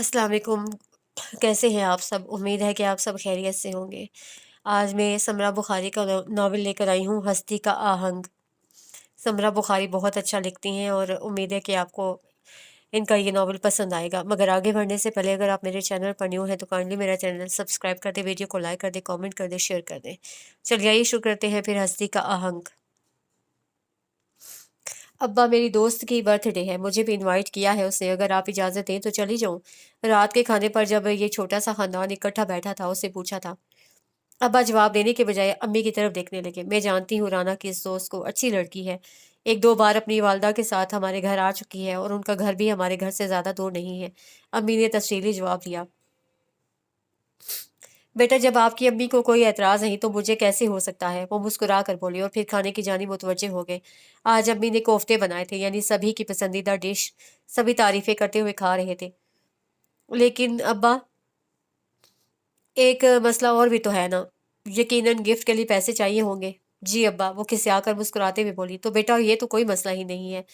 अस्सलाम वालेकुम। कैसे हैं आप सब? उम्मीद है कि आप सब खैरियत से होंगे। आज मैं समरा बुखारी का नावल लेकर आई हूँ, हस्ती का आहंग। समरा बुखारी बहुत अच्छा लिखती हैं और उम्मीद है कि आपको इनका ये नावल पसंद आएगा। मगर आगे बढ़ने से पहले अगर आप मेरे चैनल पर न्यू हैं तो काइंडली मेरा चैनल सब्सक्राइब कर दें, वीडियो को लाइक कर दें, कमेंट कर दें, शेयर कर दें। चलिए आइए शुरू करते हैं फिर हस्ती का आहंग। अब्बा, मेरी दोस्त की बर्थडे है, मुझे भी इनवाइट किया है उसने। अगर आप इजाज़त दें तो चली जाऊं। रात के खाने पर जब ये छोटा सा खानदान इकट्ठा बैठा था, उससे पूछा था। अब्बा जवाब देने के बजाय अम्मी की तरफ देखने लगे। मैं जानती हूँ राना की इस दोस्त को, अच्छी लड़की है। एक दो बार अपनी वालदा के साथ हमारे घर आ चुकी है और उनका घर भी हमारे घर से ज़्यादा दूर नहीं है। अम्मी ने तफसीली जवाब दिया। बेटा, जब आपकी अम्मी को कोई एतराज़ नहीं तो मुझे कैसे हो सकता है? वो मुस्कुरा कर बोली और फिर खाने की जानिब मुतवज्जे हो गए। आज अम्मी ने कोफ्ते बनाए थे, यानी सभी की पसंदीदा डिश। सभी तारीफें करते हुए खा रहे थे। लेकिन अब्बा, एक मसला और भी तो है ना। यकीनन गिफ्ट के लिए पैसे चाहिए होंगे। जी अब्बा, वो खिसियाकर मुस्कुराते हुए बोली। तो बेटा, ये तो कोई मसला ही नहीं है।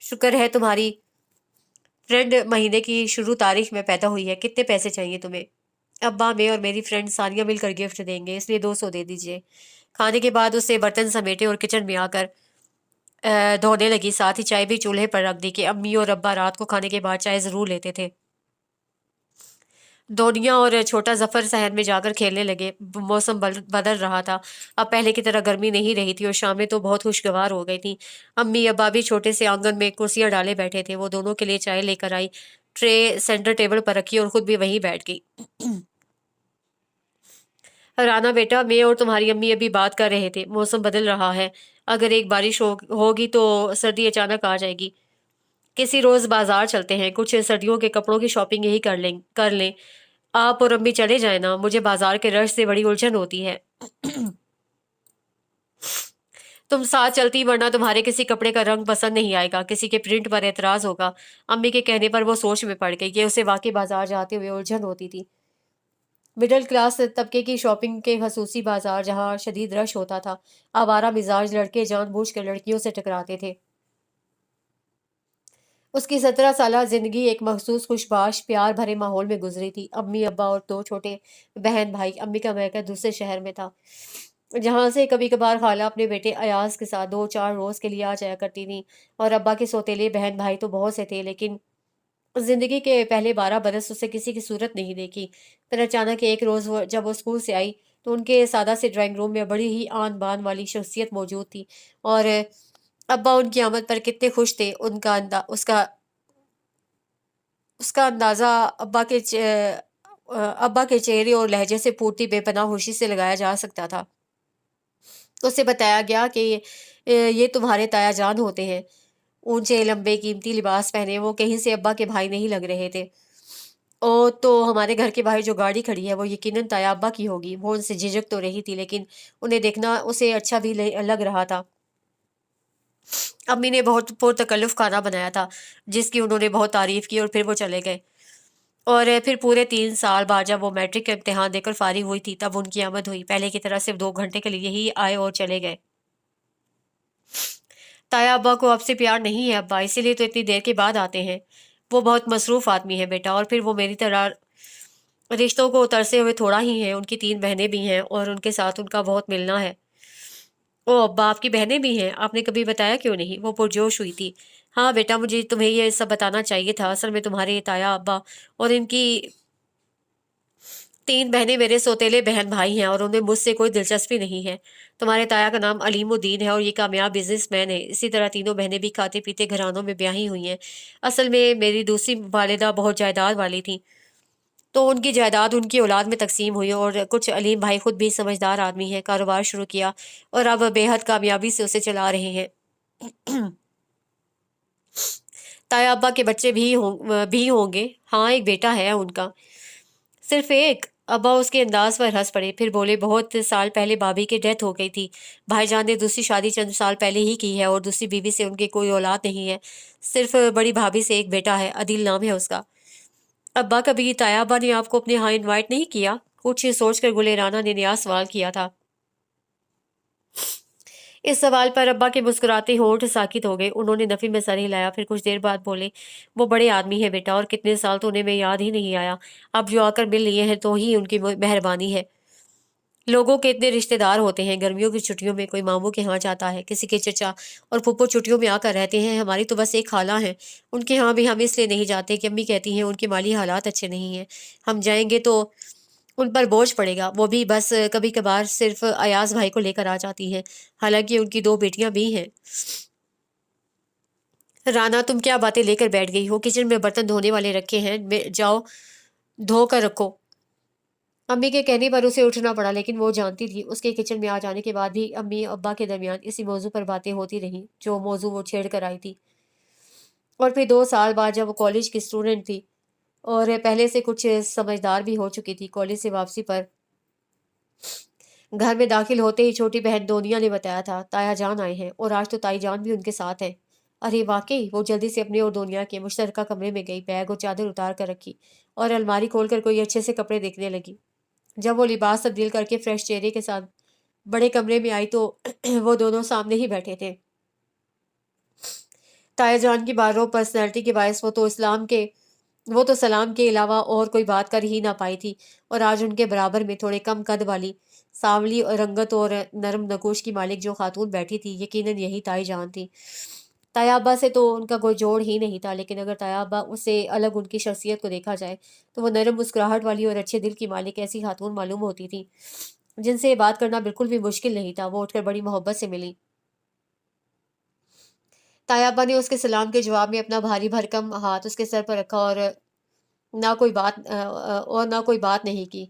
शुक्र है तुम्हारी फ्रेंड महीने की शुरू तारीख में पैदा हुई है। कितने पैसे चाहिए तुम्हें? अब्बा, मैं और मेरी फ्रेंड सानिया मिलकर गिफ्ट देंगे, इसलिए 200 दे दीजिए। खाने के बाद उसे बर्तन समेटे और किचन में आकर धोने लगी। साथ ही चाय भी चूल्हे पर रख दी कि अम्मी और अब्बा रात को खाने के बाद चाय जरूर लेते थे। दोनिया और छोटा जफर सहन में जाकर खेलने लगे। मौसम बदल रहा था। अब पहले की तरह गर्मी नहीं रही थी और शामें तो बहुत खुशगवार हो गई थी। अम्मी अब्बा भी छोटे से आंगन में कुर्सियां डाले बैठे थे। वो दोनों के लिए चाय लेकर आई, ट्रे सेंटर टेबल पर रखी और खुद भी वहीं बैठ गई। राना बेटा, मैं और तुम्हारी अम्मी अभी बात कर रहे थे, मौसम बदल रहा है। अगर एक बारिश होगी तो सर्दी अचानक आ जाएगी। किसी रोज बाजार चलते हैं, कुछ सर्दियों के कपड़ों की शॉपिंग यही कर लें। आप और अम्मी चले जाए ना, मुझे बाजार के रश से बड़ी उलझन होती है। तुम साथ चलती, वरना तुम्हारे किसी कपड़े का रंग पसंद नहीं आएगा, किसी के प्रिंट पर एतराज होगा। अम्मी के कहने पर वो सोच में पड़ गई कि उसे वाकई बाजार जाते हुए उलझन होती थी। मिडिल क्लास तबके की शॉपिंग के खसूसी बाजार, जहाँ शदीद रश होता था। आवारा मिजाज लड़के जानबूझकर लड़कियों से टकराते थे। उसकी 17 साल जिंदगी एक मखसूस खुशबाश प्यार भरे माहौल में गुजरी थी। अम्मी अब्बा और दो छोटे बहन भाई। अम्मी का मैका दूसरे शहर में था, जहाँ से कभी कभार खाला अपने बेटे अयाज के साथ 2-4 रोज के लिए आ जाया करती थी। और अब्बा के सौतेले बहन भाई तो बहुत से थे, लेकिन जिंदगी के पहले 12 बरस उसे किसी की सूरत नहीं देखी। फिर अचानक एक रोज जब वो स्कूल से आई तो उनके सादा से ड्राइंग रूम में बड़ी ही आन बान वाली शख्सियत मौजूद थी। और अब्बा उनकी आमद पर कितने खुश थे, उनका उसका उसका अंदाजा अब्बा के चेहरे और लहजे से पूर्ति बेपनाह खुशी से लगाया जा सकता था। उसे बताया गया कि ये तुम्हारे ताया जान होते हैं। ऊंचे लंबे कीमती लिबास पहने वो कहीं से अब्बा के भाई नहीं लग रहे थे। ओ, तो हमारे घर के बाहर जो गाड़ी खड़ी है वो यकीनन ताया अब्बा की होगी। वो उनसे झिझक तो रही थी, लेकिन उन्हें देखना उसे अच्छा भी लग रहा था। अम्मी ने बहुत पुरतकल्लुफ़ खाना बनाया था, जिसकी उन्होंने बहुत तारीफ़ की और फिर वो चले गए। और फिर पूरे 3 साल बाद जब वो मैट्रिक का इम्तिहान देकर फारिग हुई थी, तब उनकी आमद हुई। पहले की तरह सिर्फ 2 घंटे के लिए ही आए और चले गए। ताया अब्बा को आपसे प्यार नहीं है अब्बा, इसीलिए तो इतनी देर के बाद आते हैं। वो बहुत मसरूफ़ आदमी है बेटा, और फिर वो मेरी तरह रिश्तों को तरसे हुए थोड़ा ही है। उनकी 3 बहनें भी हैं और उनके साथ उनका बहुत मिलना है। ओ अब्बा, आपकी बहनें भी हैं? आपने कभी बताया क्यों नहीं? वो पुरजोश हुई थी। हाँ बेटा, मुझे तुम्हें ये सब बताना चाहिए था। असल में तुम्हारे ताया अब्बा और इनकी 3 बहनें मेरे सौतेले बहन भाई हैं और उन्हें मुझसे कोई दिलचस्पी नहीं है। तुम्हारे ताया का नाम अलीमुद्दीन है और ये कामयाब बिजनेसमैन है। इसी तरह तीनों बहनें भी खाते पीते घरानों में ब्याही हुई हैं। असल में मेरी दूसरी वालिदा बहुत जायदाद वाली थी, तो उनकी जायदाद उनकी औलाद में तकसीम हुई और कुछ अलीम भाई खुद भी समझदार आदमी हैं, कारोबार शुरू किया और अब बेहद कामयाबी से उसे चला रहे हैं। ताया अब्बा के बच्चे भी होंगे। हाँ, एक बेटा है उनका। सिर्फ एक? अब्बा उसके अंदाज पर हंस पड़े, फिर बोले, बहुत साल पहले भाभी की डेथ हो गई थी। भाईजान ने दूसरी शादी चंद साल पहले ही की है और दूसरी बीवी से उनके कोई औलाद नहीं है। सिर्फ बड़ी भाभी से एक बेटा है, अदिल नाम है उसका। अब्बा, कभी ताया अब्बा ने आपको अपने यहाँ इनवाइट नहीं किया? कुछ सोचकर गुले राना ने नया सवाल किया था। इस सवाल पर अब्बा के मुस्कुराते होंठ साकित हो गए। उन्होंने नफी में सर हिलाया, फिर कुछ देर बाद बोले, वो बड़े आदमी है बेटा, और कितने साल तो उन्हें मैं याद ही नहीं आया। अब जो आकर मिल लिए हैं तो ही उनकी मेहरबानी है। लोगों के इतने रिश्तेदार होते हैं, गर्मियों की छुट्टियों में कोई मामू के यहाँ जाता है, किसी के चचा और फूफो छुट्टियों में आकर रहते हैं। हमारी तो बस एक खाला है, उनके यहाँ भी हम इसलिए नहीं जाते कि अम्मी कहती हैं उनके माली हालात अच्छे नहीं हैं। हम जाएंगे तो उन पर बोझ पड़ेगा। वो भी बस कभी कभार सिर्फ अयाज भाई को लेकर आ जाती हैं, हालांकि उनकी दो बेटियां भी हैं। राना, तुम क्या बातें लेकर बैठ गई हो? किचन में बर्तन धोने वाले रखे हैं, जाओ धो कर रखो। अम्मी के कहने पर उसे उठना पड़ा, लेकिन वो जानती थी उसके किचन में आ जाने के बाद भी अम्मी अब्बा के दरमियान इसी मौजू पर बातें होती रहीं जो मौजू वो छेड़ कर आई थी। और फिर 2 साल बाद जब वो कॉलेज की स्टूडेंट थी और पहले से कुछ समझदार भी हो चुकी थी, कॉलेज से वापसी पर घर में दाखिल होते ही छोटी बहन दोनिया ने बताया था ताया जान आए हैं, और आज तो ताई जान भी उनके साथ है। अरे वाकई! वो जल्दी से अपने और दोनिया के मुश्तरका कमरे में गई, बैग और चादर उतार कर रखी और अलमारी खोलकर कोई अच्छे से कपड़े देखने लगी। जब वो लिबास तब्दील करके फ्रेश चेहरे के साथ बड़े कमरे में आई तो वो दोनों सामने ही बैठे थे। ताया जान की बारो पर्सनैलिटी के बायस वो तो सलाम के अलावा और कोई बात कर ही ना पाई थी, और आज उनके बराबर में थोड़े कम कद वाली सांवली और रंगत और नरम नकोश की मालिक जो खातून बैठी थी, यकीनन यही ताई जान थी। ताया अब्बा से तो उनका कोई जोड़ ही नहीं था, लेकिन अगर ताया अब्बा उससे अलग उनकी शख्सियत को देखा जाए तो वो नरम मुस्कुराहट वाली और अच्छे दिल की मालिक ऐसी खातून मालूम होती थी जिनसे बात करना बिल्कुल भी मुश्किल नहीं था। वो उठकर बड़ी मोहब्बत से मिली। ताया अब्बा ने उसके सलाम के जवाब में अपना भारी भरकम हाथ उसके सर पर रखा और ना कोई बात नहीं की।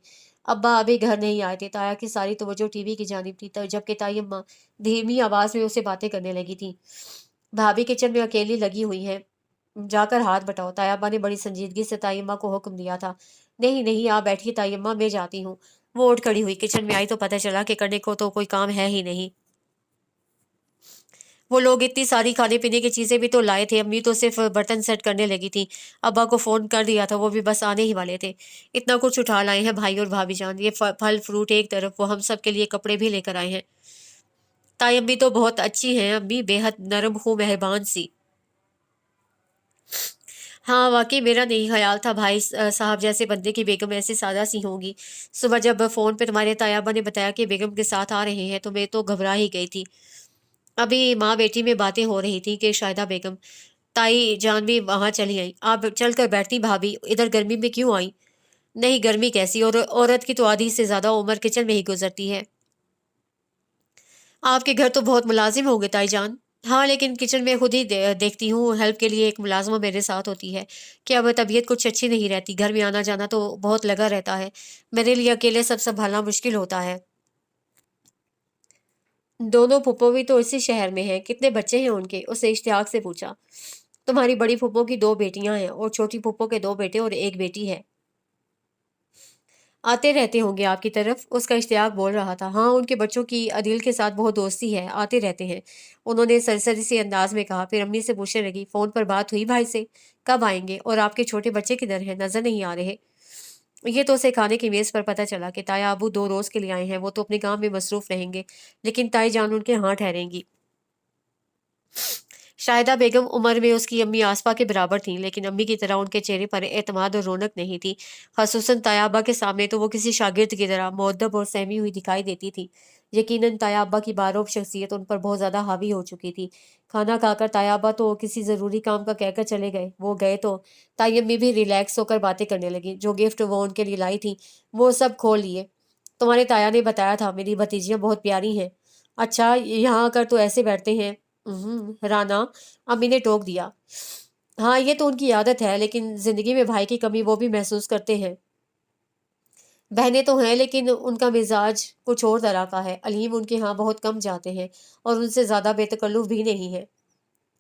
अब्बा अभी घर नहीं आए थे। ताया की सारी तवज्जो टीवी की जानिब थी, जबकि ताई अम्मा धीमी आवाज में उससे बातें करने लगी थी। भाभी किचन में अकेली लगी हुई है, जाकर हाथ बटाओ। ताया अम्मा ने बड़ी संजीदगी से ताई अम्मा को हुक्म दिया था। नहीं नहीं, आप बैठिए ताई अम्मा, मैं जाती हूँ। वो उठ खड़ी हुई, किचन में आई तो पता चला कि करने को तो कोई काम है ही नहीं। वो लोग इतनी सारी खाने पीने की चीजें भी तो लाए थे, अम्मी तो सिर्फ बर्तन सेट करने लगी थी। अब्बा को फोन कर दिया था, वो भी बस आने ही वाले थे। इतना कुछ उठा लाए हैं भाई और भाभी जान, ये फल फ्रूट एक तरफ, वो हम सब के लिए कपड़े भी लेकर आए हैं। ताई अम्मी तो बहुत अच्छी हैं, अम्मी बेहद नरम हूँ, मेहरबान सी। हाँ वाकई, मेरा नहीं ख्याल था भाई साहब जैसे बंदे की बेगम ऐसी सादा सी होंगी। सुबह जब फोन पे तुम्हारे तायाबा ने बताया कि बेगम के साथ आ रहे हैं तो मैं तो घबरा ही गई थी। अभी माँ बेटी में बातें हो रही थी कि शायदा बेगम ताई जान भी वहां चली आई। आप चल कर बैठती भाभी, इधर गर्मी में क्यों आई? नहीं, गर्मी कैसी, और औरत की तो आधी से ज्यादा उम्र किचन में ही गुजरती है। आपके घर तो बहुत मुलाजिम होंगे ताई जान। हाँ, लेकिन किचन में खुद ही देखती हूँ, हेल्प के लिए एक मुलाजमा मेरे साथ होती है। क्या अब तबीयत कुछ अच्छी नहीं रहती, घर में आना जाना तो बहुत लगा रहता है। मेरे लिए अकेले सब संभालना मुश्किल होता है। दोनों फूफो भी तो इसी शहर में हैं, कितने बच्चे हैं उनके? उसने इश्तियाक से पूछा। तुम्हारी बड़ी फूफो की 2 बेटियां हैं और छोटी फूफो के 2 बेटे और एक बेटी है। आते रहते होंगे आपकी तरफ, उसका इश्तियाक बोल रहा था। हाँ, उनके बच्चों की अदील के साथ बहुत दोस्ती है, आते रहते हैं, उन्होंने सरसरी से अंदाज में कहा। फिर अम्मी से पूछने लगी, फोन पर बात हुई भाई से? कब आएंगे? और आपके छोटे बच्चे किधर हैं, नजर नहीं आ रहे? ये तो उसे खाने की मेज पर पता चला कि ताया अबू 2 रोज के लिए आए हैं, वो तो अपने काम में मसरूफ रहेंगे, लेकिन ताई जान उनके यहाँ ठहरेंगी। शाहिदा बेगम उम्र में उसकी अम्मी आसपा के बराबर थीं, लेकिन अम्मी की तरह उनके चेहरे पर एतमाद और रौनक नहीं थी। खसूसन तायाबा के सामने तो वो किसी शागिर्द की तरह मुअद्दब और सहमी हुई दिखाई देती थी। यकीनन तायाबा की बारोब शख्सियत उन पर बहुत ज़्यादा हावी हो चुकी थी। खाना खाकर तायाबा तो किसी ज़रूरी काम का कहकर चले गए। वो गए तो ताई अम्मी भी रिलैक्स होकर बातें करने लगी। जो गिफ्ट वो उनके लिए लाई थी वो सब खोल लिए। तुम्हारे ताया ने बताया था मेरी भतीजियाँ बहुत प्यारी हैं। अच्छा, यहाँ आकर तो ऐसे बैठते हैं। राना, अम्मी ने टोक दिया। हाँ, ये तो उनकी आदत है, लेकिन जिंदगी में भाई की कमी वो भी महसूस करते हैं। बहनें तो हैं, लेकिन उनका मिजाज कुछ और तरह का है। अलीम उनके यहाँ बहुत कम जाते हैं और उनसे ज्यादा बेतकल्लुफ भी नहीं है।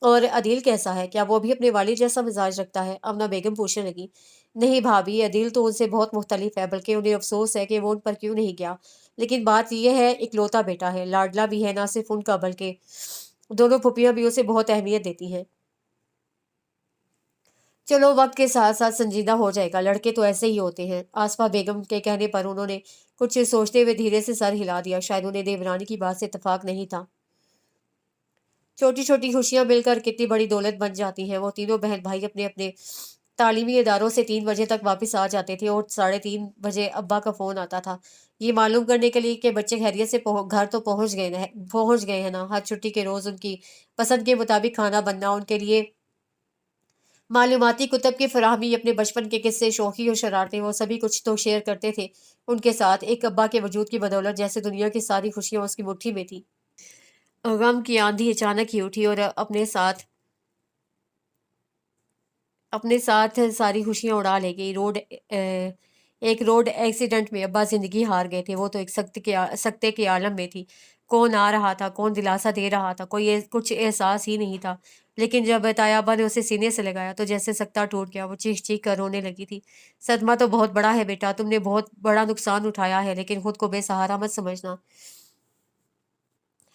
और अदील कैसा है, क्या वो भी अपने वालिद जैसा मिजाज रखता है? अमना बेगम पूछने लगी। नहीं भाभी, अदील तो उनसे बहुत मुख्तलिफ है, बल्कि उन्हें अफसोस है कि वो उन पर क्यों नहीं गया। लेकिन बात यह है, इकलौता बेटा है, लाडला भी है, ना सिर्फ उनका बल्कि दोनों फुप्पियां भी उसे बहुत अहमियत देती हैं। चलो, वक्त के साथ साथ संजीदा हो जाएगा, लड़के तो ऐसे ही होते हैं। आसफा बेगम के कहने पर उन्होंने कुछ सोचते हुए धीरे से सर हिला दिया। शायद उन्हें देवरानी की बात से इत्तेफाक नहीं था। چھوٹی چھوٹی خوشیاں مل کر کتنی بڑی دولت بن جاتی ہیں۔ وہ تینوں بہن بھائی اپنے اپنے تعلیمی اداروں سے 3 بجے تک واپس آ جاتے تھے اور 3:30 بجے ابا کا فون آتا تھا، یہ معلوم کرنے کے لیے کہ بچے خیریت سے گھر تو پہنچ گئے ہیں نا۔ ہر چھٹی کے روز ان کی پسند کے مطابق کھانا بننا، ان کے لیے معلوماتی کتب کی فراہمی، اپنے بچپن کے قصے، شوخی اور شرارتیں، وہ سبھی کچھ تو شیئر کرتے تھے ان کے ساتھ، ایک ابا کے وجود کی بدولت جیسے دنیا کی ساری خوشیاں اس کی مٹھی میں تھی۔ غم کی آندھی اچانک ہی اٹھی اور اپنے ساتھ ساری خوشیاں اڑا لے گئی۔ ایک روڈ ایکسیڈنٹ میں ابا زندگی ہار گئے تھے۔ وہ تو ایک سکتے کے عالم میں تھی۔ کون آ رہا تھا، کون دلاسا دے رہا تھا، کچھ احساس ہی نہیں تھا۔ لیکن جب طایا ابا نے اسے سینے سے لگایا تو جیسے سکتا ٹوٹ گیا۔ وہ چیخ چیخ کر رونے لگی تھی۔ صدمہ تو بہت بڑا ہے بیٹا، تم نے بہت بڑا نقصان اٹھایا ہے، لیکن خود کو بے سہارا مت سمجھنا۔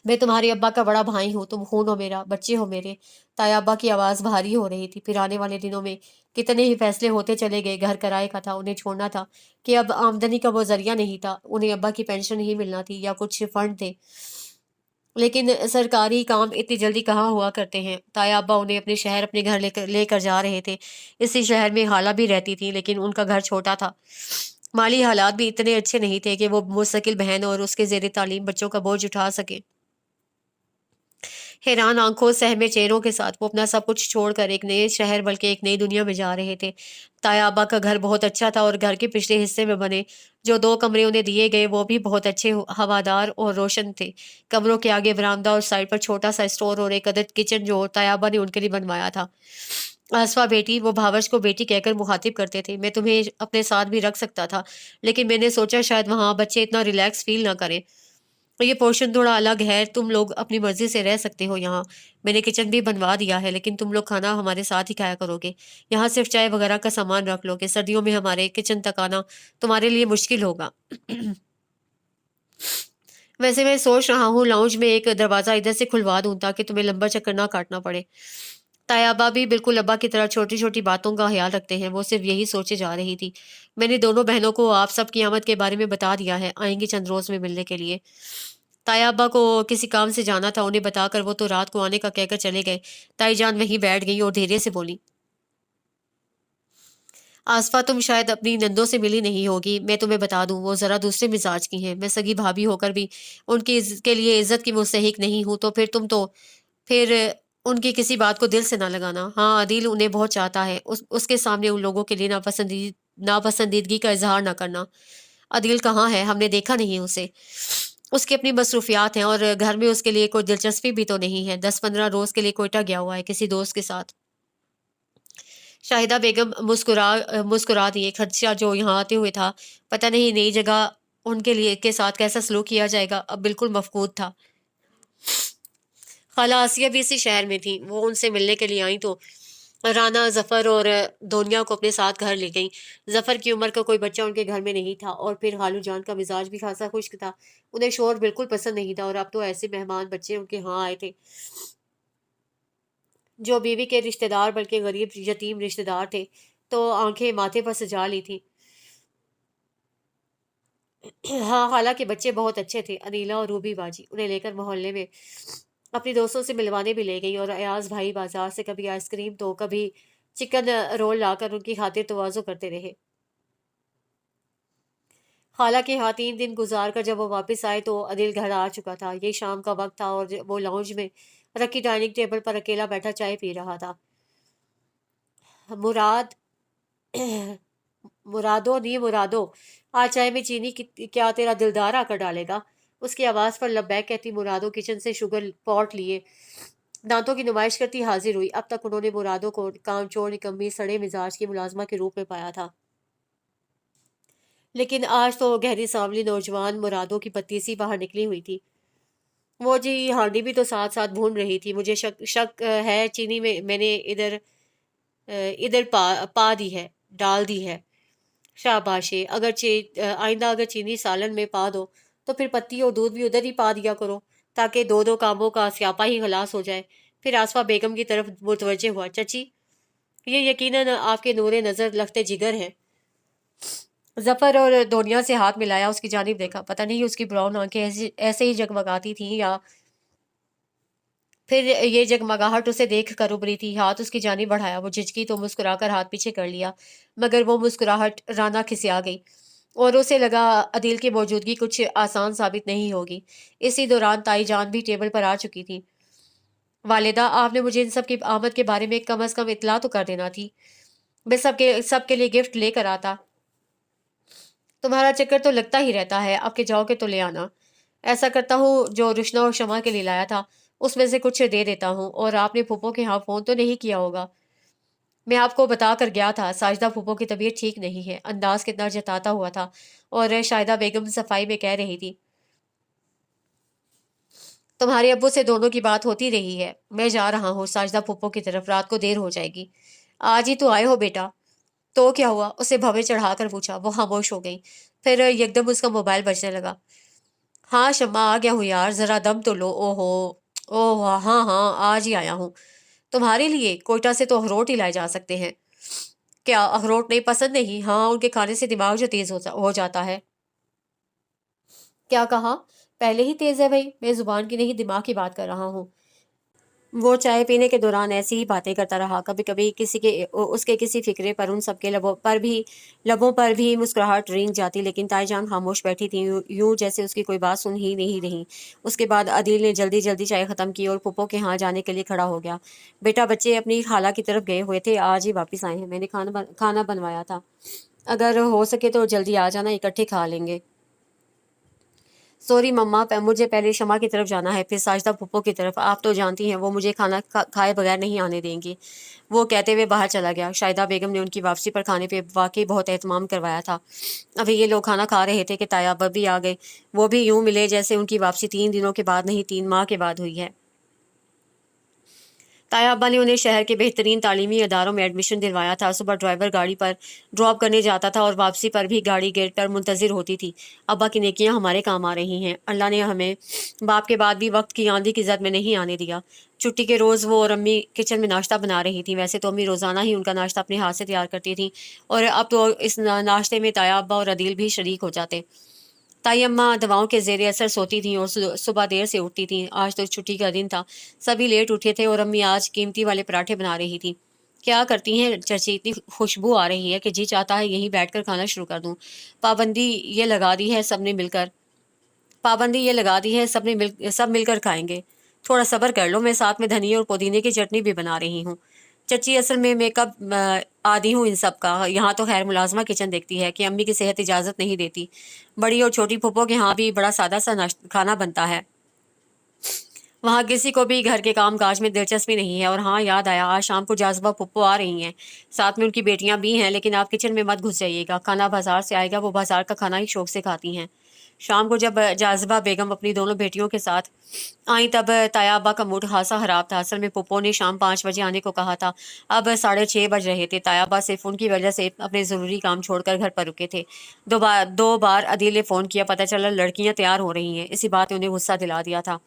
میں تمہارے ابا کا بڑا بھائی ہوں، تم خون ہو میرا، بچے ہو میرے۔ تایا ابا کی آواز بھاری ہو رہی تھی۔ پھر آنے والے دنوں میں کتنے ہی فیصلے ہوتے چلے گئے۔ گھر کرائے کا تھا، انہیں چھوڑنا تھا کہ اب آمدنی کا وہ ذریعہ نہیں تھا، انہیں ابا کی پینشن ہی ملنا تھی یا کچھ فنڈ تھے، لیکن سرکاری کام اتنی جلدی کہاں ہوا کرتے ہیں۔ تایا ابا انہیں اپنے شہر اپنے گھر لے کر جا رہے تھے۔ اسی شہر میں خالہ بھی رہتی تھی، لیکن ان کا گھر چھوٹا تھا، مالی حالات بھی اتنے اچھے نہیں تھے کہ وہ مستقل بہن اور اس کے زیر تعلیم بچوں کا بوجھ اٹھا سکے۔ حیران آنکھوں، سہمے چہروں کے ساتھ وہ اپنا سب کچھ چھوڑ کر ایک نئے شہر بلکہ ایک نئی دنیا میں جا رہے تھے۔ تایا ابا کا گھر بہت اچھا تھا اور گھر کے پچھلے حصے میں بنے جو 2 کمرے انہیں دیے گئے وہ بھی بہت اچھے، ہوادار اور روشن تھے۔ کمروں کے آگے برآمدہ اور سائڈ پر چھوٹا سا اسٹور اور ایک عدد کچن جو تایا ابا نے ان کے لیے بنوایا تھا۔ آسفا بیٹی، وہ بھاورش کو بیٹی کہہ کر مخاطب کرتے تھے، میں تمہیں اپنے ساتھ بھی رکھ سکتا تھا، لیکن میں نے سوچا شاید وہاں بچے اتنا ریلیکس فیل نہ کریں۔ یہ پورشن تھوڑا الگ ہے، تم لوگ اپنی مرضی سے رہ سکتے ہو یہاں۔ میں نے کچن بھی بنوا دیا ہے، لیکن تم لوگ کھانا ہمارے ساتھ ہی کھایا کرو گے۔ یہاں صرف چائے وغیرہ کا سامان رکھ لو گے، سردیوں میں ہمارے کچن تک آنا تمہارے لیے مشکل ہوگا۔ ویسے میں سوچ رہا ہوں لاؤنج میں ایک دروازہ ادھر سے کھلوا دوں تاکہ تمہیں لمبا چکر نہ کاٹنا پڑے۔ تایا ابا بھی بالکل ابا کی طرح چھوٹی چھوٹی باتوں کا خیال رکھتے ہیں، وہ صرف یہی سوچے جا رہی تھی۔ میں نے دونوں بہنوں کو آپ سب کی آمد کے بارے میں بتا دیا ہے، آئیں گی چند روز میں ملنے کے لیے۔ تایا ابا کو کسی کام سے جانا تھا، انہیں بتا کر وہ تو رات کو آنے کا کہہ کر چلے گئے۔ تائی جان وہیں بیٹھ گئی اور دھیرے سے بولی، آسفا تم شاید اپنی نندوں سے ملی نہیں ہوگی، میں تمہیں بتا دوں وہ ذرا دوسرے مزاج کی ہیں، میں سگی بھابھی ہو کر بھی ان کی کے لیے عزت کی مستحق نہیں ہوں، پھر ان کی کسی بات کو دل سے نہ لگانا۔ ہاں عدیل انہیں بہت چاہتا ہے، اس کے سامنے ان لوگوں کے لیے ناپسندیدگی کا اظہار نہ کرنا۔ عدیل کہاں ہے؟ ہم نے دیکھا نہیں اسے، اس کی اپنی مصروفیات ہیں اور گھر میں اس کے لیے کوئی دلچسپی بھی تو نہیں ہے، 10-15 روز کے لیے کوئٹہ گیا ہوا ہے کسی دوست کے ساتھ۔ شاہدہ بیگم مسکرا دیے، خدشہ جو یہاں آتے ہوئے تھا، پتہ نہیں نئی جگہ ان کے ساتھ کیسا سلوک کیا جائے گا، اب بالکل مفقود تھا۔ خالہ آسیہ بھی اسی شہر میں تھیں، وہ ان سے ملنے کے لیے آئیں تو رانا، ظفر اور دنیا کو اپنے ساتھ گھر لے گئیں۔ ظفر کی عمر کا کوئی بچہ ان کے گھر میں نہیں تھا اور پھر خالو جان کا مزاج بھی خاصا خشک تھا، انہیں شور بالکل پسند نہیں تھا، اور اب تو ایسے مہمان بچے ان کے ہاں آئے تھے جو بیوی کے رشتہ دار بلکہ غریب یتیم رشتہ دار تھے، تو آنکھیں ماتھے پر سجا لی تھی۔ ہاں خالہ کے بچے بہت اچھے تھے، انیلا اور روبی باجی انہیں لے کر محلے میں اپنی دوستوں سے ملوانے بھی لے گئی، اور ایاز بھائی بازار سے کبھی آئس کریم تو کبھی چکن رول لا کر ان کی خاطر تواضع کرتے رہے۔ خالہ کے ہاں 3 دن گزار کر جب وہ واپس آئے تو عدیل گھر آ چکا تھا۔ یہ شام کا وقت تھا اور وہ لاؤنج میں رکھی ڈائننگ ٹیبل پر اکیلا بیٹھا چائے پی رہا تھا۔ مراد مرادو آج چائے میں چینی کیا تیرا دلدار آ کر ڈالے گا؟ اس کی آواز پر لبیک کہتی مرادو کچن سے شوگر پاٹ لیے دانتوں کی نمائش کرتی حاضر ہوئی۔ اب تک انہوں نے مرادو کو کام چور، نکمی، سڑے مزاج کی ملازمہ کے روپ میں پایا تھا، لیکن آج تو گہری سانولی نوجوان مرادو کی پتی سی باہر نکلی ہوئی تھی۔ وہ جی ہانڈی بھی تو ساتھ ساتھ بھون رہی تھی۔ مجھے شک ہے چینی میں نے ادھر پا دی ہے، ڈال دی ہے۔ شاباشے، آئندہ اگر چینی سالن میں پا دو تو پھر پتی اور دودھ بھی ادھر ہی پا دیا کرو تاکہ 2 کاموں کا سیاپا ہی خلاص ہو جائے۔ پھر آسفا بیگم کی طرف متوجہ ہوا، چچی یہ یقیناً آپ کے نور نظر لخت جگر ہے۔ ظفر اور دنیا سے ہاتھ ملایا، اس کی جانب دیکھا، پتہ نہیں اس کی براؤن آنکھیں ایسے ہی جگمگاتی تھیں یا फिर ये जगमगाहट उसे देख कर उभरी थी। हाथ उसकी जानिब बढ़ाया, वो झिझकी तो मुस्कुराकर हाथ पीछे कर लिया, मगर वो मुस्कुराहट राना खिसिया गई और उसे लगा अदील की मौजूदगी कुछ आसान साबित नहीं होगी। इसी दौरान ताई जान भी टेबल पर आ चुकी थी। वालिदा, आपने मुझे इन सब की आमद के बारे में कम अज कम इतला तो कर देना थी। मैं सबके लिए गिफ्ट लेकर आता। तुम्हारा चक्कर तो लगता ही रहता है, आपके जाओगे तो ले आना। ऐसा करता हूँ, जो रुशना और शमा के लिए लाया था उसमें से कुछ दे देता हूँ। और आपने फूफो के यहाँ फ़ोन तो नहीं किया होगा? मैं आपको बता कर गया था, साजिदा फूफो की तबीयत ठीक नहीं है। अंदाज कितना जताता हुआ था। और शाहिदा बेगम सफाई में कह रही थी, तुम्हारे अब्बू से दोनों की बात होती रही है। मैं जा रहा हूँ साजिदा फूफो की तरफ, रात को देर हो जाएगी। आज ही तो आए हो बेटा। तो क्या हुआ? उसे भवे चढ़ाकर पूछा। वो खामोश हो गई। फिर एकदम उसका मोबाइल बजने लगा। हाँ शम्मा, आ गया हूँ यार, जरा दम तो लो। ओहो, ओह हाँ हाँ, आज ही आया हूँ। तुम्हारे लिए कोयटा से तो अखरोट ही लाए जा सकते हैं। क्या अखरोट नहीं पसंद? नहीं, हाँ, उनके खाने से दिमाग जो तेज हो जाता है। क्या कहा? पहले ही तेज है भाई, मैं जुबान की नहीं दिमाग की बात कर रहा हूँ। वो चाय पीने के दौरान ऐसी ही बातें करता रहा। कभी कभी उसके किसी फिक्रे पर उन सबके लबों पर भी मुस्कुराहट रेंग जाती, लेकिन ताईजान खामोश बैठी थी, यूं जैसे उसकी कोई बात सुन ही नहीं रही। उसके बाद अदील ने जल्दी जल्दी चाय खत्म की और पुप्पो के यहाँ जाने के लिए खड़ा हो गया। बेटा, बच्चे अपनी खाला की तरफ गए हुए थे, आज ही वापिस आए हैं। मैंने खाना बनवाया था, अगर हो सके तो जल्दी आ जाना, इकट्ठे खा लेंगे। सॉरी मम्मा, मुझे पहले शमा की तरफ जाना है, फिर साजिदा फूफो की तरफ। आप तो जानती हैं वो मुझे खाए बगैर नहीं आने देंगी। वो कहते हुए बाहर चला गया। शाहिदा बेगम ने उनकी वापसी पर खाने पे वाकई बहुत एहतमाम करवाया था। अभी ये लोग खाना खा रहे थे कि ताया भी आ गए। वो भी यूं मिले जैसे उनकी वापसी 3 दिनों के बाद नहीं, 3 माह के बाद हुई है। ताया अब्बा ने उन्हें शहर के बेहतरीन तालीमी अदारों में एडमिशन दिलवाया था। सुबह ड्राइवर गाड़ी पर ड्रॉप करने जाता था और वापसी पर भी गाड़ी गेट पर मुंतजिर होती थी। अब्बा की नेकियां हमारे काम आ रही हैं। अल्लाह ने हमें बाप के बाद भी वक्त की आंधी की जद में नहीं आने दिया। छुट्टी के रोज़ वो और अम्मी किचन में नाश्ता बना रही थी। वैसे तो अम्मी रोज़ाना ही उनका नाश्ता अपने हाथ से तैयार करती थी, और अब तो इस नाश्ते में ताया अब्बा और अदील भी शरीक हो जाते। ताई अम्मा दवाओं के ज़ेर असर सोती थीं और सुबह देर से उठती थीं। आज तो छुट्टी का दिन था, सभी लेट उठे थे और अम्मी आज कीमती वाले पराठे बना रही थी। क्या करती हैं चची, इतनी खुशबू आ रही है कि जी चाहता है यहीं बैठकर खाना शुरू कर दूं। पाबंदी ये लगा दी है सबने मिलकर पाबंदी ये लगा दी है सब मिलकर खाएंगे। थोड़ा सब्र कर लो, मैं साथ में धनिया और पुदीने की चटनी भी बना रही हूँ। चची, असल में मैं कब आदी हूँ इन सब का। यहाँ तो खैर मुलाजमा किचन देखती है कि अम्मी की सेहत इजाज़त नहीं देती। बड़ी और छोटी फूफो के यहाँ भी बड़ा सादा सा खाना बनता है। वहाँ किसी को भी घर के काम काज में दिलचस्पी नहीं है। और हाँ, याद आया, आज शाम को जाज़बा फुप्पो आ रही हैं, साथ में उनकी बेटियां भी हैं। लेकिन आप किचन में मत घुस जाइएगा, खाना बाजार से आएगा, वो बाजार का खाना ही शौक से खाती हैं। शाम को जब जाज़बा बेगम अपनी दोनों बेटियों के साथ आई, तब ताया अब्बा का मूड खासा खराब था। असल में पुप्पो ने शाम 5 बजे आने को कहा था। अब 6:30 बज रहे थे। ताया अब्बा सिर्फ उनकी वजह से अपने ज़रूरी काम छोड़कर घर पर रुके थे। दो बार अदील ने फ़ोन किया, पता चला लड़कियां तैयार हो रही हैं। इसी बात ने उन्हें गुस्सा दिला दिया था।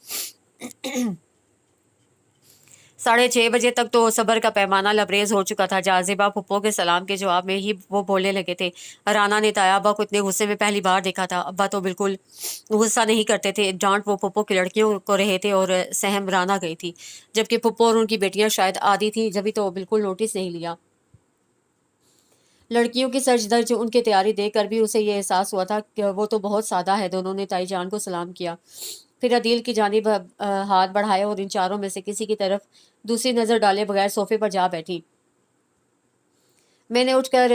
6:30 बजे तक तो सब्र का पैमाना लबरेज हो चुका था। जाजिबा फुप्पो के सलाम के जवाब में ही वो बोलने लगे थे। राना ने ताया अब्बा को इतने गुस्से में पहली बार देखा था। अब्बा तो बिल्कुल गुस्सा नहीं करते थे, डांट वो फुप्पो की लड़कियों को रहे थे और सहम राना गई थी, जबकि फुप्पो और उनकी बेटियां शायद आदी थी, जब तो बिल्कुल नोटिस नहीं लिया। लड़कियों की सज धज उनकी तैयारी देखकर भी उसे ये एहसास हुआ था कि वो तो बहुत सादा है। दोनों ने ताई जान को सलाम किया, फिर अदील की जानिब हाथ बढ़ाए और इन चारों में से किसी की तरफ दूसरी नज़र डाले बगैर सोफे पर जा बैठी। मैंने उठकर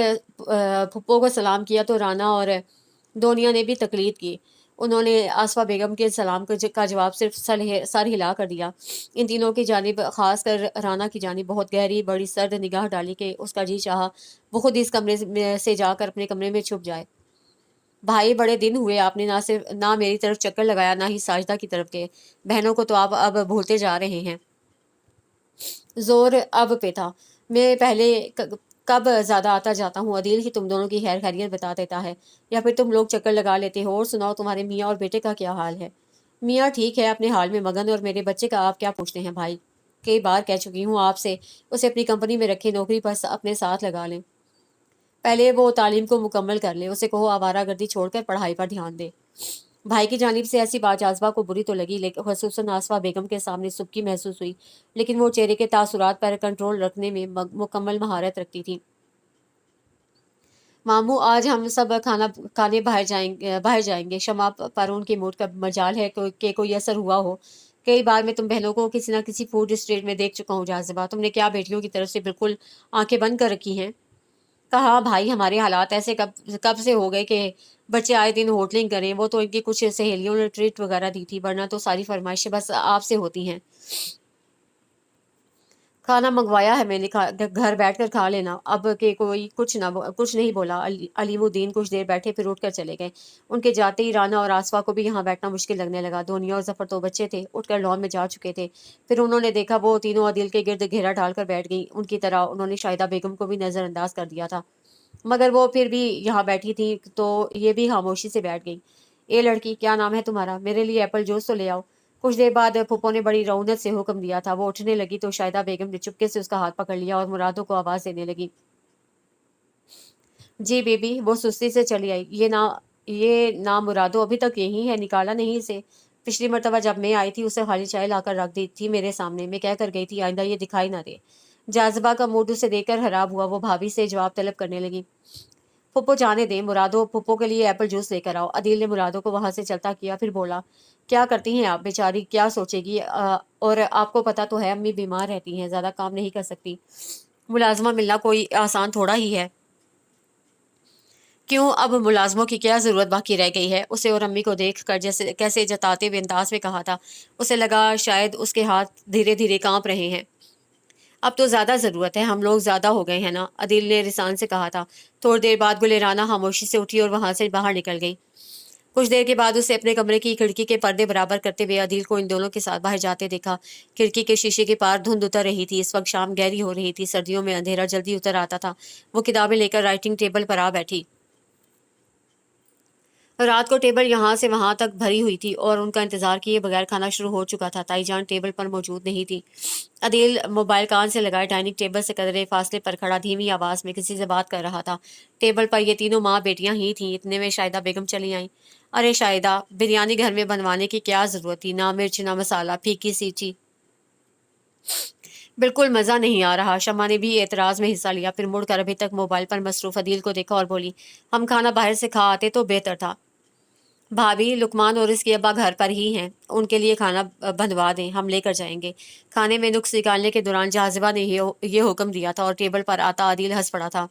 फुप्पो को सलाम किया तो राना और दोनिया ने भी तकलीद की। उन्होंने आसफा बेगम के सलाम का जवाब सिर्फ सर हिला कर दिया। इन तीनों की जानिब, खास कर राना की जानिब, बहुत गहरी बड़ी सर्द निगाह डाली कि उसका जी चाहा वो खुद इस कमरे से जाकर अपने कमरे में छुप जाए। भाई, बड़े दिन हुए आपने ना मेरी तरफ चक्कर लगाया, ना ही साजिदा की तरफ के। बहनों को तो आप अब भूलते जा रहे हैं। जोर अब पे था। मैं पहले कब ज्यादा आता जाता हूँ। अदील ही तुम दोनों की खैर खैरियत बता देता है, या फिर तुम लोग चक्कर लगा लेते हो। और सुनाओ, तुम्हारे मियाँ और बेटे का क्या हाल है? मियाँ ठीक है, अपने हाल में मगन, और मेरे बच्चे का आप क्या पूछते हैं भाई? कई बार कह चुकी हूँ आपसे, उसे अपनी कंपनी में रखे, नौकरी पर अपने साथ लगा लें। पहले वो तालीम को मुकम्मल कर ले, उसे कहो आवारागर्दी छोड़कर पढ़ाई पर ध्यान दे। भाई की जानिब से ऐसी बात जाज़बा को बुरी तो लगी, लेकिन ख़ुसूसन आसफ़ा बेगम के सामने सुबकी महसूस हुई, लेकिन वो चेहरे के तासुरात पर कंट्रोल रखने में मुकम्मल महारत रखती थी। मामू, आज हम सब खाना खाने बाहर जाएंगे। शमा पर उनके मूड का मजाल है कि कोई असर हुआ हो। कई बार मैं तुम बहनों को किसी न किसी फूड स्ट्रीट में देख चुका हूँ जाज़िबा। तुमने क्या बेटियों की तरफ से बिल्कुल आंखें बंद कर रखी हैं? कहा भाई, हमारे हालात ऐसे कब कब से हो गए कि बच्चे आए दिन होटलिंग करें। वो तो इनकी कुछ सहेलियों ने ट्रीट वगैरह दी थी, वरना तो सारी फरमाइशें बस आपसे होती हैं। खाना मंगवाया है मैंने, घर बैठकर खा लेना। अब के कोई कुछ नहीं बोला। अलीमुद्दीन कुछ देर बैठे, फिर उठकर चले गए। उनके जाते ही राना और आसफा को भी यहाँ बैठना मुश्किल लगने लगा। दोनिया और जफर तो बच्चे थे, उठकर लॉन में जा चुके थे। फिर उन्होंने देखा वो तीनों अदील के गिर्द घेरा डालकर बैठ गई। उनकी तरह उन्होंने शाहिदा बेगम को भी नजरअंदाज कर दिया था, मगर वो फिर भी यहाँ बैठी थी तो ये भी खामोशी से बैठ गई। ए लड़की, क्या नाम है तुम्हारा? मेरे लिए एप्पल जूस तो ले आओ। कुछ देर बाद फूफो ने बड़ी रौनक से हुक्म दिया था। वो उठने लगी तो शाहिदा बेगम ने चुपके से उसका हाथ पकड़ लिया और मुरादों को आवाज देने लगी। जी बीबी। वो सुस्ती से चली आई। ये ना मुरादो अभी तक यही है, निकाला नहीं इसे? पिछली मर्तबा जब मैं आई थी उसे खाली चाय लाकर रख दी थी मेरे सामने। मैं कह कर गई थी आइंदा ये दिखाई ना दे। जाज़िबा का मूड उसे देखकर खराब हुआ। वो भाभी से जवाब तलब करने लगी। फुप्पो जाने दें, मुरादो फुप्पो के लिए एप्पल जूस लेकर आओ। अदील ने मुरादो को वहां से चलता किया, फिर बोला, क्या करती हैं आप? बेचारी क्या सोचेगी? और आपको पता तो है अम्मी बीमार रहती हैं, ज्यादा काम नहीं कर सकती। मुलाजमा मिलना कोई आसान थोड़ा ही है। क्यों, अब मुलाजमों की क्या जरूरत बाकी रह गई है? उसे और अम्मी को देख कर जैसे कैसे जताते हुए अंदाज में कहा था। उसे लगा शायद उसके हाथ धीरे धीरे कांप रहे हैं। अब तो ज्यादा जरूरत है, हम लोग ज्यादा हो गए हैं ना, अदील ने रिसान से कहा था। थोड़ी देर बाद गुलेराना खामोशी से उठी और वहां से बाहर निकल गई। कुछ देर के बाद उसे अपने कमरे की खिड़की के पर्दे बराबर करते हुए अदील को इन दोनों के साथ बाहर जाते देखा। खिड़की के शीशे के पार धुंध उतर रही थी। इस वक्त शाम गहरी हो रही थी। सर्दियों में अंधेरा जल्दी उतर आता था। वो किताबें लेकर राइटिंग टेबल पर आ बैठी। रात को टेबल यहाँ से वहां तक भरी हुई थी और उनका इंतजार किए बगैर खाना शुरू हो चुका था। ताईजान टेबल पर मौजूद नहीं थी। अदील मोबाइल कान से लगाए डाइनिंग टेबल से कदरे फासले पर खड़ा धीमी आवाज में किसी से बात कर रहा था। टेबल पर ये तीनों माँ बेटियां ही थीं। इतने में शाहिदा बेगम चली आईं। अरे शाहिदा, बिरयानी घर में बनवाने की क्या जरूरत थी? ना मिर्च ना मसाला, फीकी सी थी। बिल्कुल मजा नहीं आ रहा। शमा ने भी एतराज में हिस्सा लिया, फिर मुड़कर अभी तक मोबाइल पर मसरूफ अदील को देखा और बोली, हम खाना बाहर से खा आते तो बेहतर था। भाभी, लुकमान और इसके अब्बा घर पर ही हैं, उनके लिए खाना बनवा दें, हम लेकर जाएंगे। खाने में नुक्स निकालने के दौरान जाजिबा ने ये हुक्म दिया था और टेबल पर आता आदिल हंस पड़ा था।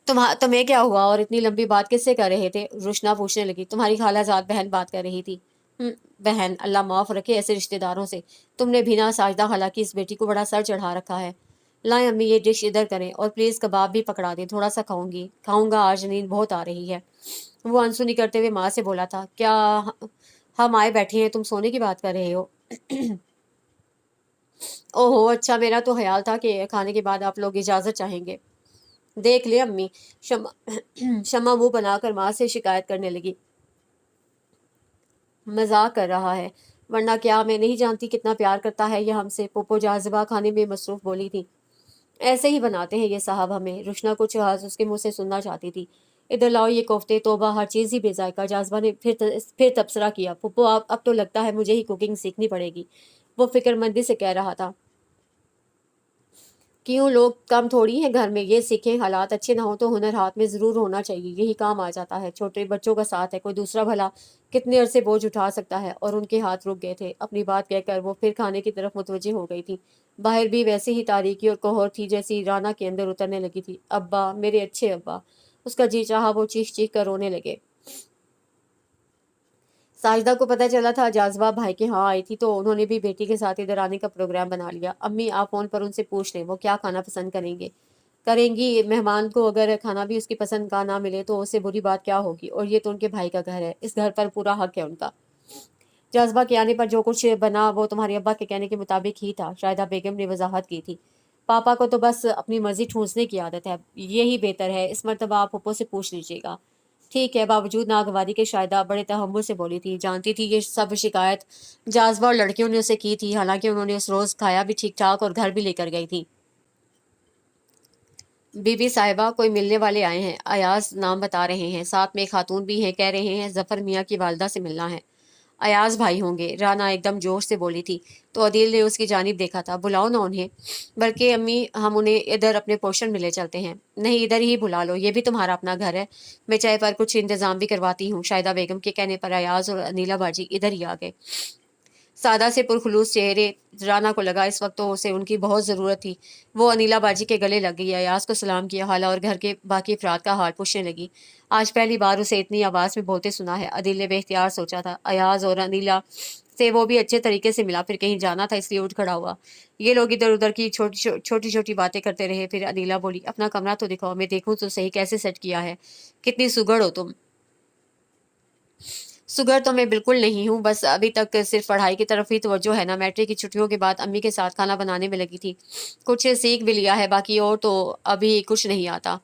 तुम्हें क्या हुआ और इतनी लंबी बात किससे कर रहे थे? रुशना पूछने लगी। तुम्हारी खालाजाद बहन बात कर रही थी। बहन? अल्लाह माफ रखे ऐसे रिश्तेदारों से। तुमने भी ना साजदा खाला की इस बेटी को बड़ा सर चढ़ा रखा है। लाएं अम्मी, ये डिश इधर करें और प्लीज कबाब भी पकड़ा दें, थोड़ा सा खाऊंगा, आज नींद बहुत आ रही है। वो अनसुनी करते हुए माँ से बोला था, क्या हम आए बैठे हैं, तुम सोने की बात कर रहे हो? ओहो अच्छा, मेरा तो ख्याल था कि खाने के बाद आप लोग इजाजत चाहेंगे। देख ले अम्मी, शमा शमा मुंह बनाकर माँ से शिकायत करने लगी। मजाक कर रहा है, वरना क्या मैं नहीं जानती कितना प्यार करता है ये हमसे? पोपो जाजिबा खाने में मसरूफ बोली थी। ऐसे ही बनाते हैं ये साहब हमें। रुशना कुछ आज उसके मुंह से सुनना चाहती थी। इधर लाओ ये कोफ्ते, तोबा हर चीज़ ही बेजायका। जाज़बा ने फिर तबसरा किया, पुप्पो आप अब तो लगता है मुझे ही कुकिंग सीखनी पड़ेगी। वो फिक्रमंदी से कह रहा था। क्यों, लोग कम थोड़ी हैं घर में, ये सीखें। हालात अच्छे ना हो तो हुनर हाथ में ज़रूर होना चाहिए, यही काम आ जाता है। छोटे बच्चों का साथ है, कोई दूसरा भला कितने अरसे बोझ उठा सकता है? और उनके हाथ रुक गए थे। अपनी बात कहकर वो फिर खाने की तरफ मुतवज्जे हो गई थी। बाहर भी वैसी ही तारीकी और कोहर थी जैसी राना के अंदर उतरने लगी थी। अब्बा, मेरे अच्छे अब्बा! उसका जी चाहा वो चीख चीख कर रोने लगे। साजिदा को पता चला था जाज़बा भाई के यहाँ आई थी तो उन्होंने भी बेटी के साथ इधर आने का प्रोग्राम बना लिया। अम्मी, आप फोन पर उनसे पूछ लें वो क्या खाना पसंद करेंगी। मेहमान को अगर खाना भी उसकी पसंद का ना मिले तो उससे बुरी बात क्या होगी? और ये तो उनके भाई का घर है, इस घर पर पूरा हक है उनका। जाज़बा के आने पर जो कुछ बना वो तुम्हारे अब्बा के कहने के मुताबिक ही था, शाहिदा बेगम ने वजाहत की थी। पापा को तो बस अपनी मर्जी ठूंसने की आदत है, यही बेहतर है। इस मरतबा आप पप्पो से पूछ लीजिएगा। ठीक है। बावजूद नागवारी के शाहिदा बड़े तहम्मुल से बोली थी। जानती थी ये सब शिकायत जाज़बा और लड़कियों ने उसे की थी, हालांकि उन्होंने उस रोज़ खाया भी ठीक ठाक और घर भी लेकर गई थी। बीबी साहिबा, कोई मिलने वाले आए हैं। अयाज नाम बता रहे हैं, साथ में एक खातून भी हैं, कह रहे हैं जफर मियाँ की वालदा से मिलना है। अयाज भाई होंगे, राना एकदम जोश से बोली थी। तो अदील ने उसकी जानिब देखा था। बुलाओ ना उन्हें। बल्कि अम्मी, हम उन्हें इधर अपने पोर्शन में ले चलते हैं। नहीं, इधर ही बुला लो, ये भी तुम्हारा अपना घर है। मैं चाय पर कुछ इंतजाम भी करवाती हूँ। शाहिदा बेगम के कहने पर अयाज और अनीला बाजी इधर ही आ गए। सादा से पुरखुलूस चेहरे। राना को लगा इस वक्त तो उसे उनकी बहुत ज़रूरत थी। वो अनीला बाजी के गले लग गई, अयाज को सलाम किया, हाला और घर के बाकी अफराद का हाल पूछने लगी। आज पहली बार उसे इतनी आवाज़ में बोलते सुना है। अदिल ने बेख्तियार सोचा था, अयाज और अनीला से वो भी अच्छे तरीके से मिला, फिर कहीं जाना था इसलिए उठ खड़ा हुआ। ये लोग इधर उधर की छोटी छोटी बातें करते रहे। फिर अनीला बोली, अपना कमरा तो दिखाओ, मैं देखूं तो सही कैसे सेट किया है। कितनी सुगड़ हो तुम। सुगर तो मैं बिल्कुल नहीं हूँ, बस अभी तक सिर्फ पढ़ाई की तरफ ही तवज्जो है ना। मैट्रिक की छुट्टियों के बाद अम्मी के साथ खाना बनाने में लगी थी। कुछ सीख भी लिया है, बाकी और तो अभी कुछ नहीं आता।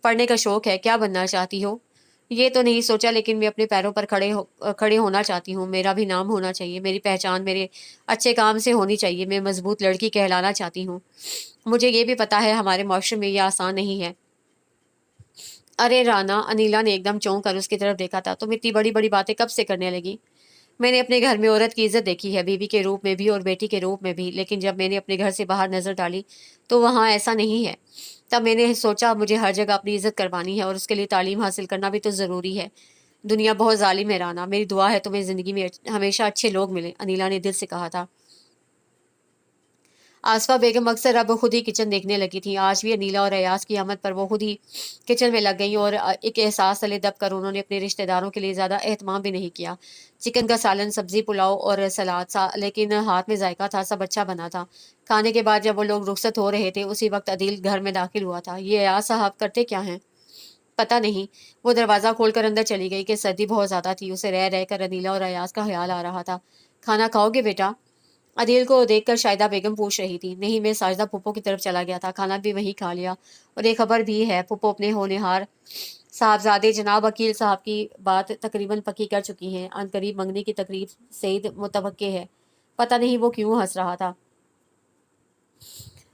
पढ़ने का शौक है। क्या बनना चाहती हो? ये तो नहीं सोचा, लेकिन मैं अपने पैरों पर खड़े होना चाहती हूँ। मेरा भी नाम होना चाहिए, मेरी पहचान मेरे अच्छे काम से होनी चाहिए। मैं मजबूत लड़की कहलाना चाहती हूँ। मुझे ये भी पता है हमारे माशरे में ये आसान नहीं है। अरे राना, अनीला ने एकदम चौंक कर उसकी तरफ देखा था। तुम इतनी बड़ी बड़ी बातें कब से करने लगी? मैंने अपने घर में औरत की इज्जत देखी है, बीवी के रूप में भी और बेटी के रूप में भी, लेकिन जब मैंने अपने घर से बाहर नजर डाली तो वहाँ ऐसा नहीं है। तब मैंने सोचा मुझे हर जगह अपनी इज्जत करवानी है और उसके लिए तालीम हासिल करना भी तो ज़रूरी है। दुनिया बहुत जालिम है राना, मेरी दुआ है तुम्हें ज़िंदगी में हमेशा अच्छे लोग मिले, अनीला ने दिल से कहा था। आसफा बेगम अक्सर अब खुद ही किचन देखने लगी थी। आज भी अनीला और अयाज की आमद पर वो खुद ही किचन में लग गई और एक एहसास तले दब कर उन्होंने अपने रिश्तेदारों के लिए ज़्यादा एहतमाम भी नहीं किया। चिकन का सालन, सब्जी, पुलाव और सलाद सा, लेकिन हाथ में जायका था, सब अच्छा बना था। खाने के बाद जब वो लोग रुखसत हो रहे थे, उसी वक्त अदील घर में दाखिल हुआ था। ये अयाज साहब करते क्या हैं? पता नहीं। वो दरवाज़ा खोलकर अंदर चली गई कि सर्दी बहुत ज़्यादा थी। उसे रह रह कर अनीला और अयाज का ख्याल आ रहा था। खाना खाओगे बेटा? अदील को देखकर शाहिदा बेगम पूछ रही थी। नहीं, मैं साजिदा फूफो की तरफ चला गया था, खाना भी वहीं खा लिया। और एक खबर भी है, फूफो अपने होनहार साहबजादे जनाब वकील साहब की बात तकरीबन पक्की कर चुकी हैं। अनकरीब मंगनी की तकरीब सईद मुतवक्के है। पता नहीं वो क्यों हंस रहा था।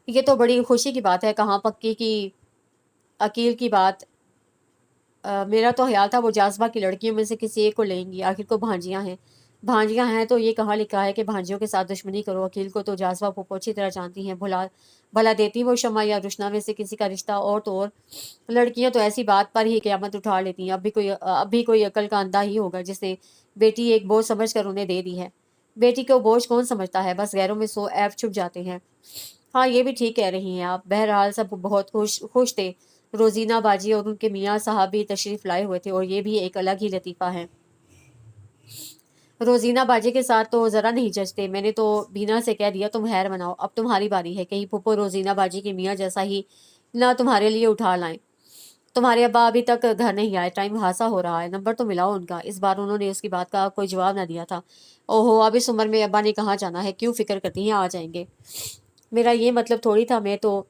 ये तो बड़ी खुशी की बात है। कहाँ पक्की की अकील की बात। मेरा तो ख्याल था वो जाज़बा की लड़कियों में से किसी एक को लेंगी, आखिर को भांजियां हैं। भांजियां हैं तो ये कहाँ लिखा है कि भांजियों के साथ दुश्मनी करो। अकील को तो जाज़बा फूफो अच्छी तरह जानती हैं। भुला भला देती वो शमा या रुशना में से किसी का रिश्ता, और तो और लड़कियां तो ऐसी बात पर ही क़यामत उठा लेती हैं। अब भी कोई अकल का अंधा ही होगा जिसने बेटी एक बोझ समझ कर उन्हें दे दी है। बेटी को बोझ कौन समझता है, बस गैरों में सो ऐब छुप जाते हैं। हाँ, ये भी ठीक कह रही हैं आप। बहरहाल सब बहुत खुश खुश थे। रोजीना बाजी और उनके मियाँ साहब भी तशरीफ लाए हुए थे, और ये भी एक अलग ही लतीफ़ा है। रोजीना बाजी के साथ तो ज़रा नहीं जचते। मैंने तो बीना से कह दिया तुम खैर मनाओ, अब तुम्हारी बारी है। कहीं फूफो रोजीना बाजी के मियाँ जैसा ही ना तुम्हारे लिए उठा लाएं। तुम्हारे अब्बा अभी तक घर नहीं आए, टाइम हासा हो रहा है, नंबर तो मिलाओ उनका। इस बार उन्होंने उसकी बात का कोई जवाब ना दिया था। ओहो, अब इस उम्र में अब्बा ने कहाँ जाना है, क्यों फिक्र करती हैं, आ जाएंगे। मेरा ये मतलब थोड़ी था, मैं तो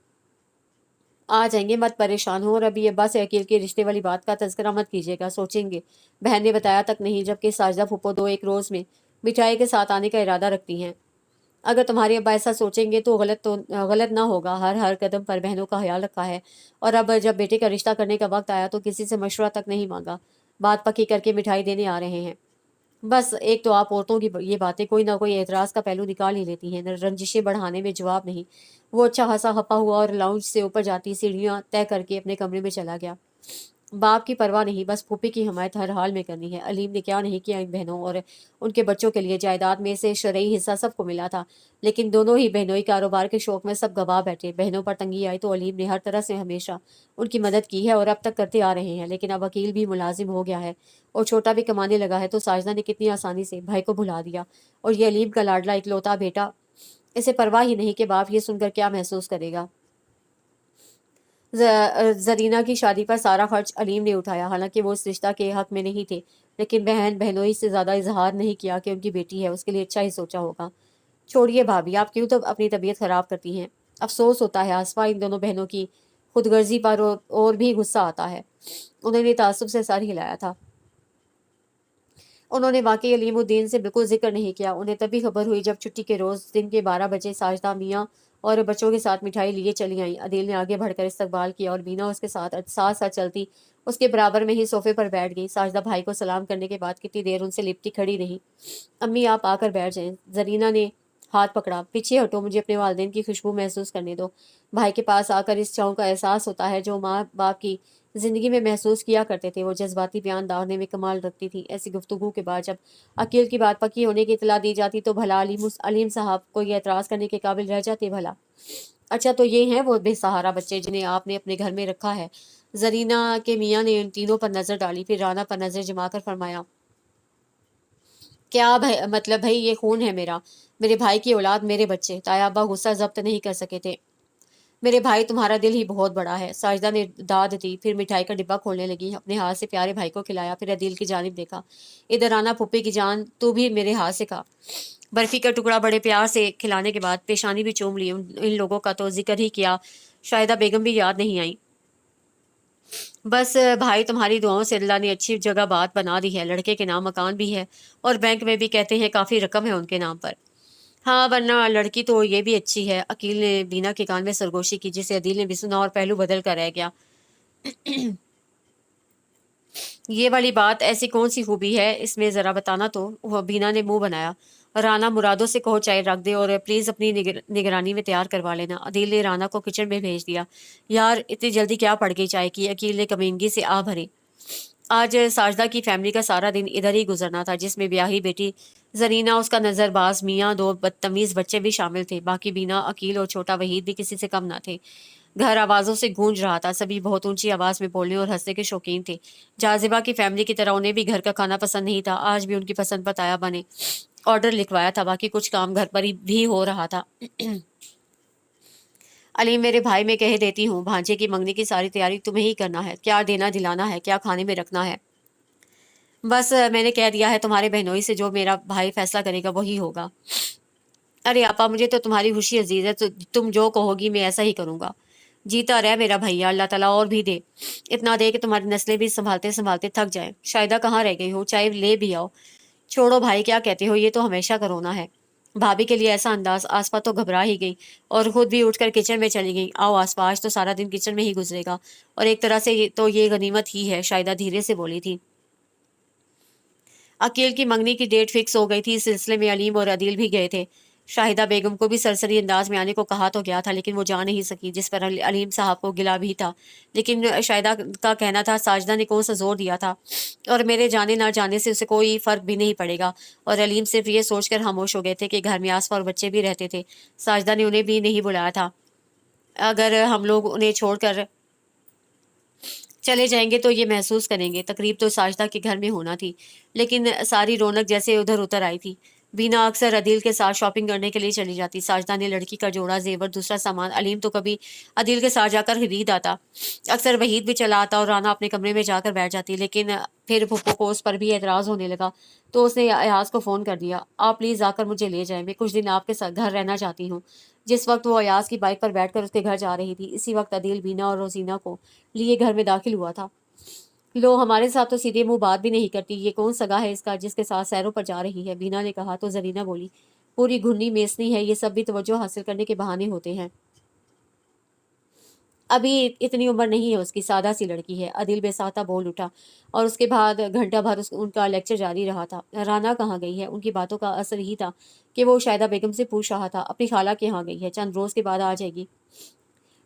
आ जाएंगे, मत परेशान हो। और अभी अब्बा से अकील के रिश्ते वाली बात का तज़किरा मत कीजिएगा, सोचेंगे। बहन ने बताया तक नहीं, जबकि साजिदा फूफो दो एक रोज़ में मिठाई के साथ आने का इरादा रखती हैं। अगर तुम्हारे अब्बा ऐसा सोचेंगे तो गलत ना होगा। हर हर कदम पर बहनों का ख्याल रखा है। और अब जब बेटे का रिश्ता करने का वक्त आया तो किसी से मशवरा तक नहीं मांगा। बात पक्की करके मिठाई देने आ रहे हैं। बस एक तो आप औरतों की ये बातें कोई ना कोई एतराज़ का पहलू निकाल ही लेती हैं। रंजिशें बढ़ाने में जवाब नहीं। वो अच्छा खासा खपा हुआ और लाउंज से ऊपर जाती सीढ़ियाँ तय करके अपने कमरे में चला गया। बाप की परवाह नहीं, बस फूफी की हिमायत हर हाल में करनी है। अलीम ने क्या नहीं किया इन बहनों और उनके बच्चों के लिए। जायदाद में से शरई हिस्सा सबको मिला था, लेकिन दोनों ही बहनोई कारोबार के शौक में सब गवा बैठे। बहनों पर तंगी आई तो अलीम ने हर तरह से हमेशा उनकी मदद की है और अब तक करते आ रहे हैं। लेकिन अब वकील भी मुलाजिम हो गया है और छोटा भी कमाने लगा है, तो साजना ने कितनी आसानी से भाई को भुला दिया। और ये अलीम का लाडला इकलौता बेटा, इसे परवाह ही नहीं कि बाप ये सुनकर क्या महसूस करेगा। जरीना की शादी पर सारा खर्च अलीम ने उठाया। हालांकि वो उस रिश्ता के हक में नहीं थे, लेकिन बहन बहनोई से ज़्यादा इजहार नहीं किया कि उनकी बेटी है, उसके लिए अच्छा ही सोचा होगा। छोड़िए भाभी, आप क्यों तो अपनी तबीयत खराब करती हैं। अफसोस होता है आसफा, इन दोनों बहनों की खुदगर्जी पर और भी गुस्सा आता है। उन्होंने तासुब से सर हिलाया था। उन्होंने वाकई अलीमुद्दीन से बिल्कुल जिक्र नहीं किया। उन्हें तभी खबर हुई जब छुट्टी के रोज़ दिन के 12 बजे साजदा मियाँ اور بچوں کے ساتھ مٹھائی لیے چلی آئیں۔ عدیل نے آگے بڑھ کر استقبال کیا اور بینا اس کے ساتھ ساتھ ساتھ چلتی اس کے برابر میں ہی صوفے پر بیٹھ گئی۔ ساجدہ بھائی کو سلام کرنے کے بعد کتنی دیر ان سے لپٹی کھڑی رہی۔ امی آپ آ کر بیٹھ جائیں۔ زرینہ نے ہاتھ پکڑا۔ پیچھے ہٹو، مجھے اپنے والدین کی خوشبو محسوس کرنے دو۔ بھائی کے پاس آ کر اس چھاؤں کا احساس ہوتا ہے جو ماں باپ کی زندگی میں محسوس کیا کرتے تھے۔ وہ جذباتی بیان داغنے میں کمال رکھتی تھی۔ ایسی گفتگو کے بعد جب عقیل کی بات پکی ہونے کی اطلاع دی جاتی تو بھلا علیم صاحب کو یہ اعتراض کرنے کے قابل رہ جاتے بھلا۔ اچھا تو یہ ہیں وہ بے سہارا بچے جنہیں آپ نے اپنے گھر میں رکھا ہے؟ زرینہ کے میاں نے ان تینوں پر نظر ڈالی، پھر رانا پر نظر جما کر فرمایا، کیا مطلب بھائی، یہ خون ہے میرا، میرے بھائی کی اولاد، میرے بچے۔ تایا ابا غصہ ضبط نہیں کر سکے تھے۔ میرے بھائی تمہارا دل ہی بہت بڑا ہے۔ ساجدہ نے داد دی، پھر مٹھائی کا ڈبہ کھولنے لگی، اپنے ہاتھ سے پیارے بھائی کو کھلایا، پھر عدیل کی جانب دیکھا۔ ادھر آنا پھپھی کی جان، تو بھی میرے ہاتھ سے کھا۔ برفی کا ٹکڑا بڑے پیار سے کھلانے کے بعد پیشانی بھی چوم لی۔ ان لوگوں کا تو ذکر ہی کیا شاہدہ بیگم بھی یاد نہیں آئی۔ بس بھائی، تمہاری دعاؤں سے اللہ نے اچھی جگہ بات بنا دی ہے، لڑکے کے نام مکان بھی ہے اور بینک میں بھی کہتے ہیں کافی رقم ہے ان کے نام پر۔ ہاں ورنہ لڑکی تو یہ بھی اچھی ہے، عقیل نے بینا کے کان میں سرگوشی کی، جسے عدیل نے بھی سنا اور پہلو بدل کر رہ گیا۔ یہ والی بات ایسی کون سی خوبی ہے اس میں، ذرا بتانا تو۔ وہ بینا نے منہ بنایا۔ رانا مرادوں سے کہو چائے رکھ دے اور پلیز اپنی نگرانی میں تیار کروا لینا۔ عدیل نے رانا کو کچن میں بھیج دیا۔ یار اتنی جلدی کیا پڑ گئی چائے کی؟ عقیل نے کمینگی سے آ بھری۔ آج ساجدہ کی فیملی کا سارا دن ادھر ہی گزرنا تھا، جس میں بیاہی بیٹی زرینہ، اس کا نظر باز میاں، دو بدتمیز بچے بھی شامل تھے۔ باقی بینا، عقیل اور چھوٹا وحید بھی کسی سے کم نہ تھے۔ گھر آوازوں سے گونج رہا تھا، سبھی بہت اونچی آواز میں بولنے اور ہنسنے کے شوقین تھے۔ جاذبہ کی فیملی کی طرح انہیں بھی گھر کا کھانا پسند نہیں تھا۔ آج بھی ان کی پسند پر تایا بنے آرڈر لکھوایا تھا، باقی کچھ کام گھر پر بھی ہو رہا تھا۔ علیم، میرے بھائی، میں کہہ دیتی ہوں، بھانجے کی منگنی کی ساری تیاری تمہیں ہی کرنا ہے۔ کیا دینا دلانا ہے، کیا کھانے میں رکھنا ہے، بس میں نے کہہ دیا ہے تمہارے بہنوئی سے، جو میرا بھائی فیصلہ کرے گا وہی ہوگا۔ ارے آپا، مجھے تو تمہاری خوشی عزیز ہے، تو تم جو کہو گی میں ایسا ہی کروں گا۔ جیتا رہ میرا بھیا، اللہ تعالیٰ اور بھی دے، اتنا دے کہ تمہاری نسلیں بھی سنبھالتے سنبھالتے تھک جائیں۔ شاہدہ کہاں رہ گئی ہو؟ چائے لے بھی آؤ۔ چھوڑو بھائی، کیا کہتے ہو، یہ تو ہمیشہ کا رونا ہے۔ بھابھی کے لیے ایسا انداز، آسپا تو گھبرا ہی گئی اور خود بھی اٹھ کر کچن میں چلی گئی۔ آؤ آسپا، آج تو سارا دن کچن میں ہی گزرے گا، اور ایک طرح سے تو یہ غنیمت ہی ہے، شاہدہ دھیرے سے بولی تھی۔ عقیل کی منگنی کی ڈیٹ فکس ہو گئی تھی، اس سلسلے میں علیم اور عدیل بھی گئے تھے۔ شاہدہ بیگم کو بھی سرسری انداز میں آنے کو کہا تو گیا تھا، لیکن وہ جا نہیں سکی، جس پر علیم صاحب کو گلا بھی تھا، لیکن شاہدہ کا کہنا تھا ساجدہ نے کون سا زور دیا تھا اور میرے جانے نہ جانے سے اسے کوئی فرق بھی نہیں پڑے گا۔ اور علیم صرف یہ سوچ کر خاموش ہو گئے تھے کہ گھر میں آسفا اور بچے بھی رہتے تھے، ساجدہ نے انہیں بھی نہیں بلایا تھا۔ اگر ہم لوگ انہیں چھوڑ کر چلے جائیں گے تو یہ محسوس کریں گے۔ تقریب تو ساجدہ کے گھر میں ہونا تھی، لیکن ساری رونق جیسے ادھر اتر آئی تھی۔ بینا اکثر عدیل کے ساتھ شاپنگ کرنے کے لیے چلی جاتی۔ ساجدہ نے لڑکی کا جوڑا، زیور، دوسرا سامان، علیم تو کبھی عدیل کے ساتھ جا کر خرید آتا، اکثر وحید بھی چلا آتا اور رانا اپنے کمرے میں جا کر بیٹھ جاتی، لیکن پھر پھپھو کو اس پر بھی اعتراض ہونے لگا تو اس نے ایاز کو فون کر دیا، آپ پلیز آ کر مجھے لے جائیں، میں کچھ دن آپ کے ساتھ گھر رہنا چاہتی ہوں۔ جس وقت وہ ایاز کی بائک پر بیٹھ کر اس کے گھر جا رہی تھی، اسی وقت عدیل بینا اور روزینہ کو لیے گھر میں داخل ہوا تھا۔ لو، ہمارے ساتھ تو سیدھے منہ بات بھی نہیں کرتی، یہ کون سگا ہے اس کا جس کے ساتھ سیروں پر جا رہی ہے؟ بینا نے کہا تو زرینہ بولی، پوری گھنی میسنی ہے، یہ سب بھی توجہ حاصل کرنے کے بہانے ہوتے ہیں، ابھی اتنی عمر نہیں ہے اس کی، سادہ سی لڑکی ہے۔ عدیل بے ساختہ بول اٹھا، اور اس کے بعد گھنٹہ بھر ان کا لیکچر جاری رہا تھا۔ رانا کہاں گئی ہے؟ ان کی باتوں کا اثر ہی تھا کہ وہ شاہدہ بیگم سے پوچھ رہا تھا، اپنی خالہ کے یہاں گئی ہے، چند روز کے بعد آ جائے گی۔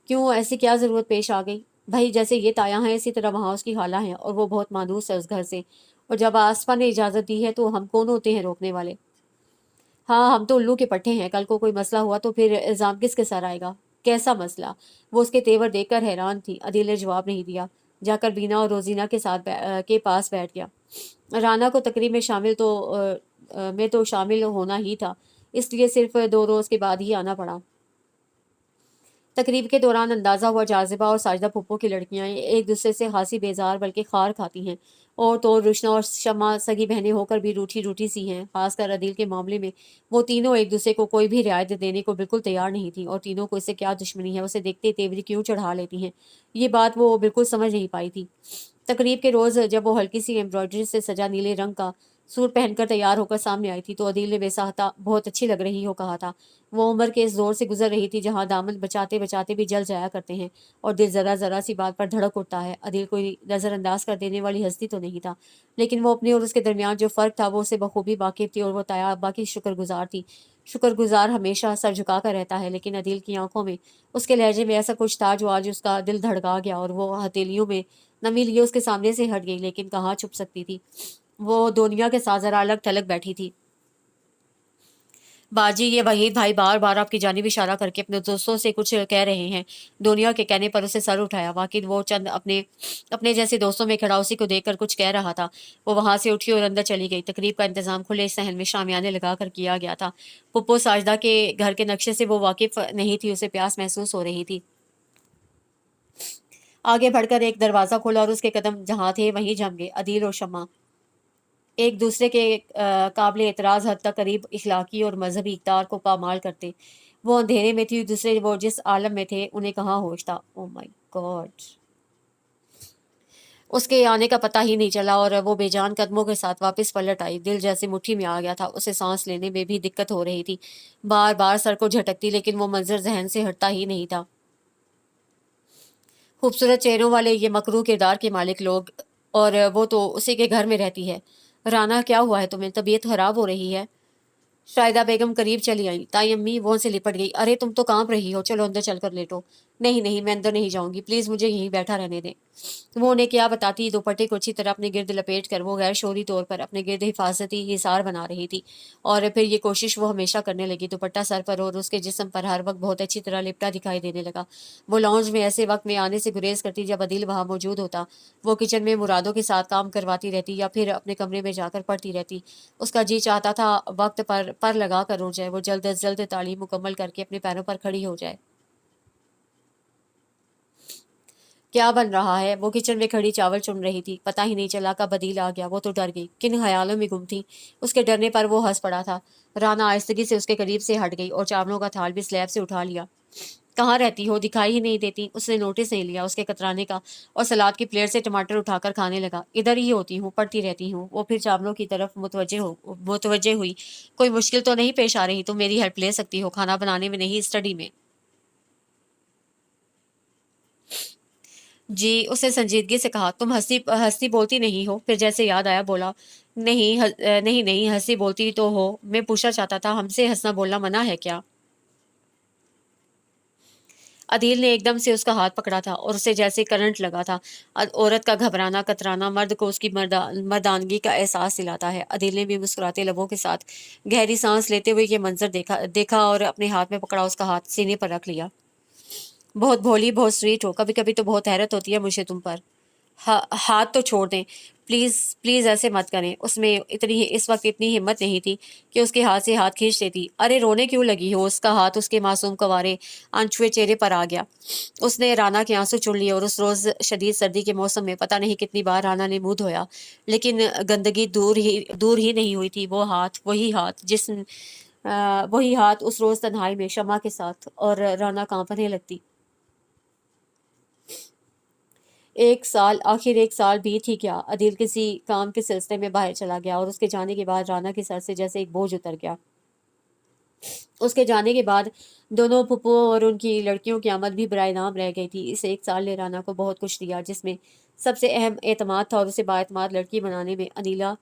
کیوں، ایسی کیا ضرورت پیش آ گئی؟ بھائی جیسے یہ تایا ہیں اسی طرح وہاں اس کی خالہ ہیں، اور وہ بہت مانوس ہے اس گھر سے، اور جب آسفا نے اجازت دی ہے تو ہم کون ہوتے ہیں روکنے والے؟ ہاں، ہم تو الو کے پٹھے ہیں، کل کو کوئی مسئلہ ہوا تو پھر الزام کس کے سر آئے گا؟ کیسا مسئلہ؟ وہ اس کے تیور دیکھ کر حیران تھی۔ عدیل نے جواب نہیں دیا، جا کر بینا اور روزینہ کے ساتھ کے پاس بیٹھ گیا۔ رانا کو تقریب میں شامل ہونا ہی تھا، اس لیے صرف 2 روز کے بعد ہی آنا پڑا۔ تقریب کے دوران اندازہ ہوا جاذبہ اور ساجدہ پھپھو کی لڑکیاں ایک دوسرے سے خاصی بیزار بلکہ خار کھاتی ہیں، اور تو روشنا اور شمع سگی بہنیں ہو کر بھی روٹھی روٹھی سی ہیں۔ خاص کر عدیل کے معاملے میں وہ تینوں ایک دوسرے کو کوئی بھی رعایت دینے کو بالکل تیار نہیں تھیں، اور تینوں کو اس سے کیا دشمنی ہے، اسے دیکھتے تیوری کیوں چڑھا لیتی ہیں، یہ بات وہ بالکل سمجھ نہیں پائی تھی۔ تقریب کے روز جب وہ ہلکی سی ایمبرائڈری سے سجا نیلے رنگ کا सूट पहनकर तैयार होकर सामने आई थी तो अदील ने बेसाहता बहुत अच्छी लग रही हो कहा था। वो उम्र के इस दौर से गुजर रही थी जहाँ दामन बचाते बचाते भी जल जाया करते हैं और दिल जरा जरा सी बात पर धड़क उठता है। अदील कोई नजरअंदाज कर देने वाली हस्ती तो नहीं था, लेकिन वो अपने और उसके दरमियान जो फर्क था वो उसे बखूबी वाकिफ थी और वो ताया अब्बा की शुक्रगुजार थी। शुक्रगुजार हमेशा सर झुका कर रहता है, लेकिन अदील की आंखों में, उसके लहजे में ऐसा कुछ था जो आज उसका दिल धड़का गया और वो हथेलियों में नमी लिए उसके सामने से हट गई, लेकिन कहाँ छुप सकती थी। वो दुनिया के साथ जरा अलग थलग बैठी थी। बाजी, ये वहीद भाई बार बार आपकी जानिब इशारा करके अपने दोस्तों से कुछ कह रहे हैं। दुनिया के कहने पर उसे सर उठाया। वाकिद वो चंद अपने अपने जैसे दोस्तों में खड़ा उसी को देखकर कुछ कह रहा था। वो वहां से उठी और अंदर चली गई। तकरीब का इंतजाम खुले सहन में शामियाने लगा कर किया गया था। पुप्पो साजदा के घर के नक्शे से वो वाकिफ नहीं थी, उसे प्यास महसूस हो रही थी। आगे बढ़कर एक दरवाजा खोला और उसके कदम जहाँ थे वहीं जम गए। अदील और शम्मा एक दूसरे के काबिल एतराज़ हद तक करीब इखलाकी और मजहबी इक़्तिदार को पामाल करते। वो अंधेरे में थी, दूसरे वो जिस आलम में थे उन्हें कहाँ होश था। Oh my God! उसके आने का पता ही नहीं चला और वो बेजान कदमों के साथ वापस पलट आई। दिल जैसे मुट्ठी में आ गया था, उसे सांस लेने में भी दिक्कत हो रही थी। बार बार सर को झटकती, लेकिन वो मंजर जहन से हटता ही नहीं था। खूबसूरत चेहरों वाले ये मकरू किरदार के मालिक लोग, और वो तो उसी के घर में रहती है। राना, क्या हुआ है तुम्हें? तबीयत खराब हो रही है। शाहिदा बेगम करीब चली आई। ताई अम्मी वो उनसे लिपट गई। अरे तुम तो कांप रही हो, चलो अंदर चलकर लेटो। नहीं नहीं, मैं अंदर नहीं जाऊंगी, प्लीज मुझे यहीं बैठा रहने दें। वो उन्हें क्या बताती, दोपट्टे को अच्छी तरह अपने गिर्द लपेट कर वो गैर शोरी तौर पर अपने गिर्द हिफाजती हिसार बना रही थी। और फिर ये कोशिश वो हमेशा करने लगी। दुपट्टा सर पर और उसके जिस्म पर हर वक्त बहुत अच्छी तरह लिपटा दिखाई देने लगा। वो लॉन्ज में ऐसे वक्त में आने से गुरेज करती जब अदील वहाँ मौजूद होता। वो किचन में मुरादों के साथ काम करवाती रहती या फिर अपने कमरे में जाकर पढ़ती रहती। उसका जी चाहता था वक्त पर लगा कर उठ जाए, वो जल्द अज जल्द तालीम मुकम्मल करके अपने पैरों पर खड़ी हो जाए। क्या बन रहा है? वो किचन में खड़ी चावल चुन रही थी। पता ही नहीं चला कब अदील आ गया। वो तो डर गई, किन ख्यालों में गुम थी। उसके डरने पर वो हंस पड़ा था। राना आहिस्तगी से उसके करीब से हट गई और चावलों का थाल भी स्लैब से उठा लिया। कहाँ रहती हो, दिखाई ही नहीं देती। उसने नोटिस नहीं लिया उसके कतराने का और सलाद की प्लेट से टमाटर उठाकर खाने लगा। इधर ही होती हूँ, पढ़ती रहती हूँ। वो फिर चावलों की तरफ मुतवज्जे हुई। कोई मुश्किल तो नहीं पेश आ रही? तुम मेरी हेल्प ले सकती हो, खाना बनाने में नहीं, स्टडी में। जी, उसने संजीदगी से कहा। तुम हंसी हंसी बोलती नहीं हो? फिर जैसे याद आया बोला, नहीं नहीं नहीं, हंसी बोलती तो हो। मैं पूछना चाहता था, हमसे हंसना बोलना मना है क्या? अदील ने एकदम से उसका हाथ पकड़ा था और उसे जैसे करंट लगा था। औरत का घबराना कतराना मर्द को उसकी मर्दानगी का एहसास दिलाता है। अदील ने भी मुस्कुराते लबों के साथ गहरी सांस लेते हुए ये मंजर देखा और अपने हाथ में पकड़ा उसका हाथ सीने पर रख लिया। बहुत भोली, बहुत स्वीट हो। कभी कभी तो बहुत हैरत होती है मुझे तुम पर। हाथ तो छोड़ दें, प्लीज प्लीज, ऐसे मत करें। उसमें इस वक्त इतनी हिम्मत नहीं थी कि उसके हाथ से हाथ खींच लेती। अरे रोने क्यों लगी हो? उसका हाथ उसके मासूम कवारे अनछुए चेहरे पर आ गया। उसने राना के आंसू चुन लिए और उस रोज शदीद सर्दी के मौसम में पता नहीं कितनी बार राना ने मुंह धोया, लेकिन गंदगी दूर ही नहीं हुई थी। वो हाथ, वही हाथ उस रोज तन्हाई में शमा के साथ, और राना कांपने लगती। आखिर एक साल बीत ही गया। अदील किसी काम के सिलसिले में बाहर चला गया और उसके जाने के बाद राना के सर से जैसे एक बोझ उतर गया। उसके जाने के बाद दोनों फुप्पो और उनकी लड़कियों की आमद भी बराए नाम रह गई थी। इस एक साल ने राना को बहुत कुछ दिया, जिसमें सबसे अहम एतमाद था, और उसे बाएतमाद लड़की बनाने में अनिला,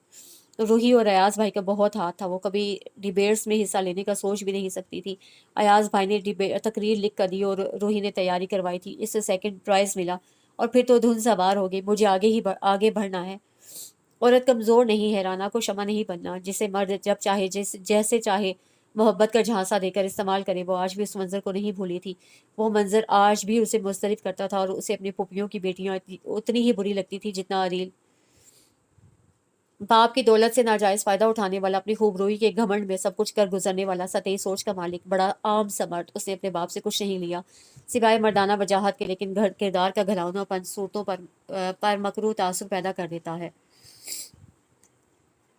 रूही और अयाज भाई का बहुत हाथ था। वो कभी डिबेट्स में हिस्सा लेने का सोच भी नहीं सकती थी। अयाज भाई ने तकरीर लिख कर दी और रूही ने तैयारी करवाई थी। इससे सेकंड प्राइज मिला और फिर तो धुन सवार हो गई। मुझे आगे बढ़ना है। औरत कमजोर नहीं है, राना को क्षमा नहीं बनना। जिसे मर्द जब चाहे जैसे चाहे मोहब्बत का झांसा देकर इस्तेमाल करे। वो आज भी उस मंजर को नहीं भूली थी। वो मंजर आज भी उसे मुस्तरब करता था और उसे अपनी पुपियों की बेटियां उतनी ही बुरी लगती थी जितना अरील। बाप की दौलत से नाजायज फायदा उठाने वाला, अपनी खूबरूई के घमंड में सब कुछ कर गुजरने वाला, सतही सोच का मालिक, बड़ा आम सा मर्द। उसने अपने बाप से कुछ नहीं लिया सिवाय मर्दाना वजाहत के, लेकिन घर किरदार का घलावनापन सूरतों पर मकरू तासुर पैदा कर देता है।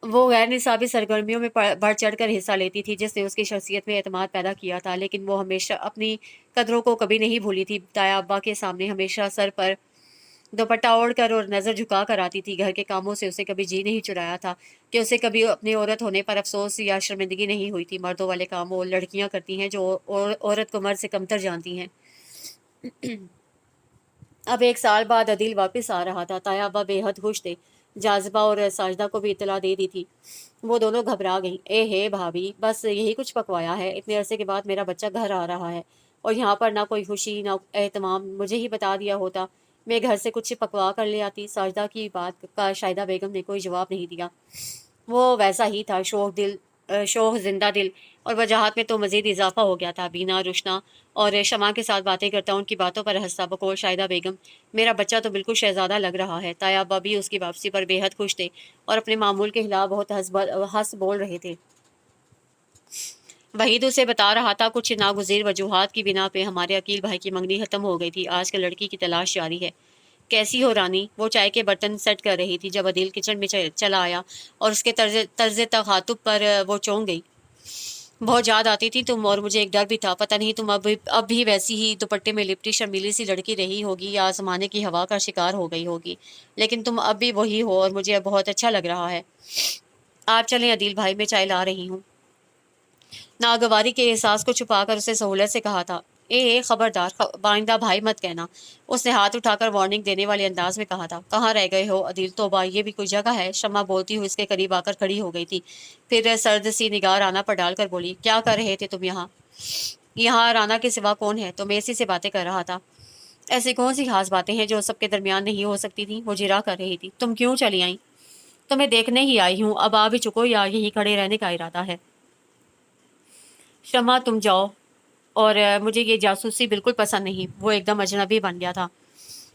वो गैर निसाबी सरगर्मियों में बढ़ चढ़ कर हिस्सा लेती थी, जिसने उसकी शख्सियत में एतमाद पैदा किया था, लेकिन वो हमेशा अपनी कदरों को कभी नहीं भूली थी। ताया अब्बा के सामने हमेशा دوپٹہ اوڑھ کر اور نظر جھکا کر آتی تھی۔ گھر کے کاموں سے اسے کبھی جی نہیں چڑھایا تھا کہ اسے کبھی اپنی عورت ہونے پر افسوس یا شرمندگی نہیں ہوئی تھی۔ مردوں والے کام وہ لڑکیاں کرتی ہیں جو عورت کو مرد سے کمتر جانتی ہیں۔ اب 1 سال بعد عدیل واپس آ رہا تھا۔ تایا ابا بے حد خوش تھے۔ جاذبہ اور ساجدہ کو بھی اطلاع دے دی تھی۔ وہ دونوں گھبرا گئیں۔ اے ہے بھابھی، بس یہی کچھ پکوایا ہے؟ اتنے عرصے کے بعد میرا بچہ گھر آ رہا ہے اور یہاں پر نہ کوئی خوشی نہ اہتمام۔ مجھے ہی بتا دیا ہوتا، میں گھر سے کچھ پکوا کر لے آتی۔ ساجدہ کی بات کا شاہدہ بیگم نے کوئی جواب نہیں دیا۔ وہ ویسا ہی تھا، شوخ زندہ دل، اور وجاہت میں تو مزید اضافہ ہو گیا تھا۔ بینا، روشنا اور شمع کے ساتھ باتیں کرتا، ان کی باتوں پر ہنستا۔ بقول شاہدہ بیگم، میرا بچہ تو بالکل شہزادہ لگ رہا ہے۔ تایا ابا بھی اس کی واپسی پر بے حد خوش تھے اور اپنے معمول کے خلاف بہت ہنس بول رہے تھے۔ وحید اسے بتا رہا تھا، کچھ ناگزیر وجوہات کی بنا پہ ہمارے عقیل بھائی کی منگنی ختم ہو گئی تھی۔ آج کل لڑکی کی تلاش جاری ہے۔ کیسی ہو رانی؟ وہ چائے کے برتن سیٹ کر رہی تھی جب عدیل کچن میں چلا آیا اور اس کے طرز تخاطب پر وہ چونک گئی۔ بہت یاد آتی تھی تم، اور مجھے ایک ڈر بھی تھا، پتہ نہیں تم اب بھی ویسی ہی دوپٹے میں لپٹی شرمیلی سی لڑکی رہی ہوگی یا زمانے کی ہوا کا شکار ہو گئی ہوگی، لیکن تم اب بھی وہی ہو اور مجھے بہت اچھا لگ رہا ہے۔ آپ چلیں عدیل بھائی، میں چائے لا رہی ہوں۔ ناگواری کے احساس کو چھپا کر اسے سہولت سے کہا تھا۔ اے خبردار، بائندہ بھائی مت کہنا، اس نے ہاتھ اٹھا کر وارننگ دینے والے انداز میں کہا تھا۔ کہاں رہ گئے ہو عدیل؟ توبہ، یہ بھی کوئی جگہ ہے؟ شمع بولتی ہوئی اس کے قریب آ کر کھڑی ہو گئی تھی، پھر سرد سی نگاہ رانا پر ڈال کر بولی، کیا کر رہے تھے تم یہاں؟ یہاں رانا کے سوا کون ہے؟ تو میں اسی سے باتیں کر رہا تھا۔ ایسی کون سی خاص باتیں ہیں جو سب کے درمیان نہیں ہو سکتی تھیں؟ وہ جرا کر رہی تھی۔ تم کیوں چلی آئیں؟ تمہیں دیکھنے ہی آئی ہوں، اب آ بھی چکو یا یہیں کھڑے رہنے کا ارادہ ہے؟ شمع تم جاؤ، اور مجھے یہ جاسوسی بالکل پسند نہیں۔ وہ ایک دم اجنبی بن گیا تھا۔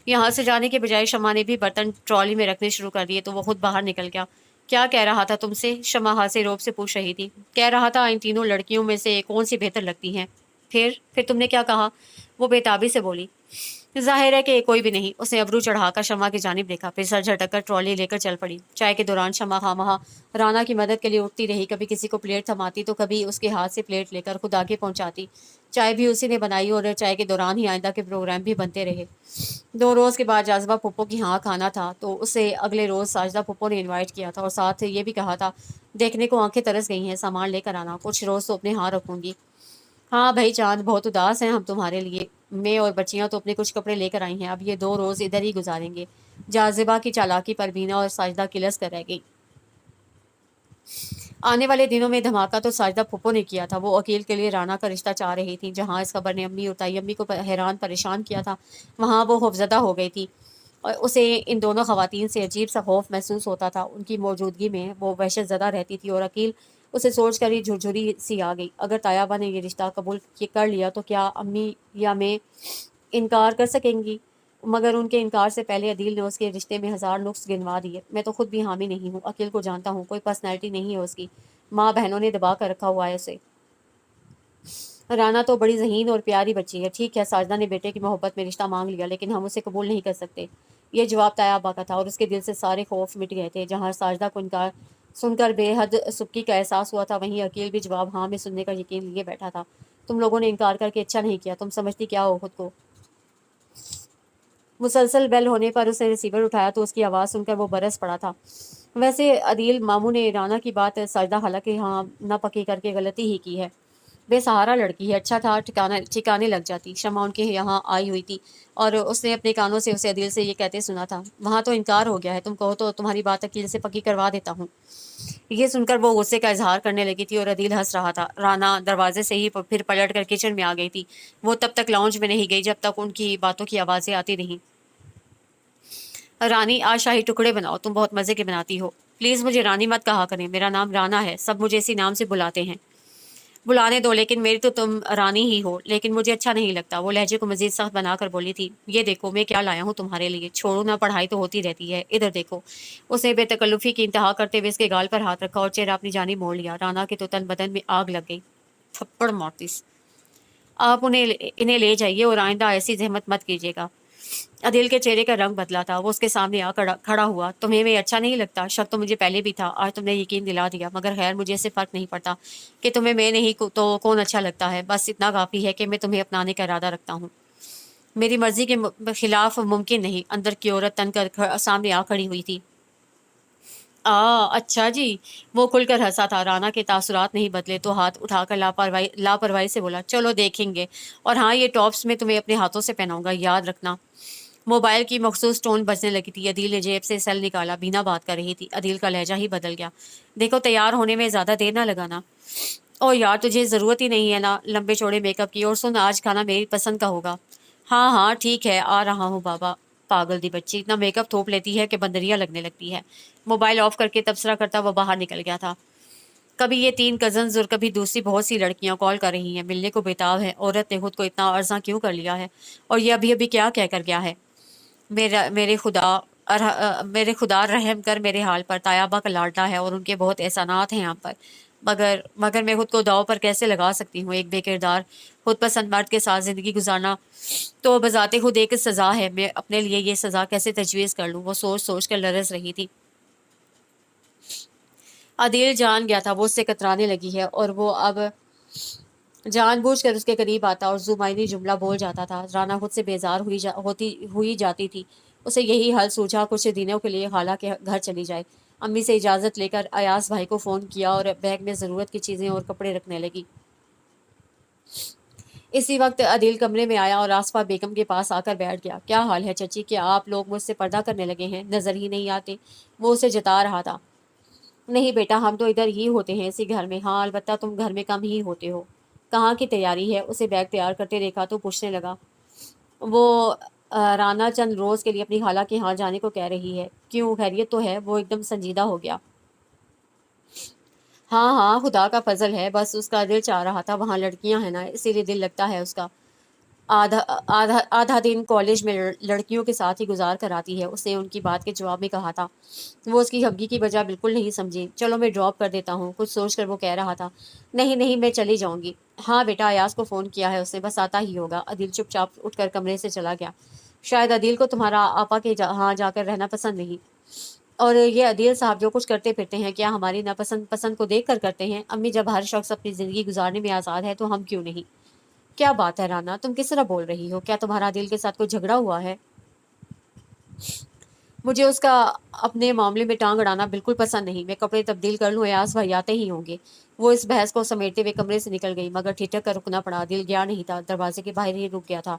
یہاں سے جانے کے بجائے شمع نے بھی برتن ٹرالی میں رکھنے شروع کر دیے تو وہ خود باہر نکل گیا۔ کیا کہہ رہا تھا تم سے؟ شمع ہاسے روب سے پوچھ رہی تھی۔ کہہ رہا تھا ان تینوں لڑکیوں میں سے کون سی بہتر لگتی ہیں؟ پھر تم نے کیا کہا؟ وہ بےتابی سے بولی۔ ظاہر ہے کہ کوئی بھی نہیں۔ اس نے ابرو چڑھا کر شمع کی جانب دیکھا، پھر سر جھٹک کر ٹرالی لے کر چل پڑی۔ چائے کے دوران شمع خواہاں رانا کی مدد کے لیے اٹھتی رہی، کبھی کسی کو پلیٹ تھماتی تو کبھی اس کے ہاتھ سے پلیٹ لے کر خود آگے پہنچاتی۔ چائے بھی اسی نے بنائی اور چائے کے دوران ہی آئندہ کے پروگرام بھی بنتے رہے۔ 2 روز کے بعد جاذبہ پھپھو کی ہاں کھانا تھا تو اسے اگلے روز ساجدہ پھپھو نے انوائٹ کیا تھا اور ساتھ یہ بھی کہا تھا، دیکھنے کو آنکھیں ترس گئی ہیں، سامان لے کر آنا، کچھ روز تو اپنے ہاں رکھوں گی۔ ہاں بھائی چاند، بہت اداس ہیں ہم تمہارے لیے۔ میں اور بچیاں تو اپنے کچھ کپڑے لے کر آئی ہیں، اب یہ 2 روز ادھر ہی گزاریں گے۔ جاذبہ کی چالاکی پر بینا اور ساجدہ کلس کر رہ گئی۔ آنے والے دنوں میں دھماکہ تو ساجدہ پھپھو نے کیا تھا۔ وہ عقیل کے لیے رانا کا رشتہ چاہ رہی تھی۔ جہاں اس خبر نے امی اور تائی امی کو حیران پریشان کیا تھا، وہاں وہ خوفزدہ ہو گئی تھی اور اسے ان دونوں خواتین سے عجیب سا خوف محسوس ہوتا تھا۔ ان کی موجودگی میں وہ وحشت زدہ رہتی تھی اور عقیل اسے سوچ کر ہی جھرجھری سی آ گئی۔ اگر طیبہ نے یہ رشتہ قبول کر لیا تو کیا امی یا میں انکار کر سکیں گی؟ مگر ان کے انکار سے پہلے عدیل نے اس کے رشتے میں 1000 نقص گنوا دیے۔ میں تو خود بھی حامی نہیں ہوں، عقیل کو جانتا ہوں، کوئی پرسنالٹی نہیں ہے اس کی، ماں بہنوں نے دبا کر رکھا ہوا ہے اسے۔ رانا تو بڑی ذہین اور پیاری بچی ہے۔ ٹھیک ہے، ساجدہ نے بیٹے کی محبت میں رشتہ مانگ لیا، لیکن ہم اسے قبول نہیں کر سکتے۔ یہ جواب طیبہ کا تھا اور اس کے دل سے سارے خوف مٹ گئے تھے۔ جہاں ساجدہ کو انکار سن کر بے حد سبکی کا احساس ہوا تھا، وہیں عقیل بھی جواب ہاں میں سننے کا یقین لیے بیٹھا تھا۔ تم لوگوں نے انکار کر کے اچھا نہیں کیا، تم سمجھتی کیا ہو خود کو؟ مسلسل بیل ہونے پر اس نے ریسیور اٹھایا تو اس کی آواز سن کر وہ برس پڑا تھا۔ ویسے عدیل ماموں نے رانا کی بات ساجدہ حالانکہ ہاں نہ پکی کر کے غلطی ہی کی ہے۔ بے سہارا لڑکی ہے، اچھا تھا ٹھکانے لگ جاتی۔ شمع ان کے یہاں آئی ہوئی تھی اور اس نے اپنے کانوں سے اسے عدیل سے یہ کہتے سنا تھا، وہاں تو انکار ہو گیا ہے، تم کہو تو تمہاری بات عقیل سے پکی کروا دیتا ہوں۔ یہ سن کر وہ غصے کا اظہار کرنے لگی تھی اور عدیل ہنس رہا تھا۔ رانا دروازے سے ہی پھر پلٹ کر کچن میں آ گئی تھی۔ وہ تب تک لاؤنج میں نہیں گئی جب تک ان کی باتوں کی آوازیں آتی نہیں۔ رانی، آج شاہی ٹکڑے بناؤ، تم بہت مزے کے بناتی ہو۔ پلیز مجھے رانی مت کہا کریں، میرا نام رانا ہے، سب مجھے اسی نام سے بلاتے ہیں۔ بلانے دو، لیکن میری تو تم رانی ہی ہو۔ لیکن مجھے اچھا نہیں لگتا۔ وہ لہجے کو مزید سخت بنا کر بولی تھی۔ یہ دیکھو میں کیا لایا ہوں تمہارے لیے، چھوڑو نا، پڑھائی تو ہوتی رہتی ہے، ادھر دیکھو۔ اس نے بے تکلفی کی انتہا کرتے ہوئے اس کے گال پر ہاتھ رکھا اور چہرہ اپنی جانب موڑ لیا۔ رانا کے تو تن بدن میں آگ لگ گئی۔ تھپڑ مارتیس، آپ انہیں لے جائیے اور آئندہ ایسی زحمت مت کیجیے گا۔ عدیل کے چہرے کا رنگ بدلا تھا، وہ اس کے سامنے آ کھڑا ہوا۔ تمہیں میں اچھا نہیں لگتا؟ شک تو مجھے پہلے بھی تھا، آج تم نے یقین دلا دیا، مگر خیر مجھے اس سے فرق نہیں پڑتا کہ تمہیں میں نہیں تو کون اچھا لگتا ہے، بس اتنا کافی ہے کہ میں تمہیں اپنانے کا ارادہ رکھتا ہوں۔ میری مرضی کے خلاف ممکن نہیں۔ اندر کی عورت تن کر سامنے آ کھڑی ہوئی تھی۔ اچھا جی، وہ کھل کر ہنسا تھا۔ رانا کے تاثرات نہیں بدلے تو ہاتھ اٹھا کر لاپرواہی سے بولا، چلو دیکھیں گے، اور ہاں یہ ٹاپس میں تمہیں اپنے ہاتھوں سے پہناؤں گا، یاد رکھنا۔ موبائل کی مخصوص ٹون بجنے لگی تھی۔ عدیل نے جیب سے سیل نکالا۔ بینا بات کر رہی تھی۔ عدیل کا لہجہ ہی بدل گیا۔ دیکھو تیار ہونے میں زیادہ دیر نہ لگانا۔ او یار تجھے ضرورت ہی نہیں ہے نا لمبے چوڑے میک اپ کی، اور سن آج کھانا میری پسند کا ہوگا۔ ہاں ہاں ٹھیک ہے، آ رہا ہوں بابا۔ پاگل دی بچی، اتنا میک اپ تھوپ لیتی ہے کہ بندریا لگنے لگتی ہے۔ موبائل آف کر کے تبصرہ کرتا وہ باہر نکل گیا تھا۔ کبھی یہ 3 کزنز اور کبھی دوسری بہت سی لڑکیاں کال کر رہی ہیں، ملنے کو بےتاب ہے۔ عورت نے خود کو اتنا عرضاں کیوں کر لیا ہے؟ اور یہ ابھی ابھی کیا کہہ کر گیا ہے؟ میرے خدا رحم کر میرے حال پر، تایابہ کا لاڈلا ہے اور ان کے بہت احسانات ہیں آپ پر، مگر میں خود کو داؤ پر کیسے لگا سکتی ہوں؟ ایک بے کردار خود پسند مرد کے ساتھ زندگی گزارنا تو بذات خود ایک سزا ہے۔ میں اپنے لیے یہ سزا کیسے تجویز کر لوں؟ وہ سوچ سوچ کر لرز رہی تھی۔ عدیل جان گیا تھا وہ اس سے کترانے لگی ہے، اور وہ اب جان بوجھ کر اس کے قریب آتا اور زبانی جملہ بول جاتا تھا۔ رانا خود سے بیزار ہوئی جاتی تھی۔ اسے یہی حل سوچا، کچھ دنوں کے لیے خالہ کے گھر چلی جائے۔ امی سے اجازت لے کر ایاز بھائی کو فون کیا اور بیگ میں ضرورت کی چیزیں اور کپڑے رکھنے لگی۔ اسی وقت عدیل کمرے میں آیا اور آصفہ بیگم کے پاس آ کر بیٹھ گیا۔ کیا حال ہے چچی؟ کیا آپ لوگ مجھ سے پردہ کرنے لگے ہیں؟ نظر ہی نہیں آتے؟ وہ اسے جتا رہا تھا۔ نہیں بیٹا، ہم تو ادھر ہی ہوتے ہیں اسی گھر میں۔ ہاں البتہ تم گھر میں کم ہی ہوتے ہو۔ کہاں کی تیاری ہے؟ اسے بیگ تیار کرتے دیکھا تو پوچھنے لگا۔ وہ رانا چند روز کے لیے اپنی خالہ کے ہاں جانے کو کہہ رہی ہے۔ کیوں، خیریت تو ہے؟ وہ ایک دم سنجیدہ ہو گیا۔ ہاں ہاں خدا کا فضل ہے، بس اس کا دل چاہ رہا تھا، وہاں لڑکیاں ہیں نا اسی لیے دل لگتا ہے اس کا۔ آدھا دن کالج میں لڑکیوں کے ساتھ ہی گزار کر آتی ہے، اس نے ان کی بات کے جواب میں کہا تھا۔ وہ اس کی ہمگی کی وجہ بالکل نہیں سمجھی۔ چلو میں ڈراپ کر دیتا ہوں، کچھ سوچ کر وہ کہہ رہا تھا۔ نہیں نہیں میں چلی جاؤں گی۔ ہاں بیٹا، ایاز کو فون کیا ہے اس نے، بس آتا ہی ہوگا۔ عدیل چپ چاپ اٹھ کر کمرے سے چلا گیا۔ شاید عدیل کو تمہارا آپا کے ہاں جا کر رہنا پسند نہیں، اور یہ عدیل صاحب جو کچھ کرتے پھرتے ہیں کیا ہماری پسند کو دیکھ کر کرتے ہیں؟ امی جب ہر شخص اپنی زندگی گزارنے میں آزاد ہے تو ہم کیوں نہیں؟ کیا بات ہے رانا، تم کس طرح بول رہی ہو؟ کیا تمہارا عدیل کے ساتھ کوئی جھگڑا ہوا ہے؟ مجھے اس کا اپنے معاملے میں ٹانگ اڑانا بالکل پسند نہیں۔ میں کپڑے تبدیل کر لوں، ایاز بھائی آتے ہی ہوں گے۔ وہ اس بحث کو سمیٹتے ہوئے کمرے سے نکل گئی، مگر ٹھٹک کر رکنا پڑا۔ دل گیا نہیں تھا، دروازے کے باہر ہی رک گیا تھا۔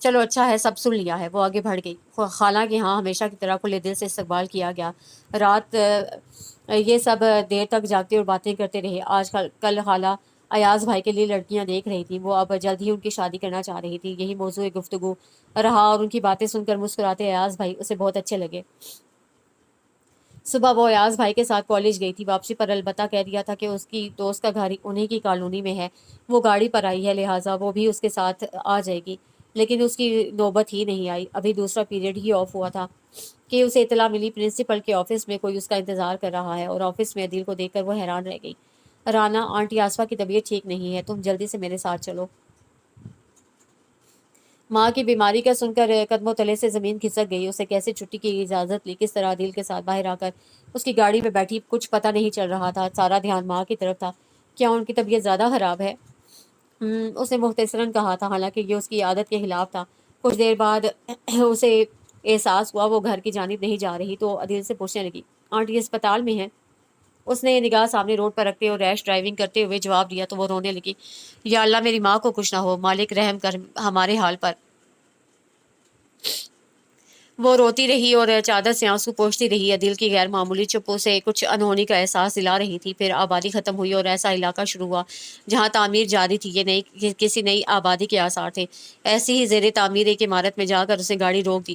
چلو اچھا ہے، سب سن لیا ہے۔ وہ آگے بڑھ گئی۔ خالہ کے ہاں ہمیشہ کی طرح کھلے دل سے استقبال کیا گیا۔ رات یہ سب دیر تک جاگتے اور باتیں کرتے رہے۔ کل خالہ ایاز بھائی کے لیے لڑکیاں دیکھ رہی تھی، وہ اب جلد ہی ان کی شادی کرنا چاہ رہی تھی۔ یہی موضوع گفتگو رہا اور ان کی باتیں سن کر مسکراتے ایاز بھائی اسے بہت اچھے لگے۔ صبح وہ ایاز بھائی کے ساتھ کالج گئی تھی۔ واپسی پر البتہ کہہ دیا تھا کہ اس کی دوست کا گھر انہی کی کالونی میں ہے، وہ گاڑی پر آئی ہے، لہٰذا وہ بھی اس کے ساتھ آ جائے گی۔ لیکن اس کی نوبت ہی نہیں آئی۔ ابھی دوسرا پیریڈ ہی آف ہوا تھا کہ اسے اطلاع ملی پرنسپل کے آفس میں کوئی اس کا انتظار کر رہا ہے، اور آفس میں عدیل کو دیکھ کر وہ حیران رہ گئی۔ رانا، آنٹی آصفہ کی طبیعت ٹھیک نہیں ہے، تم جلدی سے میرے ساتھ چلو۔ ماں کی بیماری کا سن کر قدموں تلے سے زمین کھسک گئی۔ اسے کیسے چھٹی کی اجازت لی، کس طرح عدیل کے ساتھ باہر آ کر اس کی گاڑی میں بیٹھی، کچھ پتہ نہیں چل رہا تھا۔ سارا دھیان ماں کی طرف تھا۔ کیا ان کی طبیعت زیادہ خراب ہے؟ اس نے مختصراً کہا تھا، حالانکہ یہ اس کی عادت کے خلاف تھا۔ کچھ دیر بعد اسے احساس ہوا وہ گھر کی جانب نہیں جا رہی، تو عدیل سے پوچھنے لگی، آنٹی اسپتال میں ہیں؟ اس نے نگاہ سامنے روڈ پر رکھتے اور ریش ڈرائیونگ کرتے ہوئے جواب دیا تو وہ رونے لگی۔ یا اللہ میری ماں کو کچھ نہ ہو، مالک رحم کر ہمارے حال پر۔ وہ روتی رہی اور چادر سے آنسو پوچھتی رہی۔ عدیل کی غیر معمولی چپ سے کچھ انہونی کا احساس دلا رہی تھی۔ پھر آبادی ختم ہوئی اور ایسا علاقہ شروع ہوا جہاں تعمیر جاری تھی۔ یہ کسی نئی آبادی کے آثار تھے۔ ایسی ہی زیر تعمیر ایک عمارت میں جا کر اسے گاڑی روک دی۔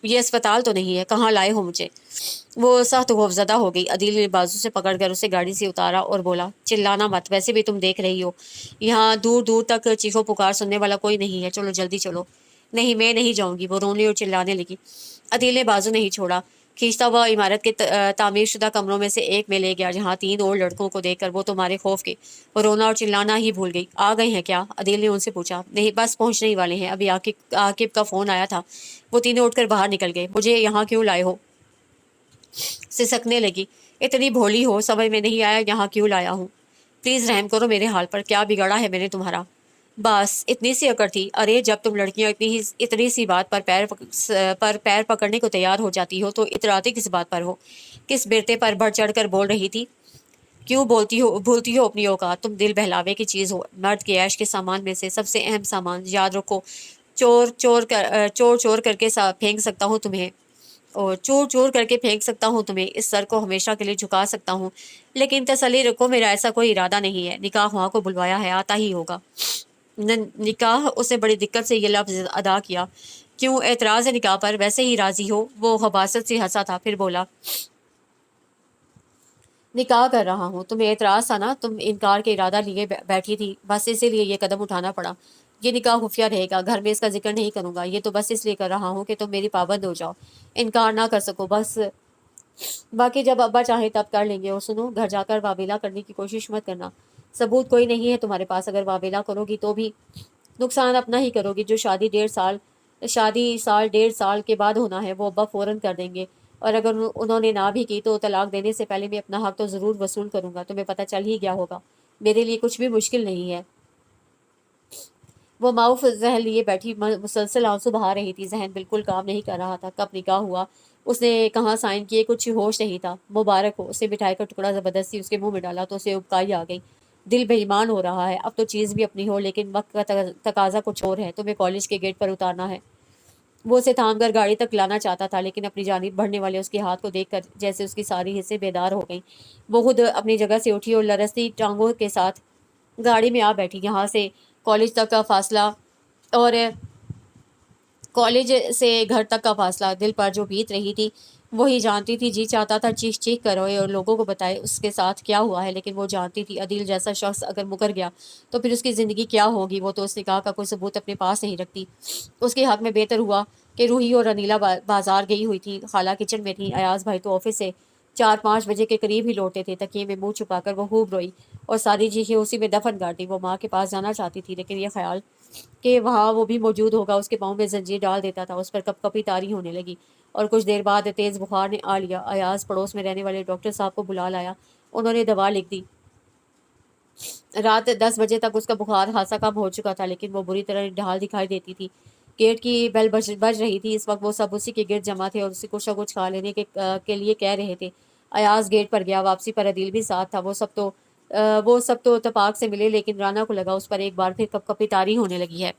یہ اسپتال تو نہیں ہے، کہاں لائے ہو مجھے؟ وہ سخت خوفزدہ ہو گئی۔ عدیل نے بازو سے پکڑ کر اسے گاڑی سے اتارا اور بولا، چلانا مت، ویسے بھی تم دیکھ رہی ہو یہاں دور دور تک چیخو پکار سننے والا کوئی نہیں ہے، چلو جلدی چلو۔ نہیں میں نہیں جاؤں گی، وہ رونے اور چلانے لگی۔ عدیل نے بازو نہیں چھوڑا، کھینچتا ہوا عمارت کے تعمیر شدہ کمروں میں سے ایک میں لے گیا، جہاں 3 اور لڑکوں کو دیکھ کر وہ تمہارے خوف کے وہ رونا اور چلانا ہی بھول گئی۔ آ گئے ہیں کیا؟ عدیل نے ان سے پوچھا۔ نہیں بس پہنچنے ہی والے ہیں، ابھی عاقب کا فون آیا تھا۔ وہ تینوں اٹھ کر باہر نکل گئے۔ مجھے یہاں کیوں لائے ہو؟ سسکنے لگی۔ اتنی بھولی ہو، سمجھ میں نہیں آیا یہاں کیوں لایا ہوں؟ پلیز رحم کرو میرے حال پر، کیا بگاڑا ہے میں نے تمہارا؟ बस इतनी सी अकड़ थी। अरे जब तुम लड़कियां इतनी सी बात पर पैर पकड़ने को तैयार हो जाती हो तो इतराती किस बात पर हो? किस बिरते पर बढ़ चढ़ कर बोल रही थी? क्यों भूलती हो अपनी औकात? तुम दिल बहलावे की चीज हो, मर्द के ऐश के सामान में से सबसे अहम सामान। याद रखो, चोर चोर करके फेंक सकता हूँ तुम्हें, और चूर चूर करके फेंक सकता हूँ तुम्हें, इस सर को हमेशा के लिए झुका सकता हूँ, लेकिन तसल्ली रखो, मेरा ऐसा कोई इरादा नहीं है। निकाह वहाँ को बुलवाया है, आता ही होगा। निकाह, उसने बड़ी दिक्कत से ये लफ्ज अदा किया। क्यों एतराज है निकाह पर? वैसे ही राजी हो? वो हबासत से हंसा था, फिर बोला, निकाह कर रहा हूँ। तुम्हें एतराज था ना? तुम इनकार के इरादा लिए बैठी थी, बस इसीलिए ये कदम उठाना पड़ा। ये निकाह खुफिया रहेगा, घर में इसका जिक्र नहीं करूंगा। ये तो बस इसलिए कर रहा हूँ कि तुम मेरी पाबंद हो जाओ, इनकार ना कर सको बस। बाकी जब अब्बा चाहे तब कर लेंगे। और सुनो, घर जाकर वावेला करने की कोशिश मत करना। सबूत कोई नहीं है तुम्हारे पास। अगर वावेला करोगी तो भी नुकसान अपना ही करोगी। जो शादी साल 1.5 साल के बाद होना है, वो अब्बा फौरन कर देंगे। और अगर उन्होंने ना भी की तो तलाक देने से पहले मैं अपना हक तो ज़रूर वसूल करूंगा। तुम्हें पता चल ही गया होगा, मेरे लिए कुछ भी मुश्किल नहीं है। वो माउफ जहन लिए बैठी मुसलसल आंसू बहा रही थी। जहन बिल्कुल काम नहीं कर रहा था। कब निकाह हुआ, उसने कहाँ साइन किए, कुछ होश नहीं था। मुबारक हो। उसे मिठाई का टुकड़ा ज़बरदस्ती उसके मुंह में डाला तो उसे उबकाई आ गई। दिल बेईमान हो रहा है। अब तो चीज़ भी अपनी हो, लेकिन वक्त का तकाजा कुछ और है। तुम्हें कॉलेज के गेट पर उतारना है। वो उसे थाम कर गाड़ी तक लाना चाहता था, लेकिन अपनी जानिब बढ़ने वाले उसके हाथ को देखकर जैसे उसकी सारी हिस्सें बेदार हो गईं। वो खुद अपनी जगह से उठी और लरसती टांगों के साथ गाड़ी में आ बैठी। यहाँ से कॉलेज तक का फासला और कॉलेज से घर तक का फासला दिल पर जो बीत रही थी वही जानती थी। जी चाहता था चीख चीख कर रोए और लोगों को बताए उसके साथ क्या हुआ है, लेकिन वो जानती थी अदील जैसा शख्स अगर मुकर गया तो फिर उसकी ज़िंदगी क्या होगी। वो तो उस निकाह का कोई सबूत अपने पास नहीं रखती। उसके हक में बेहतर हुआ कि रूही और अनीला बाजार गई हुई थी। खाला किचन में थी। अयाज भाई तो ऑफिस से 4-5 बजे के करीब ही लौटे थे। तकिए में मुंह छुपाकर वो खूब रोई और सारी चीखें उसी में दफन कर दी। वो माँ के पास जाना चाहती थी, लेकिन यह ख्याल कि वहाँ वो भी मौजूद होगा उसके पाँव में जंजीर डाल देता था। उस पर कपकपी तारी होने लगी और कुछ देर बाद तेज़ बुखार ने आ लिया। अयाज पड़ोस में रहने वाले डॉक्टर साहब को बुला लाया। उन्होंने दवा लिख दी। रात 10 बजे तक उसका बुखार खासा कम हो चुका था, लेकिन वो बुरी तरह ढाल दिखाई देती थी। गेट की बेल बज रही थी। इस वक्त वो सब उसी के गिर्द जमा थे और उसी कुछ न कुछ खा लेने के लिए कह रहे थे। अयाज गेट पर गया। वापसी पर अदील भी साथ था। वो सब तो इत्तेफाक से मिले, लेकिन राना को लगा उस पर एक बार फिर कपकपी तारी होने लगी है।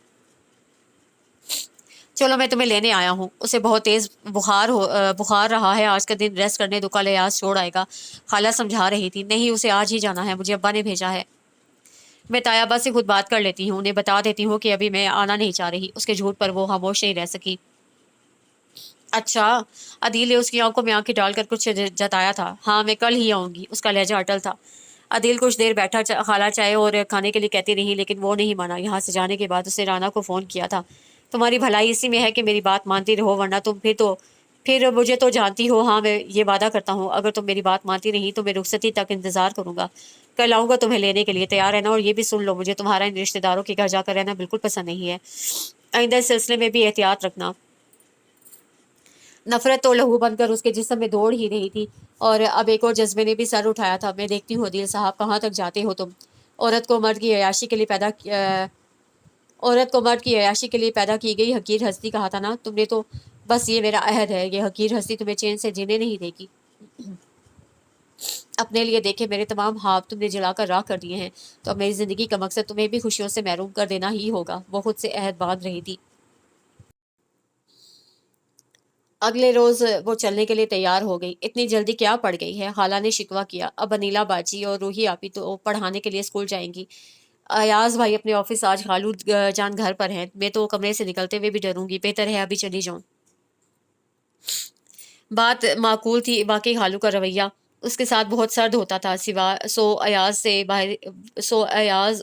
चलो मैं तुम्हें लेने आया हूँ। उसे बहुत तेज बुखार रहा है। आज का दिन रेस्ट करने दो, कल अयाज छोड़ आएगा। खाला समझा रही थी। नहीं, उसे आज ही जाना है, मुझे अब्बा ने भेजा है। मैं तायाबा से खुद बात कर लेती हूँ, उन्हें बता देती हूँ कि अभी मैं आना नहीं चाह रही। उसके झूठ पर वो खामोश नहीं रह सकी। अच्छा। अदील ने उसकी आंखों में आंखें डालकर कुछ जताया था। हाँ, मैं कल ही आऊंगी। उसका लहजा अटल था। अदील कुछ देर बैठा खाला चाय और खाने के लिए कहती रही, लेकिन वो नहीं माना। यहाँ से जाने के बाद उसे राना को फ़ोन किया था। तुम्हारी भलाई इसी में है कि मेरी बात मानती रहो, वरना तुम फिर मुझे तो जानती हो। हाँ, मैं ये वादा करता हूँ, अगर तुम मेरी बात मानती नहीं तो मैं रुखसती तक इंतज़ार करूंगा। कल आऊँगा तुम्हें लेने के लिए, तैयार रहना। और ये भी सुन लो, मुझे तुम्हारा इन रिश्तेदारों के घर जाकर रहना बिल्कुल पसंद नहीं है। आइंदा इस सिलसिले में भी एहतियात रखना। नफरत तो लहू बनकर उसके जिस्म में दौड़ ही रही थी, और अब एक और जज्बे ने भी सर उठाया था। मैं देखती हूँ अदील साहब, कहाँ तक जाते हो तुम? औरत को मर्द की अयाशी के लिए पैदा कि- अ, औरत को मर्द की अयाशी के लिए पैदा की गई हकीर हस्ती कहा था ना तुमने तो। बस ये मेरा अहद है, ये हकीर हस्ती तुम्हें चैन से जीने नहीं देगी। अपने लिए देखे मेरे तमाम ख्वाब तुमने जलाकर राख कर दिए हैं, तो अब मेरी जिंदगी का मकसद तुम्हें भी खुशियों से महरूम कर देना ही होगा। वो खुद से अहद बांध रही थी। अगले रोज वो चलने के लिए तैयार हो गई। इतनी जल्दी क्या पड़ गई है? खाला ने शिकवा किया। अब अनीला बाजी और रूही आपी तो पढ़ाने के लिए स्कूल जाएंगी। अयाज भाई अपने ऑफिस, आज खालू जान घर पर हैं। मैं तो कमरे से निकलते हुए भी डरूंगी। बेहतर है अभी चली जाऊं। बात माकूल थी। बाकी खालू का रवैया उसके साथ बहुत सर्द होता था। सिवा सो अयाज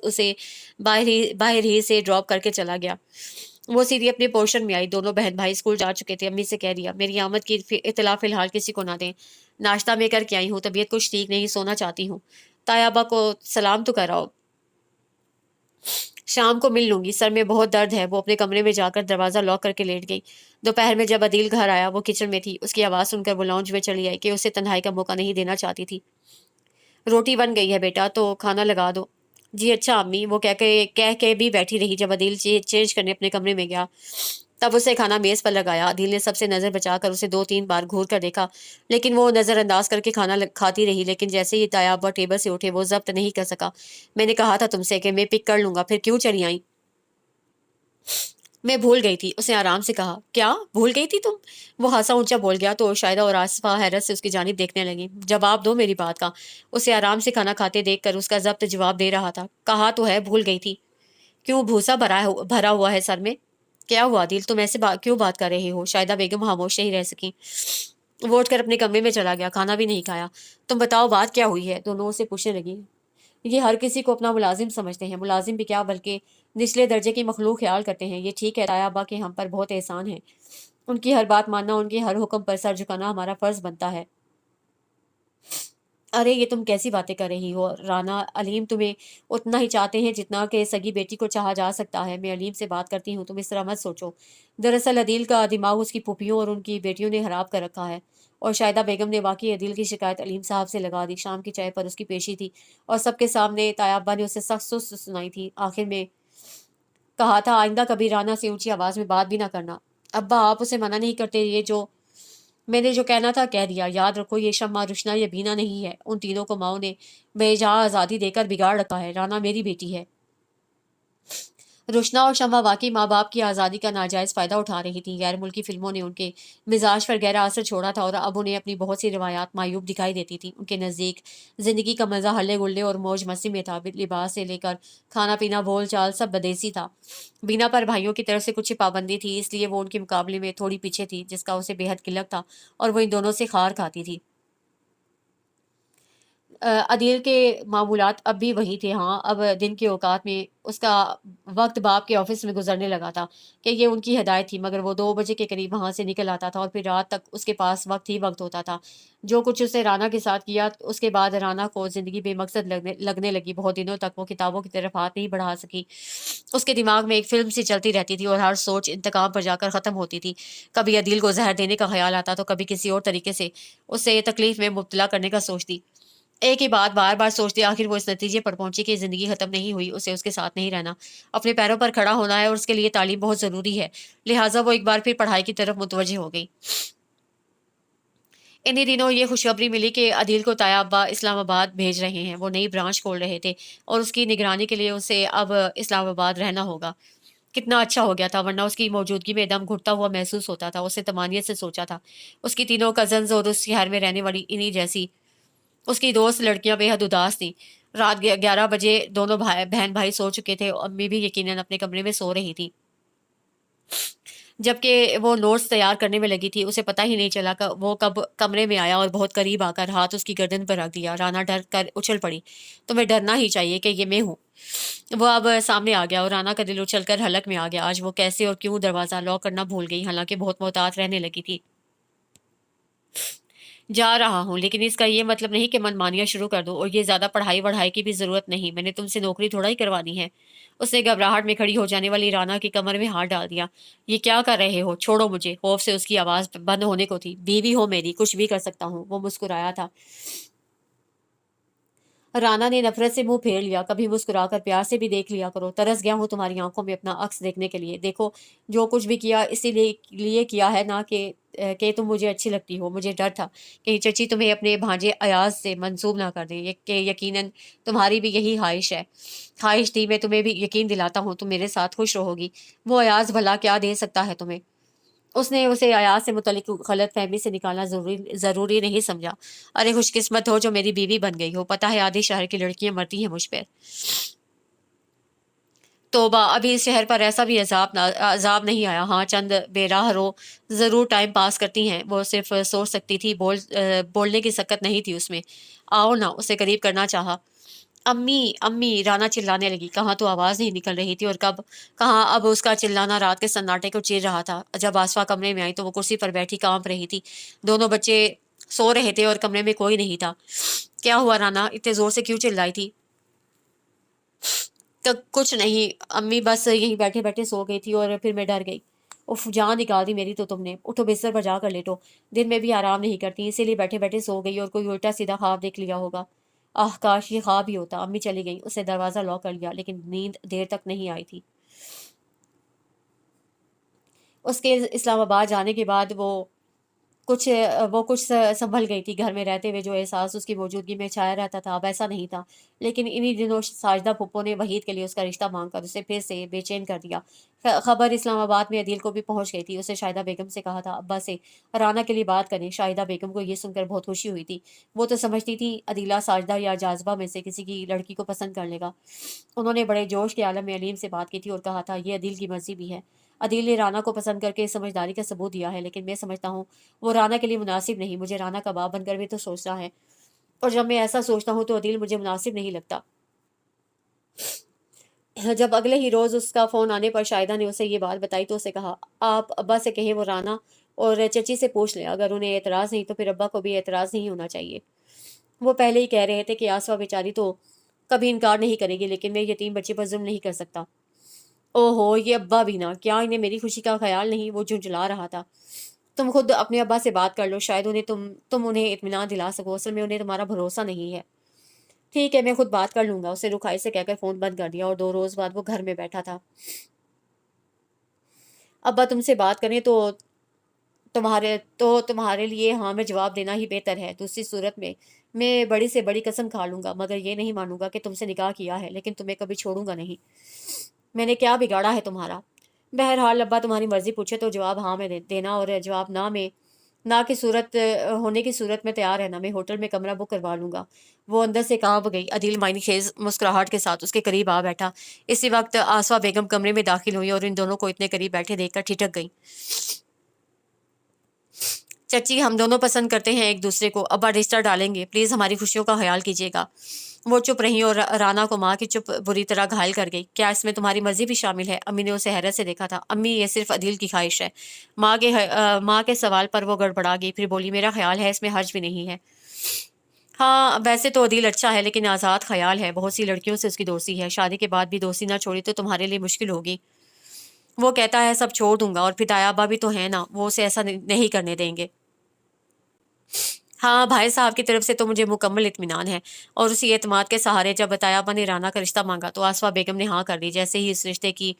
उसे बाहर ही से ड्रॉप करके चला गया। वो सीधी अपने पोर्शन में आई। दोनों बहन भाई स्कूल जा चुके थे। अम्मी से कह दिया मेरी आमद की इतला फिलहाल किसी को ना दें। नाश्ता मैं करके आई हूँ, तबीयत कुछ ठीक नहीं, सोना चाहती हूँ। तायाबा को सलाम तो कराओ। शाम को मिल लूंगी, सर में बहुत दर्द है। वो अपने कमरे में जाकर दरवाजा लॉक करके लेट गई। दोपहर में जब अदील घर आया, वो किचन में थी। उसकी आवाज़ सुनकर वो लाउंज में चली आई कि उसे तन्हाई का मौका नहीं देना चाहती थी। रोटी बन गई है बेटा, तो खाना लगा दो। جی اچھا امی، وہ کہہ کے بھی بیٹھی رہی۔ جب عدیل چینج کرنے اپنے کمرے میں گیا تب اسے کھانا میز پر لگایا۔ عدیل نے سب سے نظر بچا کر اسے 2 3 بار گھور کر دیکھا، لیکن وہ نظر انداز کر کے کھانا کھاتی رہی۔ لیکن جیسے ہی تایا ابا ٹیبل سے اٹھے وہ ضبط نہیں کر سکا۔ میں نے کہا تھا تم سے کہ میں پک کر لوں گا، پھر کیوں چلی آئی؟ میں بھول گئی تھی، اس نے آرام سے کہا۔ کیا بھول گئی تھی تم؟ وہ ہنسا اونچا بول گیا تو شاہدہ اور آصفہ حیرت سے اس کی جانب دیکھنے لگی۔ جواب دو میری بات کا۔ اسے آرام سے کھانا کھاتے دیکھ کر اس کا ضبط جواب دے رہا تھا۔ کہا تو ہے بھول گئی تھی۔ کیوں بھوسا بھرا ہوا ہے سر میں؟ کیا ہوا دل، تم ایسے کیوں بات کر رہے ہو؟ شاہدہ بیگم خاموش نہیں رہ سکی۔ وہ اٹھ کر اپنے کمرے میں چلا گیا، کھانا بھی نہیں کھایا۔ تم بتاؤ بات کیا ہوئی ہے؟ دونوں سے پوچھنے لگی۔ یہ ہر کسی کو اپنا ملازم سمجھتے ہیں، ملازم بھی کیا بلکہ نچلے درجے کی مخلوق خیال کرتے ہیں۔ یہ ٹھیک ہے تایا ابا کے ہم پر بہت احسان ہے، ان کی ہر بات ماننا، ان کے ہر حکم پر سر جھکانا ہمارا فرض بنتا ہے۔ ارے یہ تم کیسی باتیں کر رہی ہو؟ رانا علیم تمہیں اتنا ہی چاہتے ہیں جتنا کہ سگی بیٹی کو چاہا جا سکتا ہے۔ میں علیم سے بات کرتی ہوں، تم اس طرح مت سوچو۔ دراصل عدیل کا دماغ اس کی پھوپھیوں اور ان کی بیٹیوں نے خراب کر رکھا ہے، اور شاہدہ بیگم نے واقعی عدیل کی شکایت علیم صاحب سے لگا دی۔ شام کی چائے پر اس کی پیشی تھی اور سب کے سامنے تایا ابا نے اسے سخت سست سنائی تھی۔ آخر میں کہا تھا آئندہ کبھی رانا سے اونچی آواز میں بات بھی نہ کرنا۔ ابا آپ اسے منع نہیں کرتے؟ میں نے جو کہنا تھا کہہ دیا۔ یاد رکھو یہ شمع، رشنا یا بینا نہیں ہے، ان تینوں کو ماؤں نے بے جا آزادی دے کر بگاڑ رکھا ہے۔ رانا میری بیٹی ہے۔ روشنا اور شمع واقعی ماں باپ کی آزادی کا ناجائز فائدہ اٹھا رہی تھیں۔ غیر ملکی فلموں نے ان کے مزاج پر گہرا اثر چھوڑا تھا اور اب انہیں اپنی بہت سی روایات معیوب دکھائی دیتی تھیں۔ ان کے نزدیک زندگی کا مزہ ہلے گلے اور موج مستی میں تھا۔ لباس سے لے کر کھانا پینا، بول چال سب بدیسی تھا۔ بینا پر بھائیوں کی طرف سے کچھ پابندی تھی، اس لیے وہ ان کے مقابلے میں تھوڑی پیچھے تھی، جس کا اسے بے حد قلق تھا، اور وہ ان دونوں سے خار کھاتی تھی۔ عدیل کے معمولات اب بھی وہی تھے۔ ہاں، اب دن کے اوقات میں اس کا وقت باپ کے آفس میں گزرنے لگا تھا کہ یہ ان کی ہدایت تھی، مگر وہ 2 بجے کے قریب وہاں سے نکل آتا تھا اور پھر رات تک اس کے پاس وقت ہی وقت ہوتا تھا۔ جو کچھ اسے رانا کے ساتھ کیا، اس کے بعد رانا کو زندگی بے مقصد لگنے لگی۔ بہت دنوں تک وہ کتابوں کی طرف ہاتھ نہیں بڑھا سکی۔ اس کے دماغ میں ایک فلم سی چلتی رہتی تھی اور ہر سوچ انتقام پر جا کر ختم ہوتی تھی۔ کبھی عدیل کو زہر دینے کا خیال آتا تو کبھی کسی اور طریقے سے اسے تکلیف میں مبتلا کرنے کا سوچتی۔ ایک ہی بات بار بار سوچتی، آخر وہ اس نتیجے پر پہنچی کہ زندگی ختم نہیں ہوئی، اسے اس کے ساتھ نہیں رہنا، اپنے پیروں پر کھڑا ہونا ہے، اور اس کے لیے تعلیم بہت ضروری ہے۔ لہٰذا وہ ایک بار پھر پڑھائی کی طرف متوجہ ہو گئی۔ انہی دنوں یہ خوشخبری ملی کہ عدیل کو تایا ابا اسلام آباد بھیج رہے ہیں۔ وہ نئی برانچ کھول رہے تھے اور اس کی نگرانی کے لیے اسے اب اسلام آباد رہنا ہوگا۔ کتنا اچھا ہو گیا تھا، ورنہ اس کی موجودگی میں دم گھٹتا ہوا محسوس ہوتا تھا۔ اسے طمانیت سے سوچا تھا اس کی تینوں کزنز اور اس شہر میں رہنے والی انہی جیسی اس کی دوست لڑکیاں بے حد اداس تھیں۔ رات 11 بجے دونوں بہن بھائی سو چکے تھے، امی بھی یقیناً اپنے کمرے میں سو رہی تھی، جبکہ وہ نوٹس تیار کرنے میں لگی تھی۔ اسے پتہ ہی نہیں چلا کہ وہ کب کمرے میں آیا اور بہت قریب آ کر ہاتھ اس کی گردن پر رکھ دیا۔ رانا ڈر کر اچھل پڑی۔ تمہیں ڈرنا ہی چاہیے کہ یہ میں ہوں۔ وہ اب سامنے آ گیا اور رانا کا دل اچھل کر حلق میں آ گیا۔ آج وہ کیسے اور کیوں دروازہ لاک کرنا بھول گئی، حالانکہ بہت محتاط رہنے لگی تھی۔ جا رہا ہوں، لیکن اس کا یہ مطلب نہیں کہ من مانیاں شروع کر دو، اور یہ زیادہ پڑھائی وڑھائی کی بھی ضرورت نہیں۔ میں نے تم سے نوکری تھوڑا ہی کروانی ہے۔ اس نے گھبراہٹ میں کھڑی ہو جانے والی رانا کی کمر میں ہاتھ ڈال دیا۔ یہ کیا کر رہے ہو؟ چھوڑو مجھے۔ خوف سے اس کی آواز بند ہونے کو تھی۔ بیوی ہو میری، کچھ بھی کر سکتا ہوں۔ وہ مسکرایا تھا۔ رانا نے نفرت سے منہ پھیر لیا۔ کبھی مسکرا کر پیار سے بھی دیکھ لیا کرو۔ ترس گیا ہوں تمہاری آنکھوں میں اپنا عکس دیکھنے کے لیے۔ دیکھو جو کچھ بھی کیا اسی لیے کیا ہے، نہ کہ تم مجھے اچھی لگتی ہو۔ مجھے ڈر تھا کہ چچی تمہیں اپنے بھانجے ایاز سے منسوب نہ کر دیں، کہ یقیناً تمہاری بھی یہی خواہش تھی۔ میں تمہیں بھی یقین دلاتا ہوں تم میرے ساتھ خوش رہو گی۔ وہ ایاز بھلا کیا دے سکتا ہے تمہیں؟ اس نے اسے ایاز سے متعلق غلط فہمی سے نکالنا ضروری نہیں سمجھا۔ ارے خوش قسمت ہو جو میری بیوی بن گئی ہو۔ پتہ ہے آدھی شہر کی لڑکیاں مرتی ہیں مجھ پر۔ توبہ، ابھی اس شہر پر ایسا بھی عذاب نہیں آیا۔ ہاں، چند بے راہ رو ضرور ٹائم پاس کرتی ہیں۔ وہ صرف سوچ سکتی تھی، بولنے کی سکت نہیں تھی اس میں۔ آؤ نا، اسے قریب کرنا چاہا۔ امی امی، رانا چلانے لگی۔ کہاں تو آواز نہیں نکل رہی تھی اور کہاں اب اس کا چلانا رات کے سناٹے کو چیر رہا تھا۔ جب آصفہ کمرے میں آئی تو وہ کرسی پر بیٹھی کانپ رہی تھی۔ دونوں بچے سو رہے تھے اور کمرے میں کوئی نہیں تھا۔ کیا ہوا رانا، اتنے زور سے کیوں چلائی تھی؟ کچھ نہیں امی، بس یہیں بیٹھے بیٹھے سو گئی تھی اور پھر میں ڈر گئی۔ اف، جان نکال دی میری تو تم نے۔ اٹھو بستر پر جا کر لیٹو۔ دن میں بھی آرام نہیں کرتی، اسی لیے بیٹھے بیٹھے سو گئی اور کوئی الٹا سیدھا خواب دیکھ لیا ہوگا۔ کاش یہ خواب ہی ہوتا۔ امی چلی گئیں، اس نے دروازہ لاک کر لیا، لیکن نیند دیر تک نہیں آئی تھی۔ اس کے اسلام آباد جانے کے بعد وہ کچھ سنبھل گئی تھی۔ گھر میں رہتے ہوئے جو احساس اس کی موجودگی میں چھایا رہتا تھا اب ایسا نہیں تھا، لیکن انہی دنوں ساجدہ پھپھو نے وحید کے لیے اس کا رشتہ مانگ کر اسے پھر سے بے چین کر دیا۔ خبر اسلام آباد میں عدیل کو بھی پہنچ گئی تھی۔ اسے شاہدہ بیگم سے کہا تھا ابا سے رانا کے لیے بات کریں۔ شاہدہ بیگم کو یہ سن کر بہت خوشی ہوئی تھی۔ وہ تو سمجھتی تھی عدیلہ ساجدہ یا جاذبہ میں سے کسی کی لڑکی کو پسند کر لے گا۔ انہوں نے بڑے جوش کے عالم میں علیم سے بات کی تھی اور کہا تھا یہ عدیل کی مرضی بھی ہے۔ عدیل نے رانا کو پسند کر کے سمجھداری کا ثبوت دیا ہے، لیکن میں سمجھتا ہوں وہ رانا کے لیے مناسب نہیں۔ مجھے رانا کا باپ بن کر بھی تو سوچنا ہے، اور جب میں ایسا سوچتا ہوں تو عدیل مجھے مناسب نہیں لگتا۔ جب اگلے ہی روز اس کا فون آنے پر شاہدہ نے اسے یہ بات بتائی تو اسے کہا آپ ابا سے کہیں وہ رانا اور چچی سے پوچھ لیں، اگر انہیں اعتراض نہیں تو پھر ابا کو بھی اعتراض نہیں ہونا چاہیے۔ وہ پہلے ہی کہہ رہے تھے کہ آسفا بیچاری تو کبھی انکار نہیں کرے گی، لیکن میں یتیم بچے پر ظلم نہیں کر سکتا۔ او ہو، یہ ابا بھی نا، کیا انہیں میری خوشی کا خیال نہیں؟ وہ جھنجھلا رہا تھا۔ تم خود اپنے ابا سے بات کر لو، شاید تم انہیں اطمینان دلا سکو، اصل میں انہیں تمہارا بھروسہ نہیں ہے۔ ٹھیک ہے، میں خود بات کر لوں گا، اسے رکھائی سے کہہ کر فون بند کر دیا، اور 2 روز بعد وہ گھر میں بیٹھا تھا۔ ابا تم سے بات کریں تو تمہارے لیے ہاں میں جواب دینا ہی بہتر ہے، دوسری صورت میں بڑی سے بڑی قسم کھا لوں گا، مگر یہ نہیں مانوں گا کہ تم سے نکاح کیا ہے، لیکن تمہیں کبھی چھوڑوں گا نہیں۔ میں نے کیا بگاڑا ہے تمہارا؟ بہرحال ابا تمہاری مرضی پوچھے تو جواب ہاں میں دینا، اور جواب ہونے کی صورت میں تیار رہنا۔ میں ہوٹل میں کمرہ بک کروا لوں گا۔ وہ اندر سے کانپ گئی۔ عدیل معنی خیز مسکراہٹ کے ساتھ اس کے قریب آ بیٹھا۔ اسی وقت آسفا بیگم کمرے میں داخل ہوئی اور ان دونوں کو اتنے قریب بیٹھے دیکھ کر ٹھٹک گئی۔ چچی، ہم دونوں پسند کرتے ہیں ایک دوسرے کو، ابا رشتہ ڈالیں گے، پلیز ہماری خوشیوں کا خیال کیجیے گا۔ وہ چپ رہی اور رانا کو ماں کی چپ بری طرح گھائل کر گئی۔ کیا اس میں تمہاری مرضی بھی شامل ہے؟ امی نے اسے حیرت سے دیکھا تھا۔ امی، یہ صرف عدیل کی خواہش ہے۔ ماں کے سوال پر وہ گڑبڑا گئی، پھر بولی میرا خیال ہے اس میں حرج بھی نہیں ہے۔ ہاں ویسے تو عدیل اچھا ہے، لیکن آزاد خیال ہے، بہت سی لڑکیوں سے اس کی دوستی ہے، شادی کے بعد بھی دوستی نہ چھوڑی تو تمہارے لیے مشکل ہوگی۔ وہ کہتا ہے سب چھوڑ دوں گا، اور پھر تایا ابا بھی تو ہیں نا، وہ اسے ایسا نہیں کرنے دیں گے۔ ہاں بھائی صاحب کی طرف سے تو مجھے مکمل اطمینان ہے، اور اسی اعتماد کے سہارے جب طیبہ نے رانا کا رشتہ مانگا تو آسفا بیگم نے ہاں کر دی۔ جیسے ہی اس رشتے کی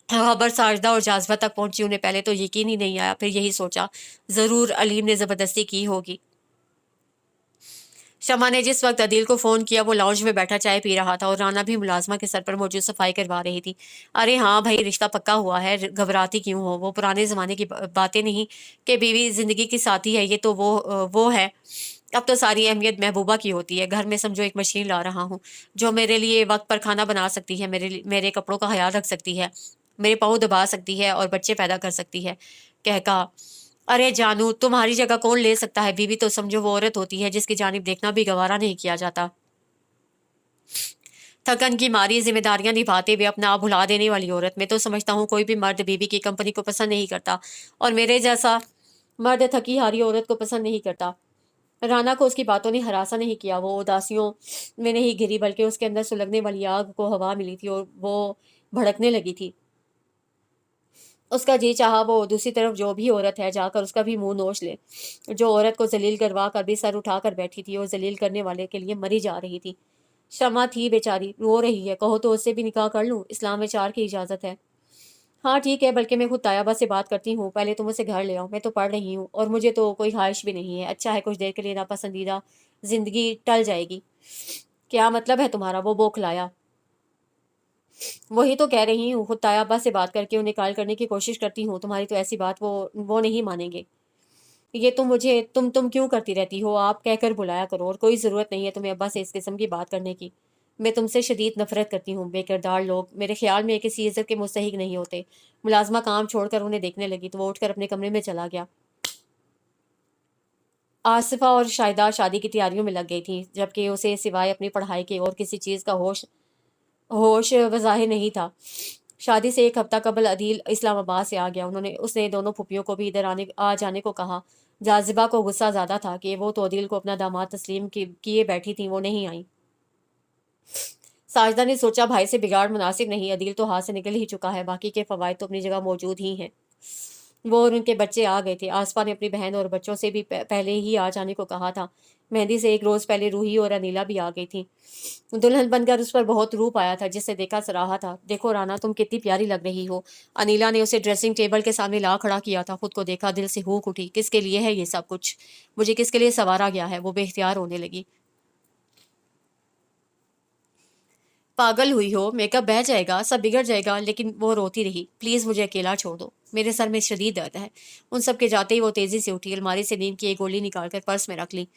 خبر ساجدہ اور جاذبہ تک پہنچی، انہیں پہلے تو یقین ہی نہیں آیا، پھر یہی سوچا ضرور علیم نے زبردستی کی ہوگی۔ شمع نے جس وقت عدیل کو فون کیا وہ لاؤنج میں بیٹھا چائے پی رہا تھا، اور رانا بھی ملازمہ کے سر پر موجود صفائی کروا رہی تھی۔ ارے ہاں بھائی، رشتہ پکا ہوا ہے، گھبراتی کیوں ہو؟ وہ پرانے زمانے کی باتیں نہیں کہ بیوی زندگی کی ساتھی ہے، یہ تو وہ ہے۔ اب تو ساری اہمیت محبوبہ کی ہوتی ہے۔ گھر میں سمجھو ایک مشین لا رہا ہوں جو میرے لیے وقت پر کھانا بنا سکتی ہے، میرے کپڑوں کا خیال رکھ سکتی ہے، میرے پاؤں دبا سکتی ہے اور بچے پیدا کر سکتی ہے۔ کہا ارے جانو، تمہاری جگہ کون لے سکتا ہے؟ بیوی تو سمجھو وہ عورت ہوتی ہے جس کی جانب دیکھنا بھی گوارا نہیں کیا جاتا، تھکن کی ماری ذمہ داریاں نبھاتے ہوئے اپنا آپ بھلا دینے والی عورت۔ میں تو سمجھتا ہوں کوئی بھی مرد بیوی کی کمپنی کو پسند نہیں کرتا، اور میرے جیسا مرد تھکی ہاری عورت کو پسند نہیں کرتا۔ رانا کو اس کی باتوں نے ہراساں نہیں کیا، وہ اداسیوں میں نہیں گھری، بلکہ اس کے اندر سلگنے والی آگ کو ہوا ملی تھی اور وہ بھڑکنے لگی تھی۔ اس کا جی چاہا وہ دوسری طرف جو بھی عورت ہے جا کر اس کا بھی منہ نوچ لے، جو عورت کو ذلیل کروا کر بھی سر اٹھا کر بیٹھی تھی اور ذلیل کرنے والے کے لیے مری جا رہی تھی۔ شمع تھی بیچاری، رو رہی ہے، کہو تو اس سے بھی نکاح کر لوں، اسلام میں 4 کی اجازت ہے۔ ہاں ٹھیک ہے، بلکہ میں خود طیبہ سے بات کرتی ہوں، پہلے تم اسے گھر لے آؤ، میں تو پڑھ رہی ہوں اور مجھے تو کوئی خواہش بھی نہیں ہے۔ اچھا ہے کچھ دیر کے لیے ناپسندیدہ زندگی ٹل جائے گی۔ کیا مطلب ہے تمہارا؟ وہ بوکھلایا۔ وہی تو کہہ رہی ہوں، خود طیبہ سے بات کر کے انہیں قائل کرنے کی کوشش کرتی ہوں، تمہاری تو ایسی بات وہ نہیں مانیں گے۔ یہ تم کیوں کرتی رہتی ہو؟ آپ کہہ کر بلایا کرو، اور کوئی ضرورت نہیں ہے تمہیں ابا سے اس قسم کی بات کرنے کی۔ میں تم سے شدید نفرت کرتی ہوں، بے کردار لوگ میرے خیال میں کسی عزت کے مستحق نہیں ہوتے۔ ملازمہ کام چھوڑ کر انہیں دیکھنے لگی تو وہ اٹھ کر اپنے کمرے میں چلا گیا۔ آصفہ اور شاہدہ شادی کی تیاریوں میں لگ گئی تھیں، جبکہ اسے سوائے اپنی پڑھائی کے اور کسی چیز کا ہوش وظاہر نہیں تھا۔ شادی سے 1 ہفتہ قبل عدیل اسلام آباد سے آ گیا۔ اس نے دونوں پھوپھیوں کو بھی ادھر آ جانے کو کہا۔ جاذبہ کو غصہ زیادہ تھا کہ وہ تو عدیل کو اپنا داماد تسلیم کیے بیٹھی تھیں، وہ نہیں آئیں۔ ساجدہ نے سوچا بھائی سے بگاڑ مناسب نہیں، عدیل تو ہاتھ سے نکل ہی چکا ہے، باقی کے فوائد تو اپنی جگہ موجود ہی ہیں۔ वो और उनके बच्चे आ गए थे। आसपा ने अपनी बहन और बच्चों से भी पहले ही आ जाने को कहा था। मेहंदी से एक रोज पहले रूही और अनिला भी आ गई थी। दुल्हन बनकर उस पर बहुत रूप आया था, जिसे देखा सराहा था। देखो राना, तुम कितनी प्यारी लग रही हो। अनिला ने उसे ड्रेसिंग टेबल के सामने ला खड़ा किया था। खुद को देखा, दिल से हुक उठी। किसके लिए है ये सब कुछ? मुझे किसके लिए संवारा गया है? वो बेख्तियार होने लगी। पागल हुई हो, मेकअप बह जाएगा, सब बिगड़ जाएगा। लेकिन वो रोती रही। प्लीज मुझे अकेला छोड़ दो, मेरे सर में शदीद दर्द है। उन सब के जाते ही वो तेजी से उठी, अलमारी से नींद की एक गोली निकालकर पर्स में रख ली।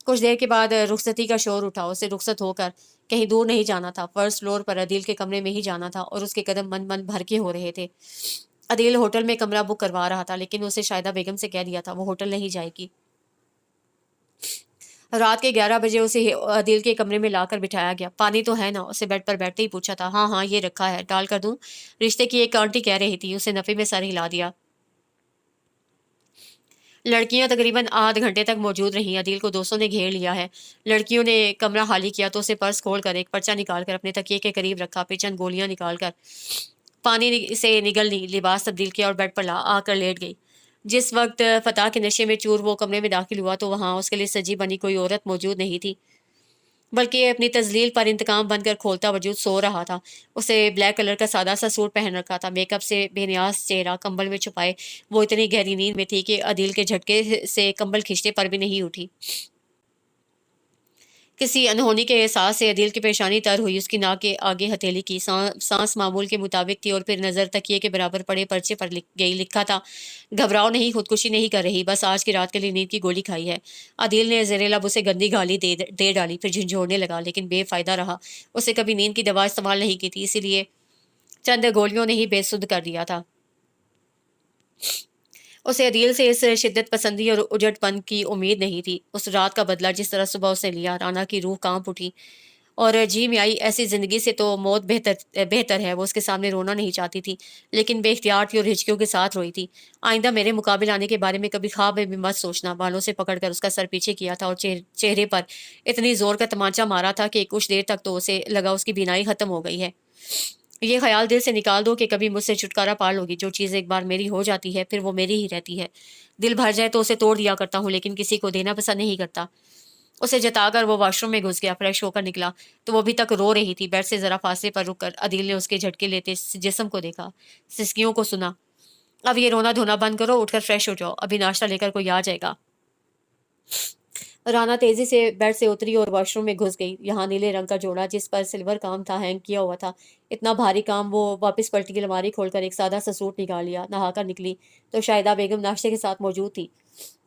कुछ देर के बाद रुखसती का शोर उठा। उसे रुखसत होकर कहीं दूर नहीं जाना था। फर्स्ट फ्लोर पर अदील के कमरे में ही जाना था और उसके कदम मन मन भर के हो रहे थे। अदील होटल में कमरा बुक करवा रहा था, लेकिन उसे शायदा बेगम से कह दिया था वो होटल नहीं जाएगी। रात के 11 बजे उसे अदील के कमरे में लाकर बिठाया गया। पानी तो है ना? उसे बेड पर बैठते ही पूछा था। हाँ हाँ, ये रखा है, डाल कर दूं? रिश्ते की एक आंटी कह रही थी। उसे नफे में सर हिला दिया। लड़कियां तकरीबन आध घंटे तक मौजूद रहीं। अदील को दोस्तों ने घेर लिया है। लड़कियों ने कमरा खाली किया तो उसे पर्स खोलकर एक पर्चा निकालकर अपने तकिए के करीब रखा। फिर चंद गोलियां निकालकर पानी से निगल ली, लिबास तब्दील किया और बेड पर ला आकर लेट गई। जिस वक्त फतह के नशे में चूर वो कमरे में दाखिल हुआ तो वहां उसके लिए सजी बनी कोई औरत मौजूद नहीं थी, बल्कि अपनी तजलील पर इंतकाम बनकर खोलता वजूद सो रहा था। उसे ब्लैक कलर का सादा सा सूट पहन रखा था। मेकअप से बेनियाज चेहरा कंबल में छुपाए वो इतनी गहरी नींद में थी कि अदील के झटके से कंबल खींचने पर भी नहीं उठी। किसी अनहोनी के एहसास से अदील की परेशानी तर हुई। उसकी नाक के आगे हथेली की सांस मामूल के मुताबिक थी और फिर नजर तकिए के बराबर पड़े पर्चे पर लिख गई। लिखा था, घबराओ नहीं, खुदकुशी नहीं कर रही, बस आज की रात के लिए नींद की गोली खाई है। अदील ने जेरे लब उसे गंदी गाली दे डाली, फिर झंझोड़ने लगा, लेकिन बेफायदा रहा। उसे कभी नींद की दवा इस्तेमाल नहीं की थी, इसीलिए चंद गोलियों ने ही बेसुध कर दिया था। उसे अदील से इस शिद्दत पसंदी और उजड़पन की उम्मीद नहीं थी। उस रात का बदला जिस तरह सुबह उसने लिया, राना की रूह कांप उठी और जी में आई, ऐसी जिंदगी से तो मौत बेहतर बेहतर है। वो उसके सामने रोना नहीं चाहती थी, लेकिन बेख्तियार थी और हिचकियों के साथ रोई थी। आइंदा मेरे मुकाबले आने के बारे में कभी ख्वाब में भी मत सोचना। बालों से पकड़कर उसका सर पीछे किया था और चेहरे पर इतनी जोर का तमाचा मारा था कि कुछ देर तक तो उसे लगा उसकी बीनाई खत्म हो गई है। ये ख्याल दिल से निकाल दो कि कभी मुझसे छुटकारा पा लोगी। जो चीज़ एक बार मेरी हो जाती है फिर वो मेरी ही रहती है। दिल भर जाए तो उसे तोड़ दिया करता हूँ, लेकिन किसी को देना पसंद नहीं करता। उसे जताकर वो वॉशरूम में घुस गया। फ्रेश होकर निकला तो वो अभी तक रो रही थी। बेड से जरा फासले पर रुककर अदील ने उसके झटके लेते जिस्म को देखा, सिसकियों को सुना। अब ये रोना धोना बंद करो, उठकर फ्रेश हो जाओ, अभी नाश्ता लेकर कोई आ जाएगा। राना तेजी से बेड से उतरी और वॉशरूम में घुस गई। यहाँ नीले रंग का जोड़ा जिस पर सिल्वर काम था हैंग किया हुआ था। इतना भारी काम। वो वापस पलटी की अलमारी खोलकर एक सादा सा सूट निकाल लिया। नहाकर निकली तो शाहिदा बेगम नाश्ते के साथ मौजूद थी।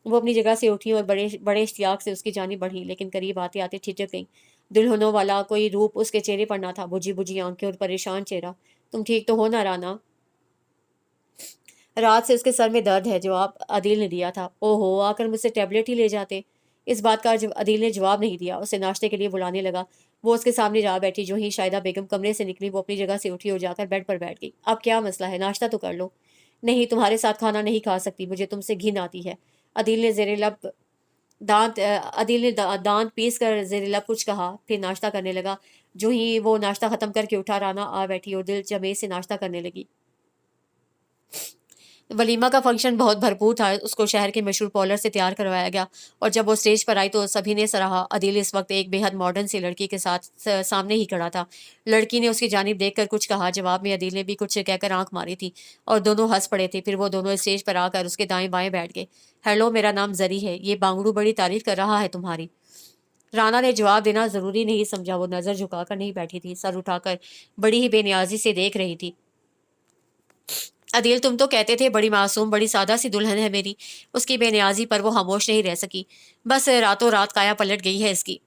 वो अपनी जगह से उठी और बड़े बड़े इश्तियाक से उसकी जानी बढ़ी, लेकिन करीब आते आते ठिठक गई। दुल्हनों वाला कोई रूप उसके चेहरे पर ना था। बुझी बुझी आंखें और परेशान चेहरा। तुम ठीक तो हो ना राना? रात से उसके सर में दर्द है, जवाब अदील ने दिया था। ओहो, आकर मुझसे टैबलेट ही ले जाते। इस बात का अदील ने जवाब नहीं दिया। उसे नाश्ते के लिए बुलाने लगा। वो उसके सामने जा बैठी। जो ही शाहिदा बेगम कमरे से निकली वो अपनी जगह से उठी और जाकर बेड पर बैठ गई। अब क्या मसला है? नाश्ता तो कर लो। नहीं, तुम्हारे साथ खाना नहीं खा सकती, मुझे तुमसे घिन आती है। अदील ने जेरे लब अदील ने दांत पीस कर जेरे लब कुछ कहा, फिर नाश्ता करने लगा। जो ही वो नाश्ता खत्म करके उठा, राना आ बैठी और दिल जमे से नाश्ता करने लगी। वलीमा का फंक्शन बहुत भरपूर था। उसको शहर के मशहूर पॉलर से तैयार करवाया गया और जब वो स्टेज पर आई तो सभी ने सराहा। अदील इस वक्त एक बेहद मॉडर्न सी लड़की के साथ सामने ही खड़ा था। लड़की ने उसकी जानिब देखकर कुछ कहा। जवाब में अदील ने भी कुछ कहकर आंख मारी थी और दोनों हंस पड़े थे। फिर वो दोनों स्टेज पर आकर उसके दाएं बाएं बैठ गए। हेलो, मेरा नाम जरी है। ये बांगड़ू बड़ी तारीफ कर रहा है तुम्हारी। राना ने जवाब देना जरूरी नहीं समझा। वो नजर झुकाकर नहीं बैठी थी, सर उठाकर बड़ी ही बेनियाजी से देख रही थी। अदील, तुम तो कहते थे बड़ी मासूम बड़ी सादा सी दुल्हन है मेरी। उसकी बेनियाजी पर वो खामोश नहीं रह सकी। बस रातों रात काया पलट गई है इसकी।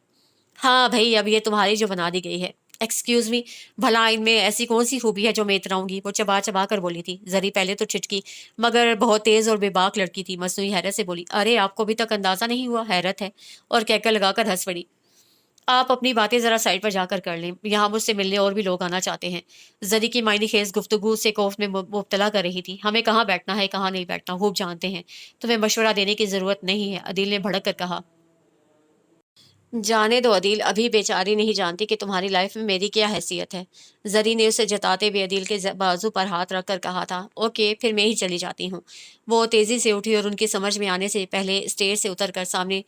हाँ भाई, अब ये तुम्हारी जो बना दी गई है। एक्सक्यूज मी, भला इनमें ऐसी कौन सी खूबी है जो मैं इतराऊंगी? वो चबा चबा कर बोली थी। जरी पहले तो छिटकी, मगर बहुत तेज और बेबाक लड़की थी। मसनूई हैरत से बोली, अरे आपको अभी तक अंदाजा नहीं हुआ? हैरत है। और कहकर लगाकर हंस पड़ी। आप अपनी बातें जरा साइड पर जाकर कर लें, यहाँ मुझसे मिलने और भी लोग आना चाहते हैं। जरी की मायनी खेज गुफ्तगू से खौफ में मुब्तला कर रही थी। हमें कहाँ बैठना है कहाँ नहीं बैठना खूब जानते हैं, तुम्हें मशवरा देने की जरूरत नहीं है, अदील ने भड़क कर कहा। जाने दो अदील, अभी बेचारी नहीं जानती कि तुम्हारी लाइफ में मेरी क्या हैसियत है। जरी ने उसे जताते हुए अदील के बाजू पर हाथ रखकर कहा था, ओके फिर मैं ही चली जाती हूँ। वो तेजी से उठी और उनकी समझ में आने से पहले स्टेज से उतरकर सामने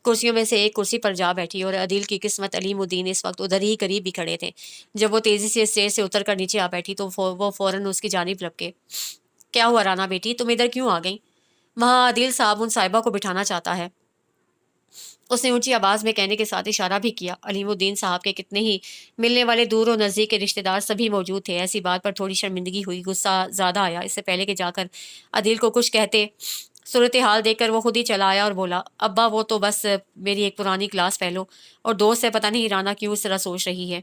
कुर्सियों में से एक कुर्सी पर जा बैठी। और अदील की किस्मत अलीमुद्दीन इस वक्त उधर ही करीब भी खड़े थे। जब वो तेजी से स्टेज से उतरकर नीचे आ बैठी तो वो फौरन उसकी जानिब लपके। क्या हुआ राना बेटी, तुम इधर क्यों आ गई? वहाँ अदील साहब उन साहिबा को बिठाना चाहता है, उसने ऊंची आवाज में कहने के साथ इशारा भी किया। अलीमुद्दीन साहब के कितने ही मिलने वाले दूर और नजदीक के रिश्तेदार सभी मौजूद थे। ऐसी बात पर थोड़ी शर्मिंदगी हुई, गुस्सा ज्यादा आया। इससे पहले कि जाकर अदील को कुछ कहते, सूरत हाल देखकर वो खुद ही चला आया और बोला, अब्बा वो तो बस मेरी एक पुरानी क्लास फेलो और दोस्त है, पता नहीं राना क्यों इस तरह सोच रही है।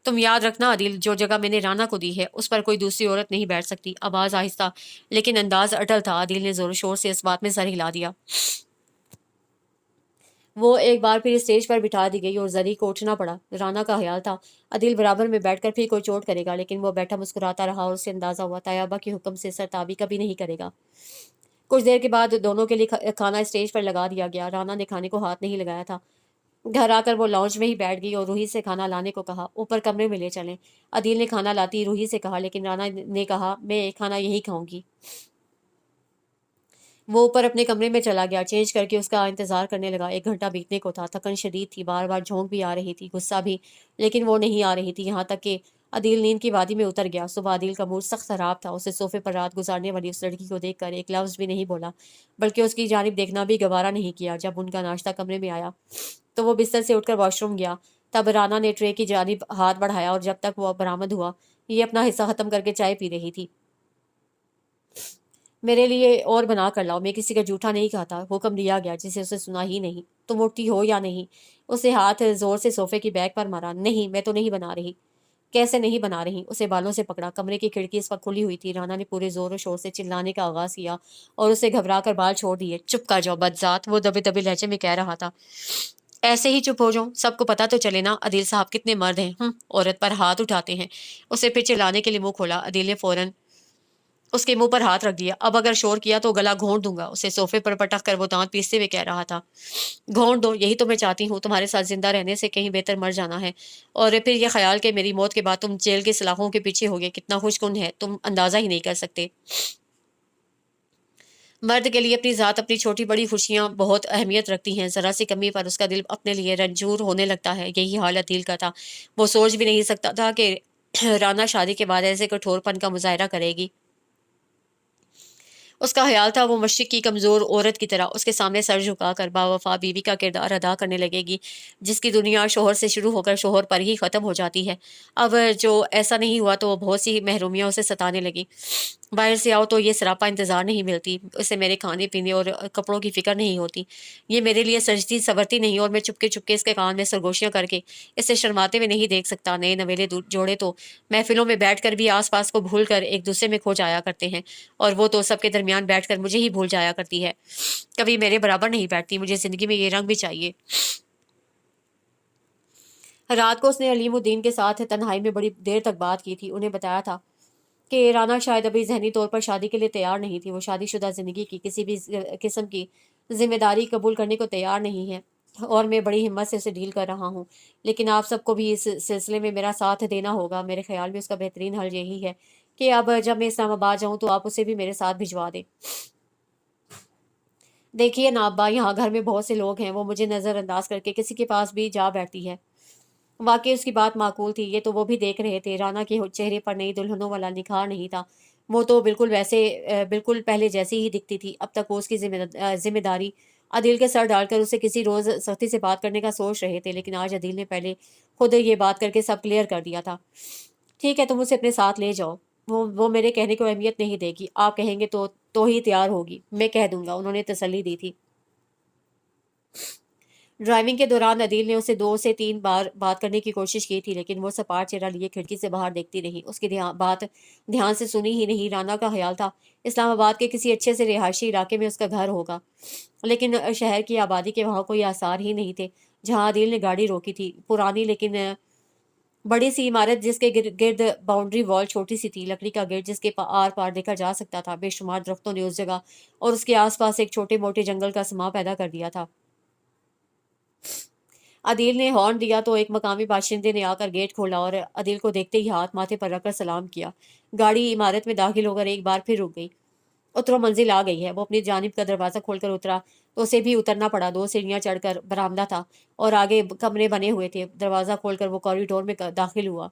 तुम याद रखना अदील, जो जगह मैंने राना को दी है उस पर कोई दूसरी औरत नहीं बैठ सकती। आवाज आहिस्ता लेकिन अंदाज अटल था। अदील ने जोर शोर से इस बात में सर हिला दिया। वो एक बार फिर स्टेज पर बिठा दी गई और जरी को उठना पड़ा। राना का ख्याल था अदिल बराबर में बैठकर फिर कोई चोट करेगा, लेकिन वो बैठा मुस्कुराता रहा और उसे अंदाजा हुआ तैयबा के हुक्म से सरताबी कभी नहीं करेगा। कुछ देर के बाद दोनों के लिए खाना स्टेज पर लगा दिया गया। राना ने खाने को हाथ नहीं लगाया था। घर आकर वो लॉन्च में ही बैठ गई और रूही से खाना लाने को कहा। ऊपर कमरे में ले चलें, अदील ने खाना लाती रूही से कहा, लेकिन राना ने कहा, मैं खाना यही खाऊंगी। वो ऊपर अपने कमरे में चला गया। चेंज करके उसका इंतजार करने लगा। 1 घंटा बीतने को था। थकन शदीद थी, बार बार झोंक भी आ रही थी, गुस्सा भी, लेकिन वो नहीं आ रही थी। यहाँ तक कि अदील नींद की वादी में उतर गया। सुबह अदील का मूड सख्त खराब था। उसे सोफे पर रात गुजारने वाली उस लड़की को देखकर एक लफ्ज भी नहीं बोला, बल्कि उसकी जानिब देखना भी गवारा नहीं किया। जब उनका नाश्ता कमरे में आया तो वो बिस्तर से उठकर वॉशरूम गया। तब राना ने ट्रे की जानिब हाथ बढ़ाया और जब तक वो बरामद हुआ, ये अपना हिस्सा खत्म करके चाय पी रही थी। मेरे लिए और बना कर लाओ, मैं किसी का जूठा नहीं खाता, हुक्म दिया गया जिसे उसे सुना ही नहीं। तुम उठती हो या नहीं? उसे हाथ जोर से सोफे की बैग पर मारा। नहीं, मैं तो नहीं बना रही। कैसे नहीं बना रही? उसे बालों से पकड़ा। कमरे की खिड़की इस वक्त खुली हुई थी। राना ने पूरे जोर और शोर से चिल्लाने का आगाज किया और उसे घबरा कर बाल छोड़ दिए। चुप कर जाओ बदजात, वो दबे दबे लहजे में कह रहा था। ऐसे ही चुप हो जाओ, सबको पता तो चले ना अदिल साहब कितने मर्द हैं। औरत पर हाथ उठाते हैं। उसे फिर चिल्लाने के लिए मुंह खोला। अदिल ने फौरन उसके मुंह पर हाथ रख दिया। अब अगर शोर किया तो गला घोंट दूंगा। उसे सोफे पर पटक कर वो दांत पीसते हुए कह रहा था, घोंट दो, यही तो मैं चाहती हूँ। तुम्हारे साथ जिंदा रहने से कहीं बेहतर मर जाना है। और फिर ये ख्याल कि मेरी मौत के बाद तुम जेल के सलाखों के पीछे होगे, कितना खुशकुन है, तुम अंदाजा ही नहीं कर सकते। मर्द के लिए अपनी ज़ात, अपनी छोटी बड़ी खुशियाँ बहुत अहमियत रखती हैं। ज़रा सी कमी पर उसका दिल अपने लिए रंजूर होने लगता है। यही हाल अदील का था। वो सोच भी नहीं सकता था कि राना शादी के बाद ऐसे कठोरपन का मुजाहरा करेगी। उसका ख्याल था वो मशरिक की कमज़ोर औरत की तरह उसके सामने सर झुकाकर बावफा बीवी का किरदार अदा करने लगेगी, जिसकी दुनिया शोहर से शुरू होकर शोहर पर ही ख़त्म हो जाती है। अब जो ऐसा नहीं हुआ तो वो बहुत सी महरूमियाँ उसे सताने लगी। बाहर से आओ तो ये सरापा इंतज़ार नहीं मिलती, इसे मेरे खाने पीने और कपड़ों की फ़िक्र नहीं होती। ये मेरे लिए सजती सवरती नहीं और मैं चुपके चुपके इसके कान में सरगोशियाँ करके इसे शर्माते हुए नहीं देख सकता। नए नवेले जोड़े तो महफिलों में बैठ कर भी आस पास को भूल कर एक दूसरे में खो जाया करते हैं, और वो तो सबके दरमियान बैठकर मुझे ही भूल जाया करती है, कभी मेरे बराबर नहीं बैठती। मुझे जिंदगी में ये रंग भी चाहिए। रात को उसने अलीमुद्दीन के साथ तन्हाई में बड़ी देर तक बात की थी। उन्हें बताया था कि राना शायद अभी जहनी तौर पर शादी के लिए तैयार नहीं थी। वो शादीशुदा जिंदगी की किसी भी किस्म की जिम्मेदारी कबूल करने को तैयार नहीं है, और मैं बड़ी हिम्मत से उसे डील कर रहा हूँ। लेकिन आप सबको भी इस सिलसिले में मेरा साथ देना होगा। मेरे ख्याल में उसका बेहतरीन हल यही है कि अब जब मैं इस्लामाबाद जाऊँ तो आप उसे भी मेरे साथ भिजवा दें। देखिए ना अब्बा, यहाँ घर में बहुत से लोग हैं, वो मुझे नज़रअंदाज करके किसी के पास भी जा बैठती है। वाकई उसकी बात माकूल थी। ये तो वो भी देख रहे थे। राना के चेहरे पर नई दुल्हनों वाला निखार नहीं था। वो तो बिल्कुल वैसे बिल्कुल पहले जैसी ही दिखती थी। अब तक वो उसकी जिम्मेदारी अदील के सर डालकर उसे किसी रोज़ सख्ती से बात करने का सोच रहे थे, लेकिन आज अदील ने पहले खुद ये बात करके सब क्लियर कर दिया था। ठीक है, तुम उसे अपने साथ ले जाओ। वो मेरे कहने को अहमियत नहीं देगी। आप कहेंगे तो ही तैयार होगी। मैं कह दूंगा, उन्होंने तसल्ली दी थी। ड्राइविंग के दौरान अदील ने उसे 2 से 3 बार बात करने की कोशिश की थी, लेकिन वो सपाट चेहरा लिए खिड़की से बाहर देखती रही। उसकी बात ध्यान से सुनी ही नहीं। राना का ख्याल था इस्लामाबाद के किसी अच्छे से रिहायशी इलाके में उसका घर होगा, लेकिन शहर की आबादी के वहाँ कोई आसार ही नहीं थे। जहाँ अदील ने गाड़ी रोकी थी, पुरानी लेकिन बड़ी सी इमारत जिसके गिर्द बाउंड्री वॉल छोटी सी थी, लकड़ी का गेट जिसके आर पार देखा जा सकता था। बेशुमार दरख्तों ने उस जगह और उसके आसपास एक छोटे मोटे जंगल का समा पैदा कर दिया था। अदील ने हॉर्न दिया तो एक मकामी बाशिंदे ने आकर गेट खोला और अदील को देखते ही हाथ माथे पर रखकर सलाम किया। गाड़ी इमारत में दाखिल होकर एक बार फिर रुक गई। उतरो, मंजिल आ गई है। वो अपनी जानिब का दरवाजा खोलकर उतरा तो उसे भी उतरना पड़ा। 2 सीढ़ियां चढ़कर बरामदा था और आगे कमरे बने हुए थे। दरवाजा खोलकर वो कॉरिडोर में दाखिल हुआ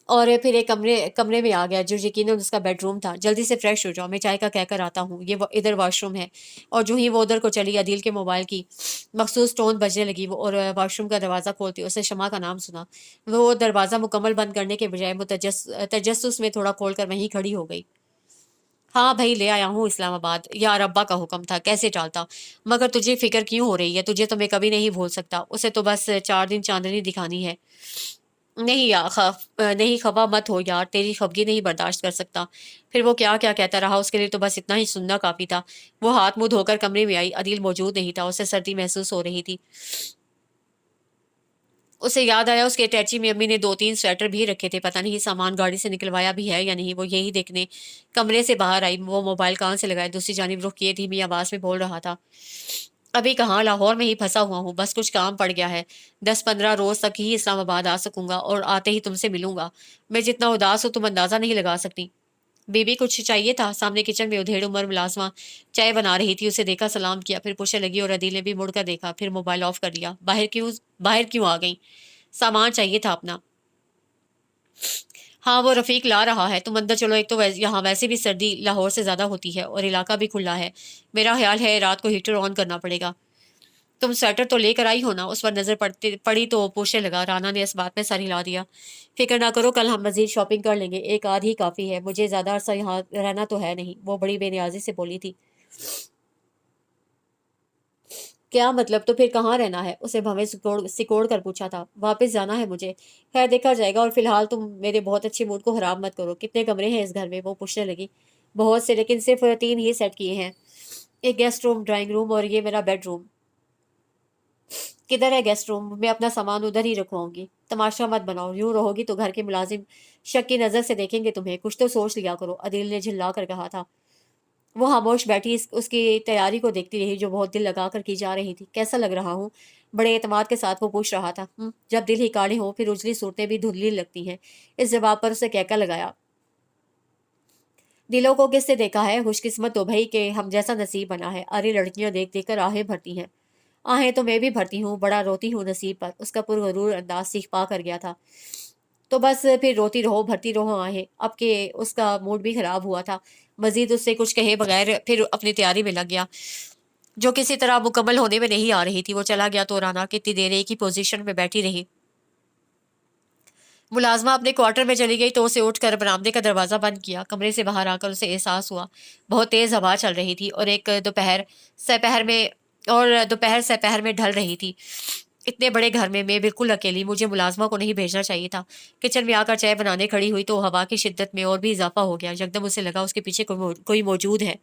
और फिर एक कमरे कमरे में आ गया जो यकीनन उसका बेडरूम था। जल्दी से फ्रेश हो जाओ, मैं चाय का कहकर आता हूँ, ये इधर वॉशरूम है। और जो ही वो उधर को चली, अदील के मोबाइल की मखसूस टोन बजने लगी वो और वॉशरूम का दरवाज़ा खोलती उसे शमा का नाम सुना। वो दरवाज़ा मुकम्मल बंद करने के बजाय तजस्सुस में थोड़ा खोल कर वहीं खड़ी हो गई। हाँ भाई, ले आया हूँ इस्लामाबाद। यार अब्बा का हुक्म था, कैसे टालता। मगर तुझे फिक्र क्यों हो रही है? तुझे तो मैं कभी नहीं भूल सकता। उसे तो बस 4 दिन चांदनी दिखानी है। नहीं यार, नहीं खफा मत हो यार, तेरी खफगी नहीं बर्दाश्त कर सकता। फिर वो क्या क्या कहता रहा, उसके लिए तो बस इतना ही सुनना काफी था। वो हाथ मुंह धोकर कमरे में आई। अदील मौजूद नहीं था। उसे सर्दी महसूस हो रही थी। उसे याद आया उसके अटैची में अम्मी ने 2-3 स्वेटर भी रखे थे। पता नहीं सामान गाड़ी से निकलवाया भी है या नहीं। वो यही देखने कमरे से बाहर आई। वो मोबाइल कान से लगाए दूसरी जानिब रुख किए धीमी आवाज में बोल रहा था, अभी कहाँ, लाहौर में ही फंसा हुआ हूँ। बस कुछ काम पड़ गया है। 10-15 रोज तक ही इस्लामाबाद आ सकूंगा और आते ही तुमसे मिलूंगा। मैं जितना उदास हूँ तुम अंदाजा नहीं लगा सकती। बीबी कुछ चाहिए था? सामने किचन में उधेड़ उम्र मुलाजमा चाय बना रही थी। उसे देखा, सलाम किया, फिर पूछने लगी और अदील ने भी मुड़कर देखा, फिर मोबाइल ऑफ कर लिया। बाहर क्यों आ गई? सामान चाहिए था अपना। हाँ, वो रफीक ला रहा है, तुम अंदर चलो। एक तो यहाँ वैसे भी सर्दी लाहौर से ज्यादा होती है और इलाका भी खुला है। मेरा ख्याल है रात को हीटर ऑन करना पड़ेगा। तुम स्वेटर तो लेकर आई हो ना? उस पर नजर पड़ी तो पूछने लगा। राना ने इस बात में सर हिला दिया। फिक्र ना करो, कल हम मजीद शॉपिंग कर लेंगे। एक आध ही काफी है, मुझे ज्यादा अरसा यहाँ रहना तो है नहीं। वो बड़ी बेनियाजी से बोली थी। क्या मतलब? तो फिर कहाँ रहना है? उसे भवें सिकोड़ सिकोड़ कर पूछा था। वापस जाना है मुझे। खैर, देखा जाएगा। और फिलहाल तुम मेरे बहुत अच्छे मूड को खराब मत करो। कितने कमरे हैं इस घर में? वो पूछने लगी। बहुत से, लेकिन सिर्फ 3 ही सेट किए हैं। एक गेस्ट रूम, ड्राइंग रूम और ये मेरा बेडरूम। किधर है गेस्ट रूम? मैं अपना सामान उधर ही रखवाऊंगी। तमाशा मत बनाओ, यूं रहोगी तो घर के मुलाजिम शक की नजर से देखेंगे तुम्हें। कुछ तो सोच लिया करो, अदील ने झिल्ला कर कहा था। वो खामोश बैठी उसकी तैयारी को देखती रही जो बहुत दिल लगा कर की जा रही थी। कैसा लग रहा हूँ? बड़े एतमाद के साथ वो पूछ रहा था। जब दिल ही काले हो फिर उजली सूरतें भी धुंधली लगती हैं। इस जवाब पर उसे कहका लगाया। दिलों को किससे देखा है? खुशकिस्मत तो भाई कि हम जैसा नसीब बना है। अरे लड़कियां देख देख कर आहें भरती हैं। आहें तो मैं भी भरती हूँ, बड़ा रोती हूँ नसीब पर। उसका पुरगरूर अंदाज सीख पा कर गया था। तो बस फिर रोती रहो, भरती रहो आहें। अब के उसका मूड भी खराब हुआ था। मजीद उससे कुछ कहे बगैर फिर अपनी तैयारी में लग गया जो किसी तरह मुकम्मल होने में नहीं आ रही थी। वो चला गया तो राना कितनी देर एक ही पोजीशन में बैठी रही। मुलाजमा अपने क्वार्टर में चली गई तो उसे उठकर बरामदे का दरवाजा बंद किया। कमरे से बाहर आकर उसे एहसास हुआ बहुत तेज हवा चल रही थी और दोपहर सपहर में ढल रही थी। इतने बड़े घर में मैं बिल्कुल अकेली। मुझे मुलाजमा को नहीं भेजना चाहिए था। किचन में आकर चाय बनाने खड़ी हुई तो हवा की शिद्दत में और भी इजाफा हो गया। यकदम उसे लगा उसके पीछे कोई मौजूद है।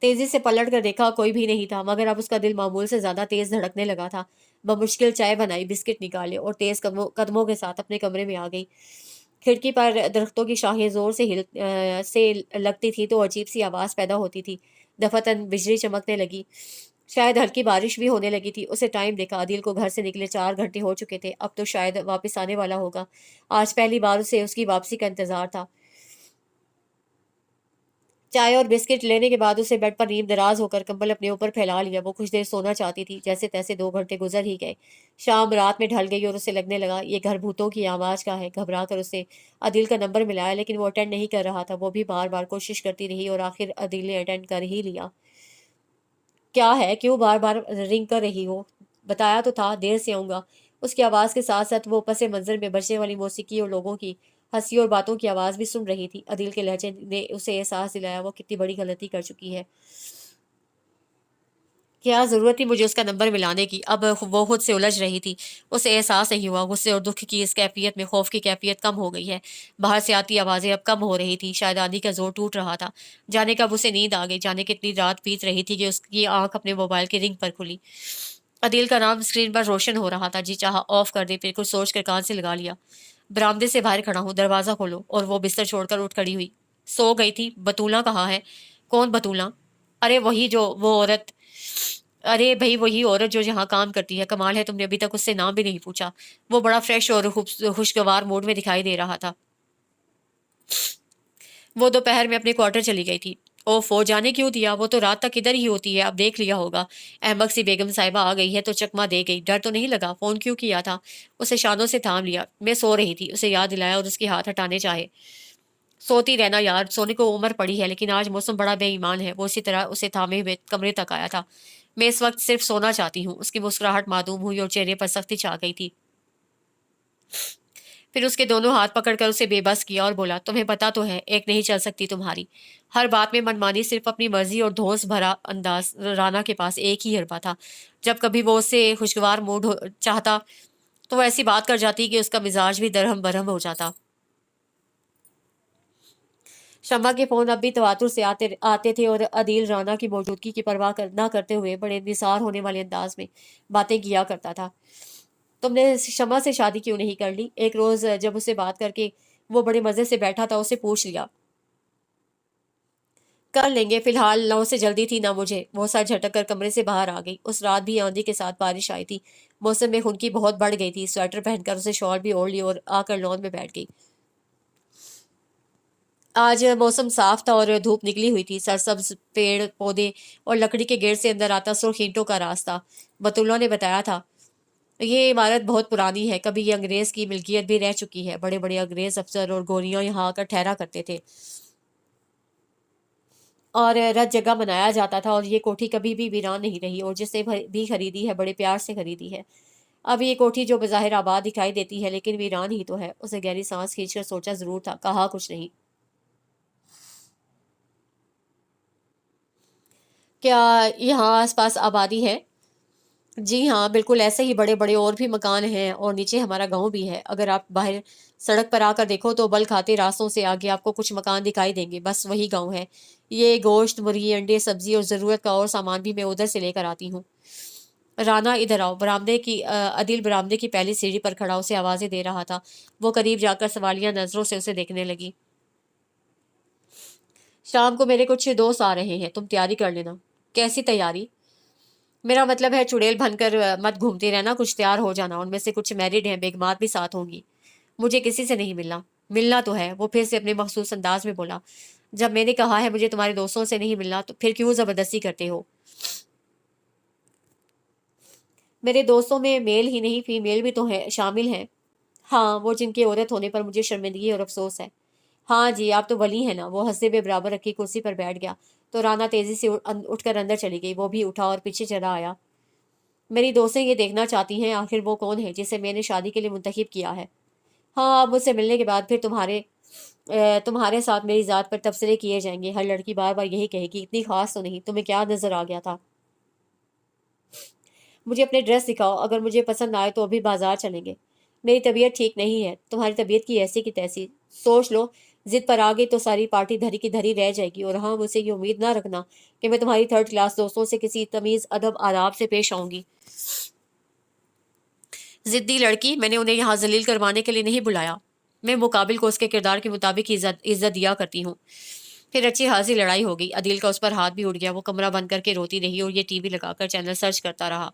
तेजी से पलट कर देखा, कोई भी नहीं था। मगर अब उसका दिल मामूल से ज्यादा तेज धड़कने लगा था। बमुश्किल चाय बनाई, बिस्किट निकाले और तेज कदमों के साथ अपने कमरे में आ गई। खिड़की पर दरख्तों की शाखें जोर से लगती थी तो अजीब सी आवाज पैदा होती थी। दफातन बिजली चमकने लगी। शायद हल्की बारिश भी होने लगी थी। उसे टाइम देखा। आदिल को घर से निकले 4 घंटे हो चुके थे। अब तो शायद वापस आने वाला होगा। आज पहली बार उसे उसकी वापसी का इंतजार था। चाय और बिस्किट लेने के बाद उसे बेड पर नींद दराज होकर कंबल अपने ऊपर फैला लिया। वो कुछ देर सोना चाहती थी। जैसे तैसे 2 घंटे गुजर ही गए। शाम रात में ढल गई और उसे लगने लगा ये घर भूतों की आवाज का है। घबरा कर उसे अदिल का नंबर मिलाया लेकिन वो अटेंड नहीं कर रहा था। वो भी बार बार कोशिश करती रही और आखिर अदिल ने अटेंड कर ही लिया। क्या है, क्यों बार बार रिंग कर रही हो? बताया तो था देर से आऊंगा। उसकी आवाज के साथ साथ वो पसे मंजर में बजने वाली मौसीकी और लोगों की हंसी और बातों की आवाज भी सुन रही थी। अदिल के लहजे ने उसे एहसास दिलाया वो कितनी बड़ी गलती कर चुकी है। क्या जरूरत थी मुझे उसका नंबर मिलाने की? अब वो खुद से उलझ रही थी। उसे एहसास नहीं हुआ गुस्से और दुख की इस कैफियत में खौफ की कैफियत कम हो गई है। बाहर से आती आवाजें अब कम हो रही थी। शायद आंधी का जोर टूट रहा था। जाने कब उसे नींद आ गई। जाने कितनी रात बीत रही थी कि उसकी आंख अपने मोबाइल की रिंग पर खुली। अदील का नाम स्क्रीन पर रोशन हो रहा था। जी चाहा ऑफ कर दे, फिर कुछ सोच कर कान से लगा लिया। बरामदे से बाहर खड़ा हूँ, दरवाजा खोलो। और वो बिस्तर छोड़कर उठ खड़ी हुई। सो गई थी? बतूला कहाँ है? कौन बतूला? अरे वही जो वो औरत, अरे भाई वही औरत जो यहाँ काम करती है, कमाल है तुमने अभी तक उससे नाम भी नहीं पूछा। वो बड़ा फ्रेश और खुशगवार मूड में दिखाई दे रहा था। वो दोपहर में अपने क्वार्टर चली गई थी। ओफो, जाने क्यों दिया, वो तो रात तक इधर ही होती है, अब देख लिया होगा। अहमक सी बेगम साहिबा आ गई है तो चकमा दे गई, डर तो नहीं लगा, फोन क्यों किया था। उसे शानों से थाम लिया। मैं सो रही थी, उसे याद दिलाया और उसके हाथ हटाने चाहे। सोती रहना यार, सोने को उम्र पड़ी है, लेकिन आज मौसम बड़ा बेईमान है। वो इसी तरह उसे थामे हुए कमरे तक आया था। मैं इस वक्त सिर्फ सोना चाहती हूँ। उसकी मुस्कुराहट मासूम हुई और चेहरे पर सख्ती छा गई थी। फिर उसके दोनों हाथ पकड़कर उसे बेबस किया और बोला, तुम्हें पता तो है, एक नहीं चल सकती तुम्हारी। हर बात में मनमानी, सिर्फ अपनी मर्जी और धौंस भरा अंदाज। राना के पास एक ही हरबा था। जब कभी वो उससे खुशगवार चाहता तो वो ऐसी बात कर जाती कि उसका मिजाज भी दरहम बरहम हो जाता। शम्मा के फोन अब भी तवातुर से आते आते थे और अदील राना की मौजूदगी की परवाह ना करते हुए बड़े निसार होने वाले अंदाज में बातें किया करता था। तुमने शम्मा से शादी क्यों नहीं कर ली? एक रोज जब उससे बात करके वो बड़े मजे से बैठा था, उसे पूछ लिया। कर लेंगे, फिलहाल ना उसे जल्दी थी ना मुझे। वो सर झटक कर कमरे से बाहर आ गई। उस रात भी आंधी के साथ बारिश आई थी। मौसम में खुनकी बहुत बढ़ गई थी। स्वेटर पहनकर उसे शॉल भी ओढ़ ली और आकर लॉन में बैठ गई। आज मौसम साफ था और धूप निकली हुई थी। सरसब्ज पेड़ पौधे और लकड़ी के गेट से अंदर आता सुर्ख ईंटों का रास्ता। बतुल्ला ने बताया था, ये इमारत बहुत पुरानी है, कभी ये अंग्रेज की मिल्कियत भी रह चुकी है। बड़े बड़े अंग्रेज अफसर और गोरियां यहाँ आकर ठहरा करते थे और रत जगह मनाया जाता था। और ये कोठी कभी भी वीरान नहीं रही और जिसने भी खरीदी है बड़े प्यार से खरीदी है। अब ये कोठी जो बज़ाहिर आबाद दिखाई देती है लेकिन वीरान ही तो है। उसे गहरी सांस खींचकर सोचा जरूर था, कहा कुछ नहीं। क्या यहाँ आसपास आबादी है? जी हाँ, बिल्कुल ऐसे ही बड़े बड़े और भी मकान हैं और नीचे हमारा गांव भी है। अगर आप बाहर सड़क पर आकर देखो तो बल खाते रास्तों से आगे आपको कुछ मकान दिखाई देंगे, बस वही गांव है। ये गोश्त, मुर्गी, अंडे, सब्जी और ज़रूरत का और सामान भी मैं उधर से लेकर आती हूँ। राना इधर आओ। अदिल बरामदे की पहली सीढ़ी पर खड़ा उसे आवाज़ें दे रहा था। वो करीब जाकर सवालिया नज़रों से उसे देखने लगी। शाम को मेरे कुछ दोस्त आ रहे हैं, तुम तैयारी कर लेना। कैसी तैयारी? मेरा मतलब है चुड़ैल बनकर मत घूमती रहना, कुछ तैयार हो जाना। उनमें से कुछ मैरिड हैं, बेगमात भी साथ होंगी। मुझे किसी से नहीं मिलना। मिलना तो है, वो फिर से अपने मखसूस अंदाज में बोला। जब मैंने कहा है मुझे तुम्हारे दोस्तों से नहीं मिलना तो फिर क्यों जबरदस्ती करते हो? मेरे दोस्तों में मेल ही नहीं फीमेल भी तो है, शामिल हैं। हाँ, वो जिनके औरत होने पर मुझे शर्मिंदगी और अफसोस है। हाँ जी, आप तो वली हैं ना। वो हंसते हुए बराबर रखी कुर्सी पर बैठ गया तो राना तेजी से उठकर अंदर चली गई। वो भी उठा और पीछे चला आया। मेरी दोस्तें ये देखना चाहती हैं आखिर वो कौन है जिसे मैंने शादी के लिए मुंतखब किया है। हाँ, अब मुझसे मिलने के बाद फिर तुम्हारे साथ मेरी ज़ात पर तबसरे किए जाएंगे। हर लड़की बार बार यही कहेगी, इतनी खास तो नहीं, तुम्हें क्या नजर आ गया था? मुझे अपने ड्रेस दिखाओ, अगर मुझे पसंद आए तो अभी बाजार चलेंगे। मेरी तबीयत ठीक नहीं है, तुम्हारी तबीयत की ऐसी की तैसी। सोच लो, जिद पर आ गई तो सारी पार्टी धरी की धरी रह जाएगी। और हाँ, मुझसे ये उम्मीद ना रखना कि मैं तुम्हारी थर्ड क्लास दोस्तों से किसी तमीज़ अदब आदाब से पेश आऊंगी। जिद्दी लड़की, मैंने उन्हें यहाँ जलील करवाने के लिए नहीं बुलाया। मैं मुकाबिल को उसके किरदार के मुताबिक इज्जत इज्जत दिया करती हूँ। फिर अच्छी खासी लड़ाई हो गई। अदील का उस पर हाथ भी उड़ गया। वो कमरा बंद करके रोती रही और ये टीवी लगाकर चैनल सर्च करता रहा।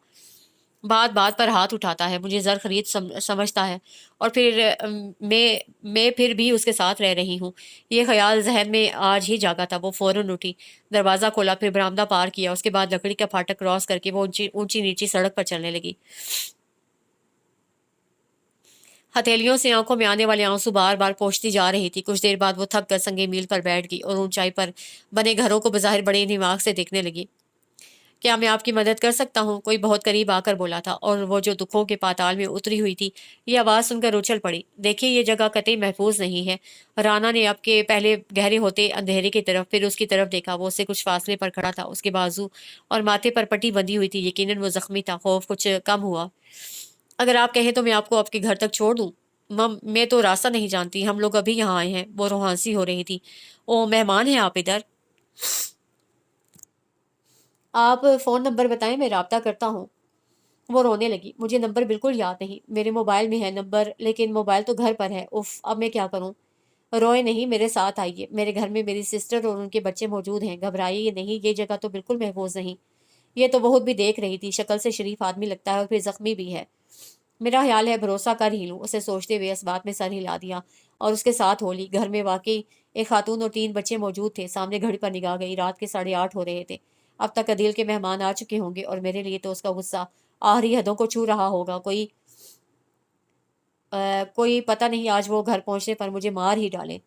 बात बात पर हाथ उठाता है, मुझे जर खरीद समझता है और फिर मैं फिर भी उसके साथ रह रही हूँ। ये ख्याल जहन में आज ही जागा था। वो फौरन उठी, दरवाज़ा खोला, फिर बरामदा पार किया। उसके बाद लकड़ी का फाटक क्रॉस करके वो ऊंची ऊंची नीची सड़क पर चलने लगी। हथेलियों से आंखों में आने वाले आंसू बार बार पोंछती जा रही थी। कुछ देर बाद वो थक कर संगे मील पर बैठ गई और ऊंचाई पर बने घरों को बज़ाहिर बड़े दिमाग से देखने लगी। क्या मैं आपकी मदद कर सकता हूँ? कोई बहुत करीब आकर बोला था और वो जो दुखों के पाताल में उतरी हुई थी, ये आवाज़ सुनकर उछल पड़ी। देखिए, ये जगह कतई महफूज नहीं है। राना ने आपके पहले गहरे होते अंधेरे की तरफ, फिर उसकी तरफ देखा। वो उससे कुछ फासले पर खड़ा था। उसके बाजू और माथे पर पट्टी बंधी हुई थी। यकीनन वो जख्मी था। खौफ कुछ कम हुआ। अगर आप कहें तो मैं आपको आपके घर तक छोड़ दूँ। मम, मैं तो रास्ता नहीं जानती, हम लोग अभी यहाँ आए हैं। वो रोहांसी हो रही थी। ओ, मेहमान हैं आप इधर? आप फ़ोन नंबर बताएं, मैं राब्ता करता हूँ। वो रोने लगी। मुझे नंबर बिल्कुल याद नहीं, मेरे मोबाइल में है नंबर, लेकिन मोबाइल तो घर पर है। उफ, अब मैं क्या करूँ? روئے نہیں، میرے ساتھ آئیے، میرے گھر میں میری سسٹر اور ان کے بچے موجود ہیں، گھبرائیے نہیں، یہ جگہ تو بالکل محفوظ نہیں۔ یہ تو بہت بھی دیکھ رہی تھی، شکل سے شریف آدمی لگتا ہے اور پھر زخمی بھی ہے۔ میرا خیال ہے بھروسہ کر ہی لوں، اسے سوچتے ہوئے اس بات میں سر ہلا دیا اور اس کے ساتھ ہو لی۔ گھر میں واقعی ایک خاتون اور 3 بچے موجود تھے۔ سامنے گھڑی پر نگاہ گئی، رات کے 8:30 ہو رہے تھے۔ اب تک عدیل کے مہمان آ چکے ہوں گے اور میرے لیے تو اس کا غصہ آخری حدوں کو چھو رہا ہوگا۔ کوئی پتہ نہیں آج وہ گھر پہنچنے پر مجھے مار ہی ڈالے۔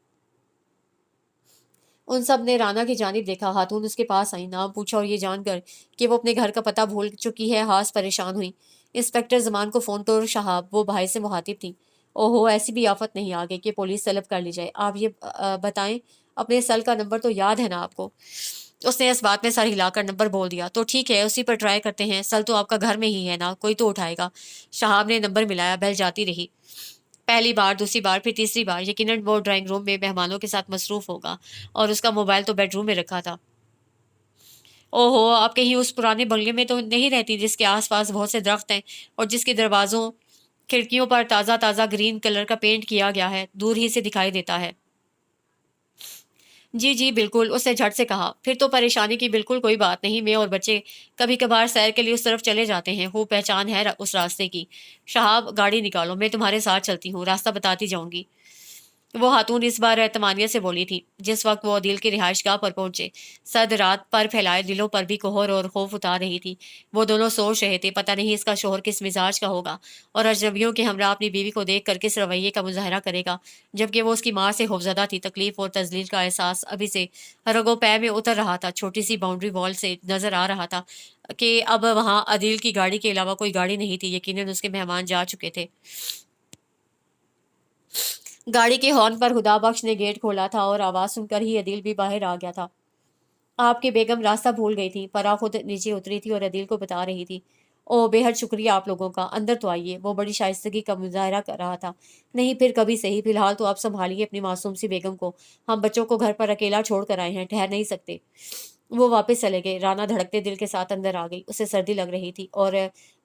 ان سب نے رانا کی جانب دیکھا، خاتون اس کے پاس آئی، نام پوچھا اور یہ جان کر کہ وہ اپنے گھر کا پتہ بھول چکی ہے خاص پریشان ہوئی۔ انسپکٹر زمان کو فون تو شہاب، وہ بھائی سے مخاطب تھی۔ اوہو، ایسی بھی آفت نہیں آ گئی کہ پولیس طلب کر لی جائے۔ آپ یہ بتائیں، اپنے سیل کا نمبر تو یاد ہے نا آپ کو؟ اس نے اس بات میں سر ہلا کر نمبر بول دیا۔ تو ٹھیک ہے، اسی پر ٹرائی کرتے ہیں، سیل تو آپ کا گھر میں ہی ہے نا، کوئی تو اٹھائے گا۔ شہاب نے نمبر ملایا، بیل جاتی رہی، پہلی بار، دوسری بار، پھر تیسری بار۔ یقیناً وہ ڈرائنگ روم میں مہمانوں کے ساتھ مصروف ہوگا اور اس کا موبائل تو بیڈ روم میں رکھا تھا۔ اوہو، آپ کہیں اس پرانے بنگلے میں تو نہیں رہتی جس کے آس پاس بہت سے درخت ہیں اور جس کے دروازوں کھڑکیوں پر تازہ تازہ گرین کلر کا پینٹ کیا گیا ہے، دور ہی سے دکھائی دیتا ہے؟ جی جی بالکل، اس نے جھٹ سے کہا۔ پھر تو پریشانی کی بالکل کوئی بات نہیں، میں اور بچے کبھی کبھار سیر کے لیے اس طرف چلے جاتے ہیں، وہ پہچان ہے اس راستے کی۔ شہاب، گاڑی نکالو، میں تمہارے ساتھ چلتی ہوں، راستہ بتاتی جاؤں گی۔ وہ خاتون اس بار اعتمادیت سے بولی تھی۔ جس وقت وہ عدیل کی رہائش گاہ پر پہنچے، سرد رات پر پھیلائے دلوں پر بھی قہر اور خوف اتار رہی تھی۔ وہ دونوں سوچ رہے تھے، پتہ نہیں اس کا شوہر کس مزاج کا ہوگا اور اجنبیوں کے ہمراہ اپنی بیوی کو دیکھ کر کس رویے کا مظاہرہ کرے گا، جبکہ وہ اس کی ماں سے خوفزدہ تھی۔ تکلیف اور تذلیل کا احساس ابھی سے رگوں پے میں اتر رہا تھا۔ چھوٹی سی باؤنڈری وال سے نظر آ رہا تھا کہ اب وہاں عدیل کی گاڑی کے علاوہ کوئی گاڑی نہیں تھی۔ یقیناً اس کے مہمان جا چکے تھے۔ گاڑی کے ہارن پر خدا بخش نے گیٹ کھولا تھا اور آواز سن کر ہی عدیل بھی باہر آ گیا تھا۔ آپ کی بیگم راستہ بھول گئی تھی، پرا خود نیچے اتری تھی اور عدیل کو بتا رہی تھی۔ او، بے حد شکریہ آپ لوگوں کا، اندر تو آئیے۔ وہ بڑی شائستگی کا مظاہرہ کر رہا تھا۔ نہیں، پھر کبھی صحیح، فی الحال تو آپ سنبھالیے اپنی معصوم سی بیگم کو، ہم بچوں کو گھر پر اکیلا چھوڑ کر آئے ہیں، ٹھہر نہیں سکتے۔ وہ واپس چلے گئے۔ رانا دھڑکتے دل کے ساتھ اندر آ گئی، اسے سردی لگ رہی تھی اور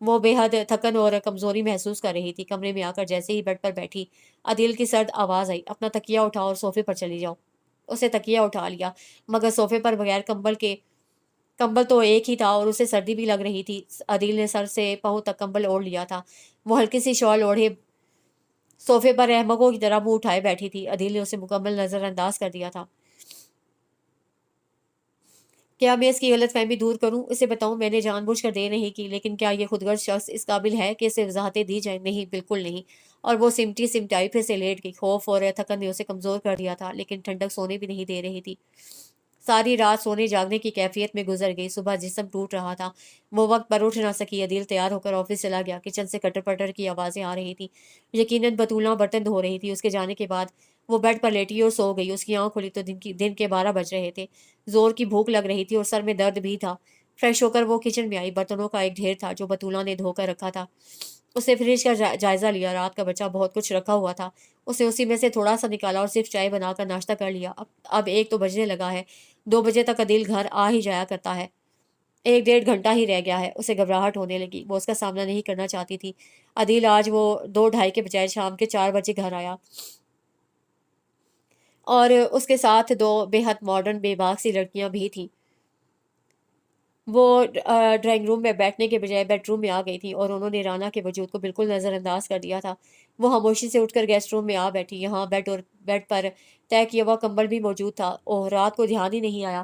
وہ بے حد تھکن اور کمزوری محسوس کر رہی تھی۔ کمرے میں آ کر جیسے ہی بیڈ پر بیٹھی، عدیل کی سرد آواز آئی، اپنا تکیہ اٹھاؤ اور صوفے پر چلی جاؤ۔ اسے تکیہ اٹھا لیا، مگر صوفے پر بغیر کمبل تو ایک ہی تھا اور اسے سردی بھی لگ رہی تھی۔ عدیل نے سر سے پاؤں تک کمبل اوڑھ لیا تھا، وہ ہلکی سی شال اوڑھے صوفے پر احمقوں کی طرح منہ اٹھائے بیٹھی تھی۔ عدیل نے اسے مکمل نظر انداز کر دیا تھا۔ کیا میں اس کی غلط فہمی دور کروں؟ اسے بتاؤں میں نے جان بوجھ کر دیر نہیں کی، لیکن کیا یہ خودغرض شخص اس قابل ہے کہ اسے وضاحتیں دی جائیں؟ نہیں، بالکل نہیں۔ اور وہ سمٹائی پھر سے لیٹ گئی۔ خوف اور تھکن نے اسے کمزور کر دیا تھا، لیکن ٹھنڈک سونے بھی نہیں دے رہی تھی۔ ساری رات سونے جاگنے کی کیفیت میں گزر گئی۔ صبح جسم ٹوٹ رہا تھا، وہ وقت پر اٹھ نہ سکی۔ عدیل تیار ہو کر آفس چلا گیا۔ کچن سے کٹر پٹر کی آوازیں آ رہی تھیں، یقیناً بطولہ برتن دھو رہی تھی۔ اس کے جانے کے بعد وہ بیڈ پر لیٹی اور سو گئی۔ اس کی آنکھ کھلی تو دن کے 12 بج رہے تھے۔ زور کی بھوک لگ رہی تھی اور سر میں درد بھی تھا۔ فریش ہو کر وہ کچن میں آئی۔ برتنوں کا ایک ڈھیر تھا جو بطولہ نے دھو کر رکھا تھا۔ اس نے فریج کا جائزہ لیا، رات کا بچا بہت کچھ رکھا ہوا تھا۔ اس نے اسی میں سے تھوڑا سا نکالا اور صرف چائے بنا کر ناشتہ کر لیا۔ اب 1 تو بجنے لگا ہے، 2 بجے تک عدیل گھر آ ہی جایا کرتا ہے، 1 ڈیڑھ گھنٹہ ہی رہ گیا ہے۔ اسے گھبراہٹ ہونے لگی، وہ اس کا سامنا نہیں کرنا چاہتی تھی۔ عدیل آج وہ 2:30 کے بجائے شام کے 4 بجے گھر آیا اور اس کے ساتھ 2 بے حد ماڈرن بے باک سی لڑکیاں بھی تھیں۔ وہ ڈرائنگ روم میں بیٹھنے کے بجائے بیڈ روم میں آ گئی تھی اور انہوں نے رانا کے وجود کو بالکل نظر انداز کر دیا تھا۔ وہ خاموشی سے اٹھ کر گیسٹ روم میں آ بیٹھی۔ یہاں بیڈ پر طے کیا ہوا کمبل بھی موجود تھا۔ اوہ، رات کو دھیان ہی نہیں آیا،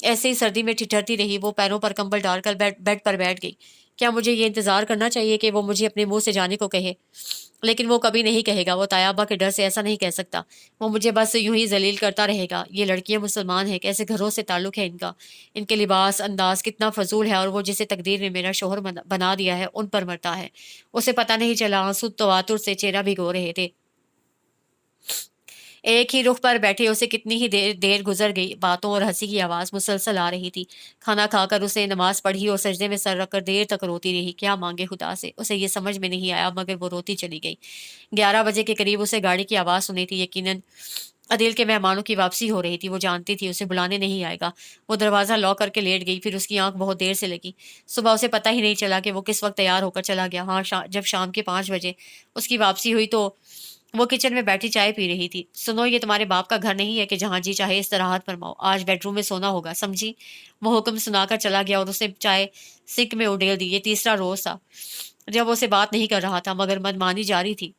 ایسے ہی سردی میں ٹھٹھرتی رہی۔ وہ پیروں پر کمبل ڈال کر بیڈ پر بیٹھ گئی۔ کیا مجھے یہ انتظار کرنا چاہیے کہ وہ مجھے اپنے منہ سے جانے کو کہے؟ لیکن وہ کبھی نہیں کہے گا، وہ طیبہ کے ڈر سے ایسا نہیں کہہ سکتا۔ وہ مجھے بس یوں ہی ذلیل کرتا رہے گا۔ یہ لڑکیاں مسلمان ہیں، کیسے گھروں سے تعلق ہے ان کا، ان کے لباس انداز کتنا فضول ہے، اور وہ جسے تقدیر نے میرا شوہر بنا دیا ہے ان پر مرتا ہے۔ اسے پتہ نہیں چلا، آنسو تواتر سے چہرہ بھگو رہے تھے۔ ایک ہی رخ پر بیٹھے اسے کتنی ہی دیر گزر گئی۔ باتوں اور ہنسی کی آواز مسلسل آ رہی تھی۔ کھانا کھا کر اسے نماز پڑھی اور سجدے میں سر رکھ کر دیر تک روتی رہی۔ کیا مانگے خدا سے؟ اسے یہ سمجھ میں نہیں آیا، مگر وہ روتی چلی گئی۔ 11 بجے کے قریب اسے گاڑی کی آواز سنی تھی۔ یقیناً عدیل کے مہمانوں کی واپسی ہو رہی تھی۔ وہ جانتی تھی اسے بلانے نہیں آئے گا۔ وہ دروازہ لاک کر کے لیٹ گئی، پھر اس کی آنکھ بہت دیر سے لگی۔ صبح اسے پتہ ہی نہیں چلا کہ وہ کس وقت تیار ہو کر چلا گیا۔ ہاں، جب شام کے 5 بجے اس کی واپسی ہوئی تو وہ کچن میں بیٹھی چائے پی رہی تھی۔ سنو، یہ تمہارے باپ کا گھر نہیں ہے کہ جہاں جی چاہے استراحت فرماؤ۔ آج بیڈ روم میں سونا ہوگا، سمجھی؟ وہ حکم سنا کر چلا گیا اور اس نے چائے سنک میں اڈیل دی۔ یہ تیسرا روز تھا جب وہ اسے بات نہیں کر رہا تھا، مگر منمانی جاری تھی۔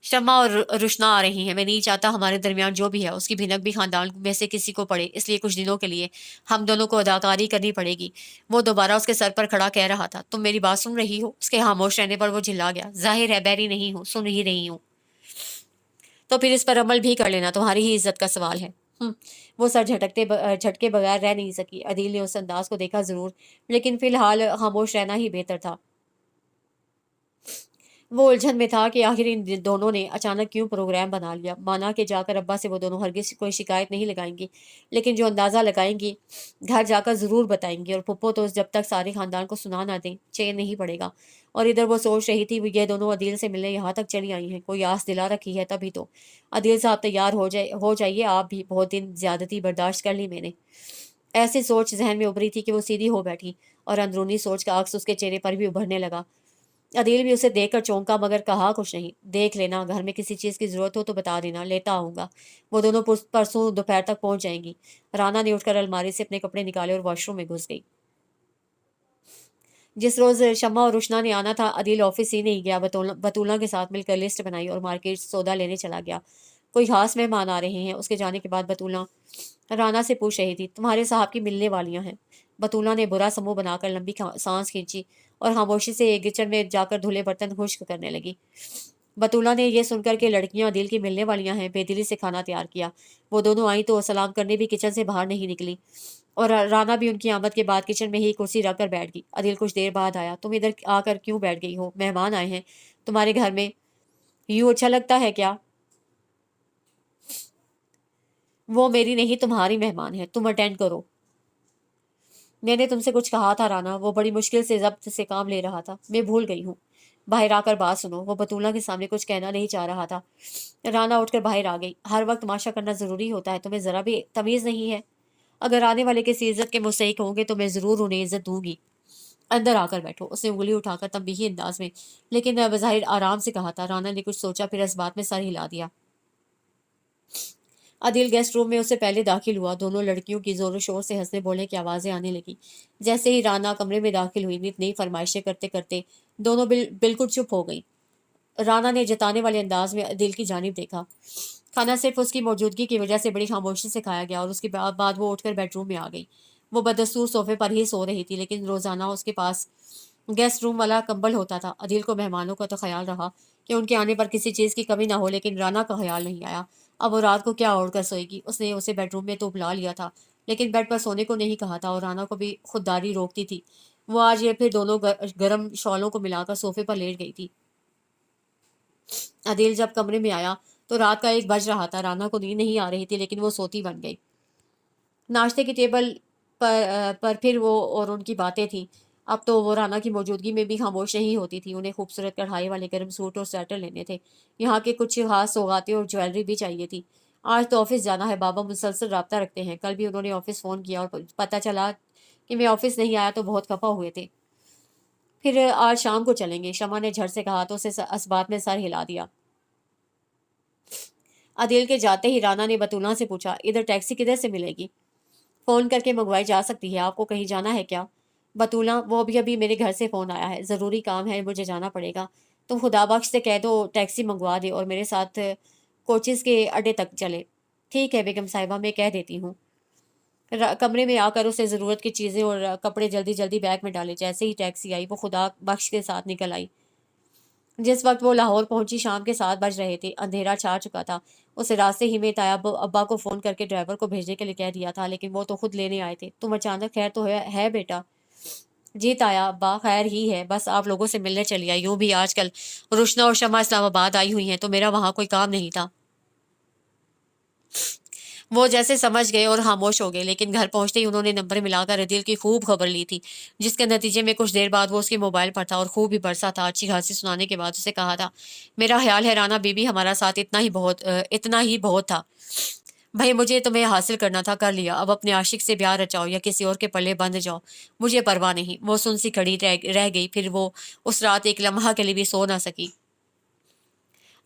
شمع اور روشنا آ رہی ہیں۔ میں نہیں چاہتا ہمارے درمیان جو بھی ہے اس کی بھنک بھی خاندان میں سے کسی کو پڑے، اس لیے کچھ دنوں کے لیے ہم دونوں کو اداکاری کرنی پڑے گی۔ وہ دوبارہ اس کے سر پر کھڑا کہہ رہا تھا، تم میری بات سن رہی ہو؟ اس کے خاموش رہنے پر وہ جھلا گیا۔ ظاہر ہے بحری نہیں ہوں، سن ہی رہی ہوں، تو پھر اس پر عمل بھی کر لینا، تمہاری ہی عزت کا سوال ہے۔ وہ سر جھٹکے بغیر رہ نہیں سکی۔ عدیل نے اس انداز کو دیکھا ضرور، لیکن فی الحال خاموش رہنا ہی بہتر تھا۔ وہ الجھن میں تھا کہ آخر ان دونوں نے اچانک کیوں پروگرام بنا لیا۔ مانا کہ جا کر ابا سے وہ دونوں ہرگز کوئی شکایت نہیں لگائیں گی، لیکن جو اندازہ لگائیں گی گھر جا کر ضرور بتائیں گی، اور پھپھو تو جب تک سارے خاندان کو سنا نہ دیں چین نہیں پڑے گا۔ اور ادھر وہ سوچ رہی تھی یہ دونوں عدیل سے ملنے یہاں تک چلی آئی ہیں، کوئی آس دلا رکھی ہے تبھی تو۔ عدیل صاحب تیار ہو جائیے آپ بھی، بہت دن زیادتی برداشت کر لی میں نے۔ ایسی سوچ ذہن میں ابھری تھی کہ وہ سیدھی ہو بیٹھی، اور اندرونی سوچ کا عکس اس کے چہرے پر بھی ابھرنے لگا۔ عدیل بھی اسے دیکھ کر چونکا، مگر کہا کچھ نہیں۔ دیکھ لینا، گھر میں کسی چیز کی ضرورت ہو تو بتا دینا، لیتا آؤں گا۔ وہ دونوں پرسوں دوپہر تک پہنچ جائیں گی۔ رانا نے اٹھ کر الماری سے اپنے کپڑے نکالے اور واش روم میں گھس گئی۔ جس روز شمع اور روشنا نے آنا تھا، عدیل آفس ہی نہیں گیا، بطولہ کے ساتھ مل کر لسٹ بنائی اور مارکیٹ سودا لینے چلا گیا۔ کوئی خاص مہمان آ رہے ہیں؟ اس کے جانے کے بعد بطولہ رانا سے پوچھ رہی تھی۔ تمہارے صاحب کی ملنے والیاں ہیں۔ بطولہ نے برا سمو بنا کر لمبی سانس کھینچی اور خاموشی سے کچن میں جا کر دھلے برتن خشک کرنے لگی۔ بطولہ نے یہ سن کر کہ لڑکیاں عدیل کی ملنے والیاں ہیں، بے دلی سے کھانا تیار کیا۔ وہ دونوں آئیں تو سلام کرنے بھی کچن سے باہر نہیں نکلی، اور رانا بھی ان کی آمد کے بعد کچن میں ہی کرسی رکھ کر بیٹھ گئی۔ عدیل کچھ دیر بعد آیا۔ تم ادھر آ کر کیوں بیٹھ گئی ہو؟ مہمان آئے ہیں تمہارے گھر میں، یوں اچھا لگتا ہے کیا؟ وہ میری نہیں تمہاری مہمان ہے، تم اٹینڈ کرو۔ میں نے تم سے کچھ کہا تھا رانا، وہ بڑی مشکل سے ضبط سے کام لے رہا تھا، میں بھول گئی ہوں۔ باہر آ کر بات سنو۔ وہ بطولہ کے سامنے کچھ کہنا نہیں چاہ رہا تھا۔ رانا اٹھ کر باہر آ گئی۔ ہر وقت تماشا کرنا ضروری ہوتا ہے؟ تمہیں ذرا بھی تمیز نہیں ہے؟ اگر آنے والے کسی عزت کے مستحق ہوں گے تو میں ضرور انہیں عزت دوں گی۔ اندر آ کر بیٹھو، اس نے انگلی اٹھا کر تنبیہی انداز میں لیکن بظاہر آرام سے کہا تھا۔ رانا نے کچھ سوچا، پھر اس بات میں سر ہلا دیا۔ عدیل گیسٹ روم میں اس سے پہلے داخل ہوا۔ دونوں لڑکیوں کی زور و شور سے ہنسنے بولنے کی آوازیں آنے لگی۔ جیسے ہی رانا کمرے میں داخل ہوئی، نت نئی فرمائشیں کرتے کرتے دونوں بالکل چپ ہو گئیں۔ رانا نے جتانے والے انداز میں عدیل کی جانب دیکھا۔ کھانا صرف اس کی موجودگی کی وجہ سے بڑی خاموشی سے کھایا گیا، اور اس کے بعد وہ اٹھ کر بیڈ روم میں آ گئی۔ وہ بدستور صوفے پر ہی سو رہی تھی، لیکن روزانہ اس کے پاس گیسٹ روم والا کمبل ہوتا تھا۔ عدیل کو مہمانوں کا تو خیال رہا کہ ان کے آنے پر کسی چیز کی کمی نہ ہو، لیکن رانا کا خیال نہیں آیا۔ اب وہ رات کو کیا اوڑھ کر سوئے گی؟ اس نے اسے بیڈ روم میں تو بلا لیا تھا، لیکن بیڈ پر سونے کو نہیں کہا تھا، اور رانا کو بھی خودداری روکتی تھی۔ وہ آج یہ پھر دونوں گرم شالوں کو ملا کر صوفے پر لیٹ گئی تھی۔ عدیل جب کمرے میں آیا تو رات کا 1 بج رہا تھا۔ رانا کو نیند نہیں آ رہی تھی، لیکن وہ سوتی بن گئی۔ ناشتے کی ٹیبل پر پھر وہ اور ان کی باتیں تھیں۔ اب تو وہ رانا کی موجودگی میں بھی خاموش نہیں ہوتی تھی۔ انہیں خوبصورت کڑھائی والے گرم سوٹ اور سویٹر لینے تھے، یہاں کے کچھ خاص سوغاتیں اور جویلری بھی چاہیے تھی۔ آج تو آفس جانا ہے، بابا مسلسل رابطہ رکھتے ہیں۔ کل بھی انہوں نے آفس فون کیا اور پتہ چلا کہ میں آفس نہیں آیا تو بہت خفا ہوئے تھے۔ پھر آج شام کو چلیں گے، شمع نے جھٹ سے کہا تو اسے اس بات میں سر ہلا دیا۔ عدیل کے جاتے ہی رانا نے بطولہ سے پوچھا، ادھر ٹیکسی کدھر سے ملے گی؟ فون کر کے منگوائی جا سکتی ہے، آپ کو کہیں جانا ہے کیا؟ بطولہ، وہ ابھی میرے گھر سے فون آیا ہے، ضروری کام ہے، مجھے جانا پڑے گا۔ تم خدا بخش سے کہہ دو ٹیکسی منگوا دے اور میرے ساتھ کوچز کے اڈے تک چلے۔ ٹھیک ہے بیگم صاحبہ، میں کہہ دیتی ہوں۔ کمرے میں آ کر اسے ضرورت کی چیزیں اور کپڑے جلدی جلدی بیگ میں ڈالے۔ جیسے ہی ٹیکسی آئی وہ خدا بخش کے ساتھ نکل آئی۔ جس وقت وہ لاہور پہنچی شام کے 7 بج رہے تھے، اندھیرا چھا چکا تھا۔ اسے راستے ہی میں تایا ابا کو فون کر کے ڈرائیور کو بھیجنے کے لیے کہہ دیا تھا، لیکن وہ تو خود لینے آئے تھے۔ تم اچانک، خیر تو ہے بیٹا؟ جی تایا ابا، خیر ہی ہے، بس آپ لوگوں سے ملنے چلی آئی۔ یوں بھی آج کل روشنا اور شمع اسلام آباد آئی ہوئی ہیں تو میرا وہاں کوئی کام نہیں تھا۔ وہ جیسے سمجھ گئے اور خاموش ہو گئے، لیکن گھر پہنچتے ہی انہوں نے نمبر ملا کر عدیل کی خوب خبر لی تھی، جس کے نتیجے میں کچھ دیر بعد وہ اس کے موبائل پر تھا اور خوب ہی برسا تھا۔ اچھی خاصی سنانے کے بعد اسے کہا تھا، میرا خیال ہے رانا بی بی ہمارا ساتھ اتنا ہی بہت تھا بھائی، مجھے تمہیں حاصل کرنا تھا، کر لیا، اب اپنے عاشق سے پیار رچاؤ یا کسی اور کے پلے بندھ جاؤ، مجھے پرواہ نہیں۔ وہ سن سی کھڑی رہ گئی، پھر وہ اس رات ایک لمحہ کے لیے بھی سو نہ سکی۔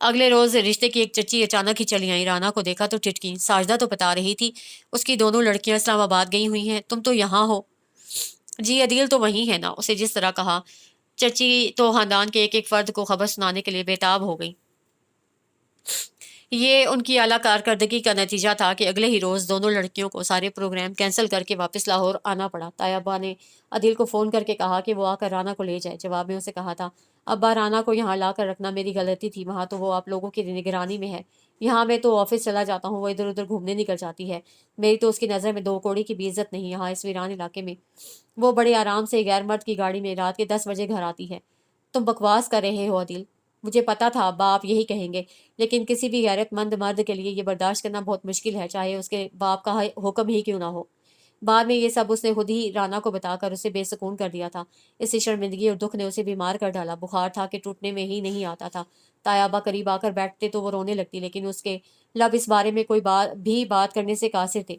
اگلے روز رشتے کی ایک چچی اچانک ہی چلی آئی، رانا کو دیکھا تو ٹھٹکی۔ ساجدہ تو بتا رہی تھی اس کی دونوں لڑکیاں اسلام آباد گئی ہوئی ہیں، تم تو یہاں ہو۔ جی عدیل تو وہی ہے نا، اسے جس طرح کہا۔ چچی تو خاندان کے ایک ایک فرد کو خبر سنانے کے لیے بےتاب ہو گئی۔ یہ ان کی اعلیٰ کارکردگی کا نتیجہ تھا کہ اگلے ہی روز دونوں لڑکیوں کو سارے پروگرام کینسل کر کے واپس لاہور آنا پڑا۔ طیبہ نے عدیل کو فون کر کے کہا کہ وہ آ کر رانا کو لے جائے۔ جواب میں اسے کہا تھا، ابا رانا کو یہاں لا کر رکھنا میری غلطی تھی، وہاں تو وہ آپ لوگوں کی نگرانی میں ہے، یہاں میں تو آفس چلا جاتا ہوں، وہ ادھر ادھر گھومنے نکل جاتی ہے، میری تو اس کی نظر میں 2 کوڑی کی بھی عزت نہیں یہاں اس ویران علاقے میں۔ وہ بڑے آرام سے غیر مرد کی گاڑی میں رات کے 10 بجے گھر آتی ہے۔ تم بکواس کر رہے ہو عدیل، مجھے پتا تھا ابا آپ یہی کہیں گے، لیکن کسی بھی غیرت مند مرد کے لیے یہ برداشت کرنا بہت مشکل ہے، چاہے اس کے باپ کا حکم ہی کیوں نہ ہو۔ بعد میں یہ سب اس نے خود ہی رانا کو بتا کر اسے بے سکون کر دیا تھا۔ اسی شرمندگی اور دکھ نے اسے بیمار کر ڈالا، بخار تھا کہ ٹوٹنے میں ہی نہیں آتا تھا۔ طیبہ قریب آ کر بیٹھتے تو وہ رونے لگتی، لیکن اس کے لب اس بارے میں کوئی بات کرنے سے قاصر تھے۔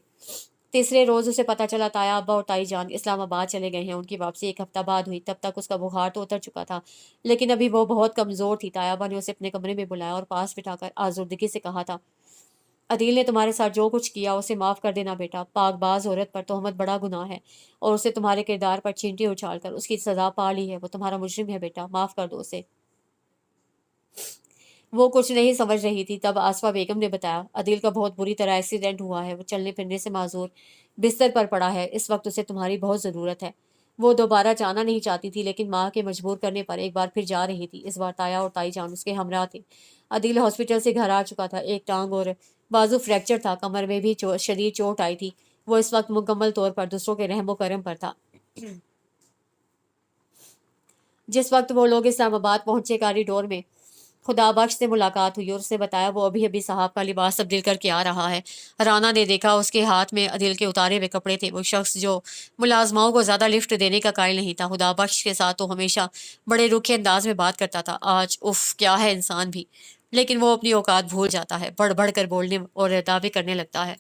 تیسرے روز اسے پتا چلا طیبہ اور تائی جان اسلام آباد چلے گئے ہیں۔ ان کی واپسی 1 ہفتہ بعد ہوئی۔ تب تک اس کا بخار تو اتر چکا تھا، لیکن ابھی وہ بہت کمزور تھی۔ طیبہ نے اسے اپنے کمرے میں بلایا اور پاس بٹھا کر آزردگی سے کہا تھا، عدیل نے تمہارے ساتھ جو کچھ کیا اسے معاف کر دینا بیٹا۔ پاک باز عورت پر تہمت بڑا گناہ ہے، اور اسے تمہارے کردار پر چینٹی اچھال کر اس کی سزا پا لی ہے۔ وہ تمہارا مجرم ہے بیٹا، معاف کر دو اسے۔ وہ کچھ نہیں سمجھ رہی تھی، تب آصفہ بیگم نے بتایا، عدیل کا بہت بری طرح ایکسیڈنٹ ہوا ہے، وہ چلنے پھرنے سے معذور بستر پر پڑا ہے، اس وقت اسے تمہاری بہت ضرورت ہے۔ وہ دوبارہ جانا نہیں چاہتی تھی، لیکن ماں کے مجبور کرنے پر ایک بار پھر جا رہی تھی۔ اس بار تایا اور تائی جان اس کے ہمراہ تھے۔ عدیل ہاسپٹل سے گھر آ چکا تھا، ایک ٹانگ اور بازو فریکچر تھا، کمر میں بھی شدید چوٹ آئی تھی۔ وہ اس وقت مکمل طور پر دوسروں کے رحم و کرم پر تھا۔ جس وقت وہ لوگ اسلام آباد پہنچے، کاریڈور میں خدا بخش سے ملاقات ہوئی اور اس نے بتایا وہ ابھی ابھی صاحب کا لباس تبدیل کر کے آ رہا ہے۔ رانا نے دیکھا اس کے ہاتھ میں عدیل کے اتارے ہوئے کپڑے تھے۔ وہ شخص جو ملازماؤں کو زیادہ لفٹ دینے کا قائل نہیں تھا، خدا بخش کے ساتھ تو ہمیشہ بڑے روکھے انداز میں بات کرتا تھا، آج اف کیا ہے انسان بھی، لیکن وہ اپنی اوقات بھول جاتا ہے، بڑھ بڑھ کر بولنے اور دعوے کرنے لگتا ہے۔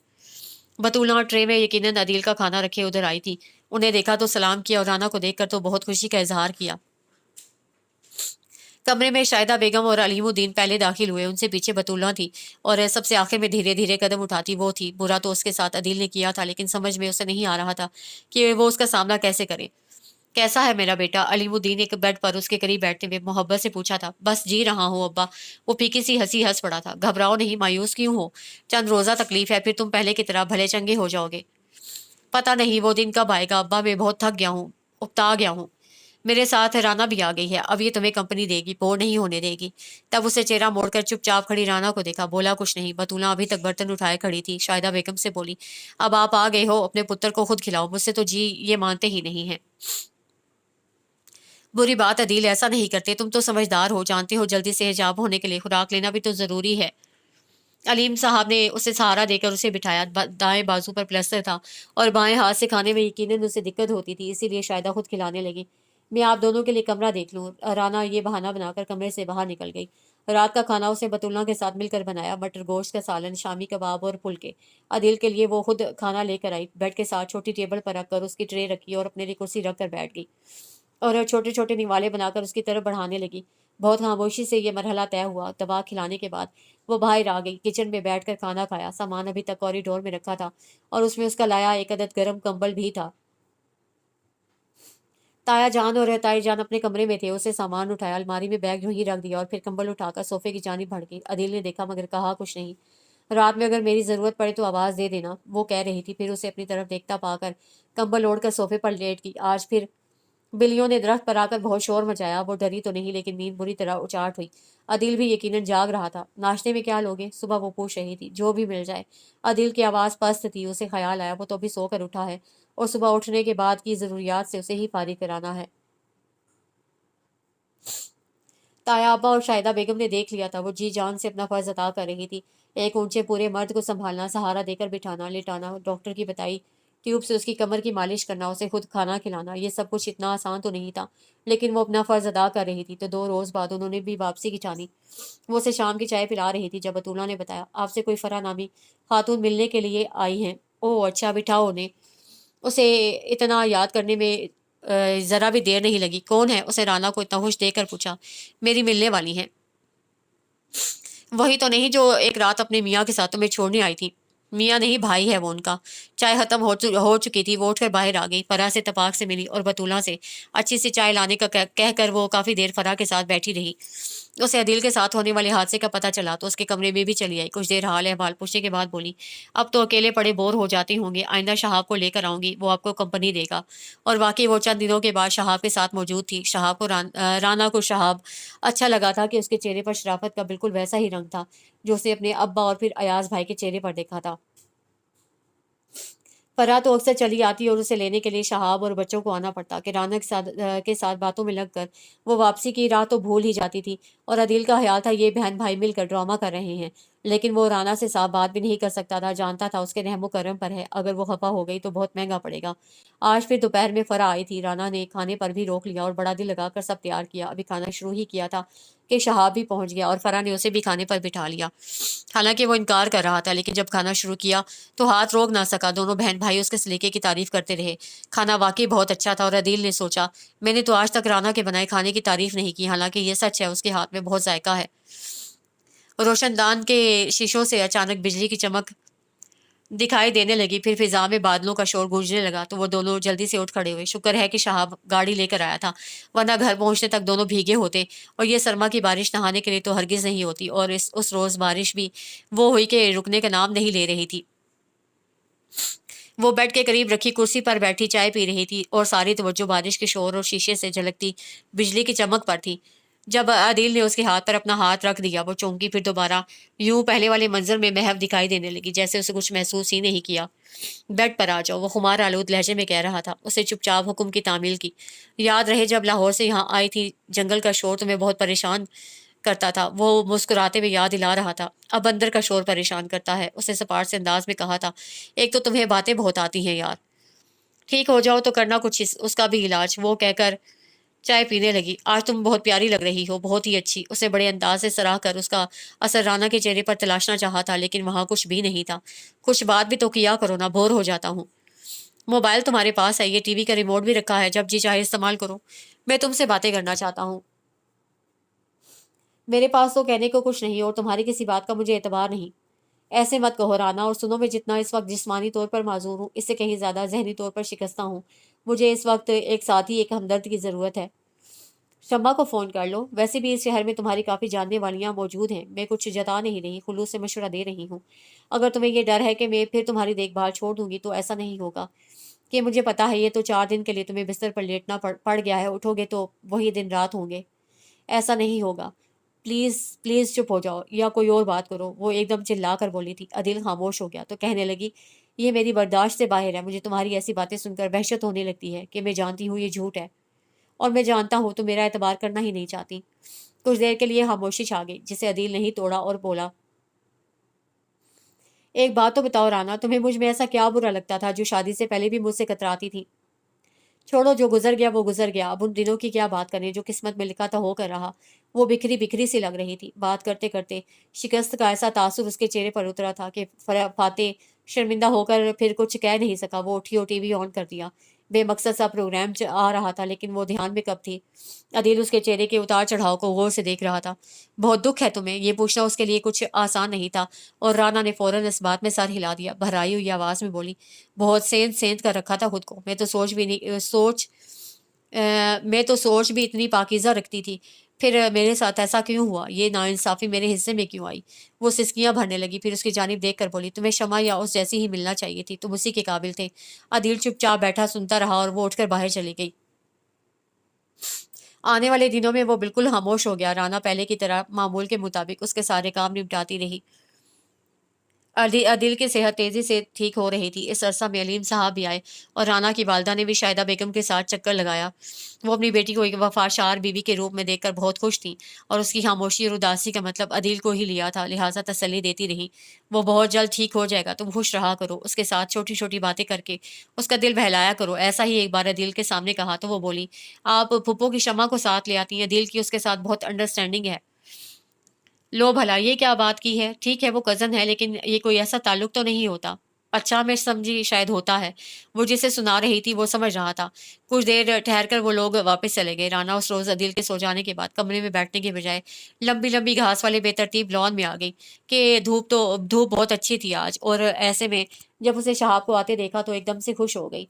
بطولہ ٹرے میں یقیناً عدیل کا کھانا رکھے ادھر آئی تھی، انہیں دیکھا تو سلام کیا اور رانا کو دیکھ کر تو بہت خوشی کا اظہار کیا۔ کمرے میں شاہدہ بیگم اور علیم الدین پہلے داخل ہوئے، ان سے پیچھے بطولہ تھی اور سب سے آخر میں دھیرے دھیرے قدم اٹھاتی وہ تھی۔ برا تو اس کے ساتھ عدیل نے کیا تھا، لیکن سمجھ میں اسے نہیں آ رہا تھا کہ وہ اس کا سامنا کیسے کرے۔ کیسا ہے میرا بیٹا؟ علیم الدین ایک بیڈ پر اس کے قریب بیٹھتے ہوئے محبت سے پوچھا تھا۔ بس جی رہا ہوں ابا، وہ پھیکی سی ہنسی ہنس پڑا تھا۔ گھبراؤ نہیں، مایوس کیوں ہو؟ چند روزہ تکلیف ہے، پھر تم پہلے کی طرح بھلے چنگے ہو جاؤ گے۔ پتہ نہیں وہ دن کب آئے گا ابا، میں بہت تھک گیا ہوں، اکتا گیا ہوں۔ میرے ساتھ رانا بھی آ گئی ہے، اب یہ تمہیں کمپنی دے گی، بور نہیں ہونے دے گی۔ تب اسے چہرہ موڑ کر چپ چاپ کھڑی رانا کو دیکھا، بولا کچھ نہیں۔ بطولہ ابھی تک برتن اٹھائے کھڑی تھی، شاہدہ بیگم سے بولی، اب آپ آ گئے ہو، اپنے پتر کو خود کھلاؤ، مجھ سے تو جی یہ مانتے ہی نہیں ہیں۔ بری بات عدیل، ایسا نہیں کرتے، تم تو سمجھدار ہو، جانتے ہو جلدی سے حجاب ہونے کے لیے خوراک لینا بھی تو ضروری ہے۔ علیم صاحب نے اسے سہارا دے کر اسے بٹھایا، دائیں بازو پر پلسٹر تھا اور بائیں ہاتھ سے کھانے میں یقیناً اسے دقت ہوتی تھی، اسی لیے شاہدہ خود کھلانے لگی۔ میں آپ دونوں کے لیے کمرہ دیکھ لوں؟ رانا یہ بہانہ بنا کر کمرے سے باہر نکل گئی۔ رات کا کھانا اسے بطولہ کے ساتھ مل کر بنایا، مٹر گوشت کا سالن، شامی کباب اور پھلکے۔ عدیل کے لیے وہ خود کھانا لے کر آئی، بیڈ کے ساتھ چھوٹی ٹیبل پر رکھ کر اس کی ٹرے رکھی اور اپنے لیے کرسی رکھ کر بیٹھ گئی اور چھوٹے چھوٹے نوالے بنا کر اس کی طرف بڑھانے لگی۔ بہت خاموشی سے یہ مرحلہ طے ہوا۔ دوا کھلانے کے بعد وہ باہر آ گئی، کچن میں بیٹھ کر کھانا کھایا۔ سامان ابھی تک کوریڈور میں رکھا تھا اور اس میں اس کا لایا ایک عدد گرم کمبل بھی تھا۔ تایا جان اور تائی جان اپنے کمرے میں تھے، اسے سامان اٹھایا، الماری میں بیگ یوں ہی رکھ دیا اور پھر کمبل اٹھا کر صوفے کی جانب بڑھ گئی۔ عدیل نے دیکھا مگر کہا کچھ نہیں۔ رات میں اگر میری ضرورت پڑے تو آواز دے دینا، وہ کہہ رہی تھی، پھر اسے اپنی طرف دیکھتا پا کر کمبل اوڑھ کر صوفے پر لیٹ گئی۔ آج پھر بلیوں نے درخت پر آ کر بہت شور مچایا، وہ ڈری تو نہیں لیکن نیند بری طرح اچاٹ ہوئی۔ عدیل بھی یقیناً جاگ رہا تھا۔ ناشتے میں کیا لوگے؟ صبح وہ پوچھ رہی تھی۔ جو بھی مل جائے۔ عدیل کی آواز پست تھی، اسے خیال آیا وہ تو ابھی سو کر اٹھا ہے اور صبح اٹھنے کے بعد کی ضروریات سے اسے ہی فارغ کرانا ہے۔ تایا ابا اور شاہدہ بیگم نے دیکھ لیا تھا، وہ جی جان سے اپنا فرض ادا کر رہی تھی۔ ایک اونچے پورے مرد کو سنبھالنا، سہارا دے کر بٹھانا، لٹانا، ڈاکٹر کی بتائی ٹیوب سے اس کی کمر کی مالش کرنا، اسے خود کھانا کھلانا، یہ سب کچھ اتنا آسان تو نہیں تھا، لیکن وہ اپنا فرض ادا کر رہی تھی۔ تو 2 روز بعد انہوں نے بھی واپسی کی ٹھانی۔ وہ اسے شام کی چائے پلا رہی تھی جب بطولہ نے بتایا، آپ سے کوئی فرح نامی خاتون ملنے کے لیے آئی ہیں۔ اوہ اچھا، بٹھاؤ انہیں۔ اسے اتنا یاد کرنے میں ذرا بھی دیر نہیں لگی۔ کون ہے؟ اسے رانا کو اتنا ہوش دے کر پوچھا۔ میری ملنے والی ہیں۔ وہی تو نہیں جو ایک رات اپنے میاں کے ساتھ تمہیں چھوڑنے آئی تھی۔ میاں نہیں، بھائی ہے وہ ان کا۔ چائے ختم ہو چکی تھی، وہ اٹھ کر باہر آ گئی، فرح سے اتفاق سے ملی اور بطولہ سے اچھی سی چائے لانے کا کہہ کر وہ کافی دیر فرح کے ساتھ بیٹھی رہی۔ اسے عدیل کے ساتھ ہونے والے حادثے کا پتہ چلا تو اس کے کمرے میں بھی چلی آئی، کچھ دیر حال احوال پوچھنے کے بعد بولی، اب تو اکیلے پڑے بور ہو جاتے ہوں گے، آئندہ شہاب کو لے کر آؤں گی، وہ آپ کو کمپنی دے گا۔ اور واقعی وہ چند دنوں کے بعد شہاب کے ساتھ موجود تھی۔ رانا کو شہاب اچھا لگا تھا کہ اس کے چہرے پر شرافت کا بالکل ویسا ہی رنگ تھا جو اسے اپنے ابا اور پھر ایاز بھائی کے چہرے پر دیکھا تھا۔ فرح تو اکثر چلی آتی اور اسے لینے کے لیے شہاب اور بچوں کو آنا پڑتا کہ رانا کے ساتھ باتوں میں لگ کر وہ واپسی کی راہ تو بھول ہی جاتی تھی، اور عدیل کا خیال تھا یہ بہن بھائی مل کر ڈرامہ کر رہے ہیں، لیکن وہ رانا سے صاف بات بھی نہیں کر سکتا تھا، جانتا تھا اس کے رحم و کرم پر ہے، اگر وہ خفا ہو گئی تو بہت مہنگا پڑے گا۔ آج پھر دوپہر میں فرح آئی تھی، رانا نے کھانے پر بھی روک لیا اور بڑا دل لگا کر سب تیار کیا، ابھی کھانا شروع ہی کیا تھا کہ شہاب بھی پہنچ گیا اور فرح نے اسے بھی کھانے پر بٹھا لیا۔ حالانکہ وہ انکار کر رہا تھا، لیکن جب کھانا شروع کیا تو ہاتھ روک نہ سکا، دونوں بہن بھائی اس کے سلیقے کی تعریف کرتے رہے۔ کھانا واقعی بہت اچھا تھا اور عدیل نے سوچا، میں نے تو آج تک رانا کے بنائے کھانے کی تعریف نہیں کی، حالانکہ یہ سچ ہے، اس کے ہاتھ میں بہت ذائقہ ہے۔ روشن دان کے شیشوں سے اچانک بجلی کی چمک دکھائی دینے لگی، پھر فضا میں بادلوں کا شور گونجنے لگا تو وہ دونوں جلدی سے اٹھ کھڑے ہوئے۔ شکر ہے کہ شہاب گاڑی لے کر آیا تھا، ورنہ گھر پہنچنے تک دونوں بھیگے ہوتے، اور یہ سرما کی بارش نہانے کے لیے تو ہرگز نہیں ہوتی، اور اس روز بارش بھی وہ ہوئی کہ رکنے کا نام نہیں لے رہی تھی۔ وہ بیڈ کے قریب رکھی کرسی پر بیٹھی چائے پی رہی تھی اور ساری توجہ بارش کے شور اور شیشے سے جھلکتی بجلی کی چمک پر تھی۔ جب عادل نے اس کے ہاتھ پر اپنا ہاتھ رکھ دیا، وہ چونکی، پھر دوبارہ یوں پہلے والے منظر میں محو دکھائی دینے لگی جیسے اسے کچھ محسوس ہی نہیں کیا۔ بیڈ پر آ جاؤ، وہ خمار آلود لہجے میں کہہ رہا تھا۔ اسے چپ چاپ حکم کی تعمیل کی۔ یاد رہے جب لاہور سے یہاں آئی تھی، جنگل کا شور تمہیں بہت پریشان کرتا تھا، وہ مسکراتے ہوئے یاد دلا رہا تھا۔ اب اندر کا شور پریشان کرتا ہے، اس نے سپاٹ سے انداز میں کہا تھا۔ ایک تو تمہیں باتیں بہت آتی ہیں یار، ٹھیک ہو جاؤ تو کرنا کچھ اس کا بھی علاج، وہ کہہ کر چائے پینے لگی۔ آج تم بہت پیاری لگ رہی ہو، بہت ہی اچھی۔ اسے بڑے انداز سے سراہ کر اس کا اثر رانا کے چہرے پر تلاشنا چاہا تھا، لیکن وہاں کچھ بھی نہیں تھا۔ کچھ بات بھی تو کیا کرو نا، بور ہو جاتا ہوں۔ موبائل تمہارے پاس ہے، یہ ٹی وی کا ریموٹ بھی رکھا ہے، جب جی چاہے استعمال کرو۔ میں تم سے باتیں کرنا چاہتا ہوں۔ میرے پاس تو کہنے کو کچھ نہیں، اور تمہاری کسی بات کا مجھے اعتبار نہیں۔ ایسے مت کہو رانا، اور سنو، میں جتنا اس وقت جسمانی طور پر معذور ہوں، اس سے کہیں زیادہ ذہنی طور پر شکستہ ہوں۔ مجھے اس وقت ایک ساتھی، ایک ہمدرد کی ضرورت ہے۔ شمع کو فون کر لو، ویسے بھی اس شہر میں تمہاری کافی جاننے والیاں موجود ہیں۔ میں کچھ جتا نہیں رہی، خلوص سے مشورہ دے رہی ہوں۔ اگر تمہیں یہ ڈر ہے کہ میں پھر تمہاری دیکھ بھال چھوڑ دوں گی تو ایسا نہیں ہوگا، کہ مجھے پتا ہے یہ تو 4 دن کے لیے تمہیں بستر پر لیٹنا پڑ گیا ہے، اٹھو گے تو وہی دن رات ہوں گے۔ ایسا نہیں ہوگا، پلیز پلیز چپ ہو جاؤ یا کوئی اور بات کرو، وہ ایک دم چلا کر بولی تھی۔ عدیل خاموش ہو گیا تو کہنے لگی، یہ میری برداشت سے باہر ہے، مجھے تمہاری ایسی باتیں سن کر وحشت ہونے لگتی ہے کہ میں جانتی ہوں یہ جھوٹ ہے، اور میں جانتا ہوں تو میرا اعتبار کرنا ہی نہیں چاہتی۔ کچھ دیر کے لیے خاموشی چھا گئی، جسے عدیل نہیں توڑا، اور بولا، ایک بات تو بتاؤ رانا، تمہیں مجھ میں ایسا کیا برا لگتا تھا جو شادی سے پہلے بھی مجھ سے کتراتی تھی؟ چھوڑو، جو گزر گیا وہ گزر گیا، اب ان دنوں کی کیا بات کریں، جو قسمت میں لکھا تھا ہو کر رہا۔ وہ بکھری بکھری سی لگ رہی تھی۔ بات کرتے کرتے شکست کا ایسا تاثر اس کے چہرے پر اترا تھا کہ فاتح شرمندہ ہو کر پھر کچھ کہہ نہیں سکا۔ وہ اٹھی اور ٹی وی آن کر دیا۔ بے مقصد سا پروگرام آ رہا تھا، لیکن وہ دھیان میں کب تھی۔ عدیل اس کے چہرے کے اتار چڑھاؤ کو غور سے دیکھ رہا تھا۔ بہت دکھ ہے تمہیں، یہ پوچھنا اس کے لیے کچھ آسان نہیں تھا، اور رانا نے فوراً اس بات میں سر ہلا دیا، بھرائی ہوئی آواز میں بولی، بہت سینت سینت کر رکھا تھا خود کو، میں تو سوچ بھی اتنی پاکیزہ رکھتی تھی، پھر میرے ساتھ ایسا کیوں ہوا، یہ ناانصافی میرے حصے میں کیوں آئی؟ وہ سسکیاں بھرنے لگی، پھر اس کی جانب دیکھ کر بولی، تمہیں شمع یا اس جیسی ہی ملنا چاہیے تھی، تم اسی کے قابل تھے۔ عدیل چپ چاپ بیٹھا سنتا رہا اور وہ اٹھ کر باہر چلی گئی۔ آنے والے دنوں میں وہ بالکل خاموش ہو گیا۔ رانا پہلے کی طرح معمول کے مطابق اس کے سارے کام نپٹاتی رہی۔ عدیل کی صحت تیزی سے ٹھیک ہو رہی تھی۔ اس عرصہ میں علیم صاحب بھی آئے اور رانا کی والدہ نے بھی شاہدہ بیگم کے ساتھ چکر لگایا۔ وہ اپنی بیٹی کو ایک وفادار بیوی کے روپ میں دیکھ کر بہت خوش تھیں، اور اس کی خاموشی اور اداسی کا مطلب عدیل کو ہی لیا تھا، لہٰذا تسلی دیتی رہی، وہ بہت جلد ٹھیک ہو جائے گا، تم خوش رہا کرو، اس کے ساتھ چھوٹی چھوٹی باتیں کر کے اس کا دل بہلایا کرو۔ ایسا ہی ایک بار عدیل کے سامنے کہا تو وہ بولی، آپ پھپھو کی شمع کو ساتھ لے آتی ہیں، عدیل کی اس کے ساتھ بہت انڈرسٹینڈنگ ہے۔ لو بھلا، یہ کیا بات کی ہے؟ ٹھیک ہے وہ کزن ہے، لیکن یہ کوئی ایسا تعلق تو نہیں ہوتا۔ अच्छा मैं समझी शायद होता है। वो जिसे सुना रही थी वो समझ रहा था। कुछ देर ठहर कर वो लोग वापस चले गए। राना उस रोज़ अदील के सो जाने के बाद कमरे में बैठने के बजाय लंबी-लंबी घास वाले बेतरतीब लॉन में आ गई कि धूप बहुत अच्छी थी आज, और ऐसे में जब उसे शहाब को आते देखा तो एकदम से खुश हो गई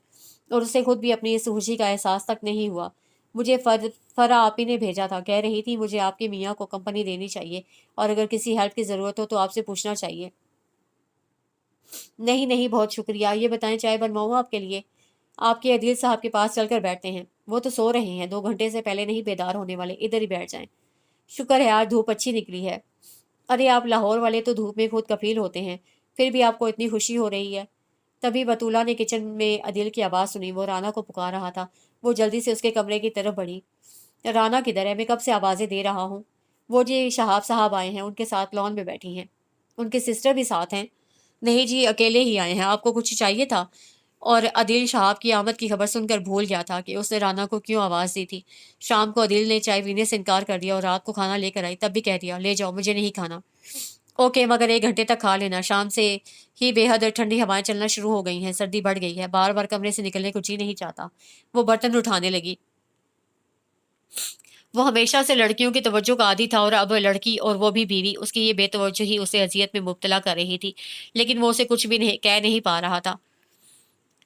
और उसे खुद भी अपनी इस खुशी का एहसास तक नहीं हुआ। मुझे फरा आपी ने भेजा था, कह रही थी मुझे आपके मियाँ को कंपनी देनी चाहिए और अगर किसी हेल्प की ज़रूरत हो तो आपसे पूछना चाहिए। नहीं नहीं, बहुत शुक्रिया। ये बताएं चाय बनवाऊँ आपके लिए? आपके अदील साहब के पास चलकर बैठते हैं। वो तो सो रहे हैं, 2 घंटे से पहले नहीं बेदार होने वाले। इधर ही बैठ जाएं। शुक्र है आज धूप अच्छी निकली है। अरे आप लाहौर वाले तो धूप में खुद कफील होते हैं, फिर भी आपको इतनी खुशी हो रही है। तभी बतूला ने किचन में अदील की आवाज़ सुनी। वो राना को पुकार रहा था। वो जल्दी से उसके कमरे की तरफ बढ़ी। राना किधर है? मैं कब से आवाज़ें दे रहा हूँ। वो जी शहाब साहब आए हैं, उनके साथ लॉन में बैठी हैं। उनके सिस्टर भी साथ हैं। नहीं जी, अकेले ही आए हैं। आपको कुछ चाहिए था? और अदील शहाब की आमद की खबर सुनकर भूल गया था कि उसने राना को क्यों आवाज़ दी थी। शाम को अदील ने चाय पीने से इनकार कर दिया और रात को खाना लेकर आई, तब भी कह दिया ले जाओ, मुझे नहीं खाना। ओके, मगर 1 घंटे तक खा लेना। शाम से ही बेहद ठंडी हवाएं चलना शुरू हो गई हैं, सर्दी बढ़ गई है। बार बार कमरे से निकलने को जी नहीं चाहता। वो बर्तन उठाने लगी। वो हमेशा से लड़कियों की तवज्जो का आदी था और अब लड़की, और वो भी बीवी, उसकी ये बेतवज्जोही उसे अजियत में मुब्तला कर रही थी। लेकिन वो उसे कुछ भी नहीं कह नहीं पा रहा था।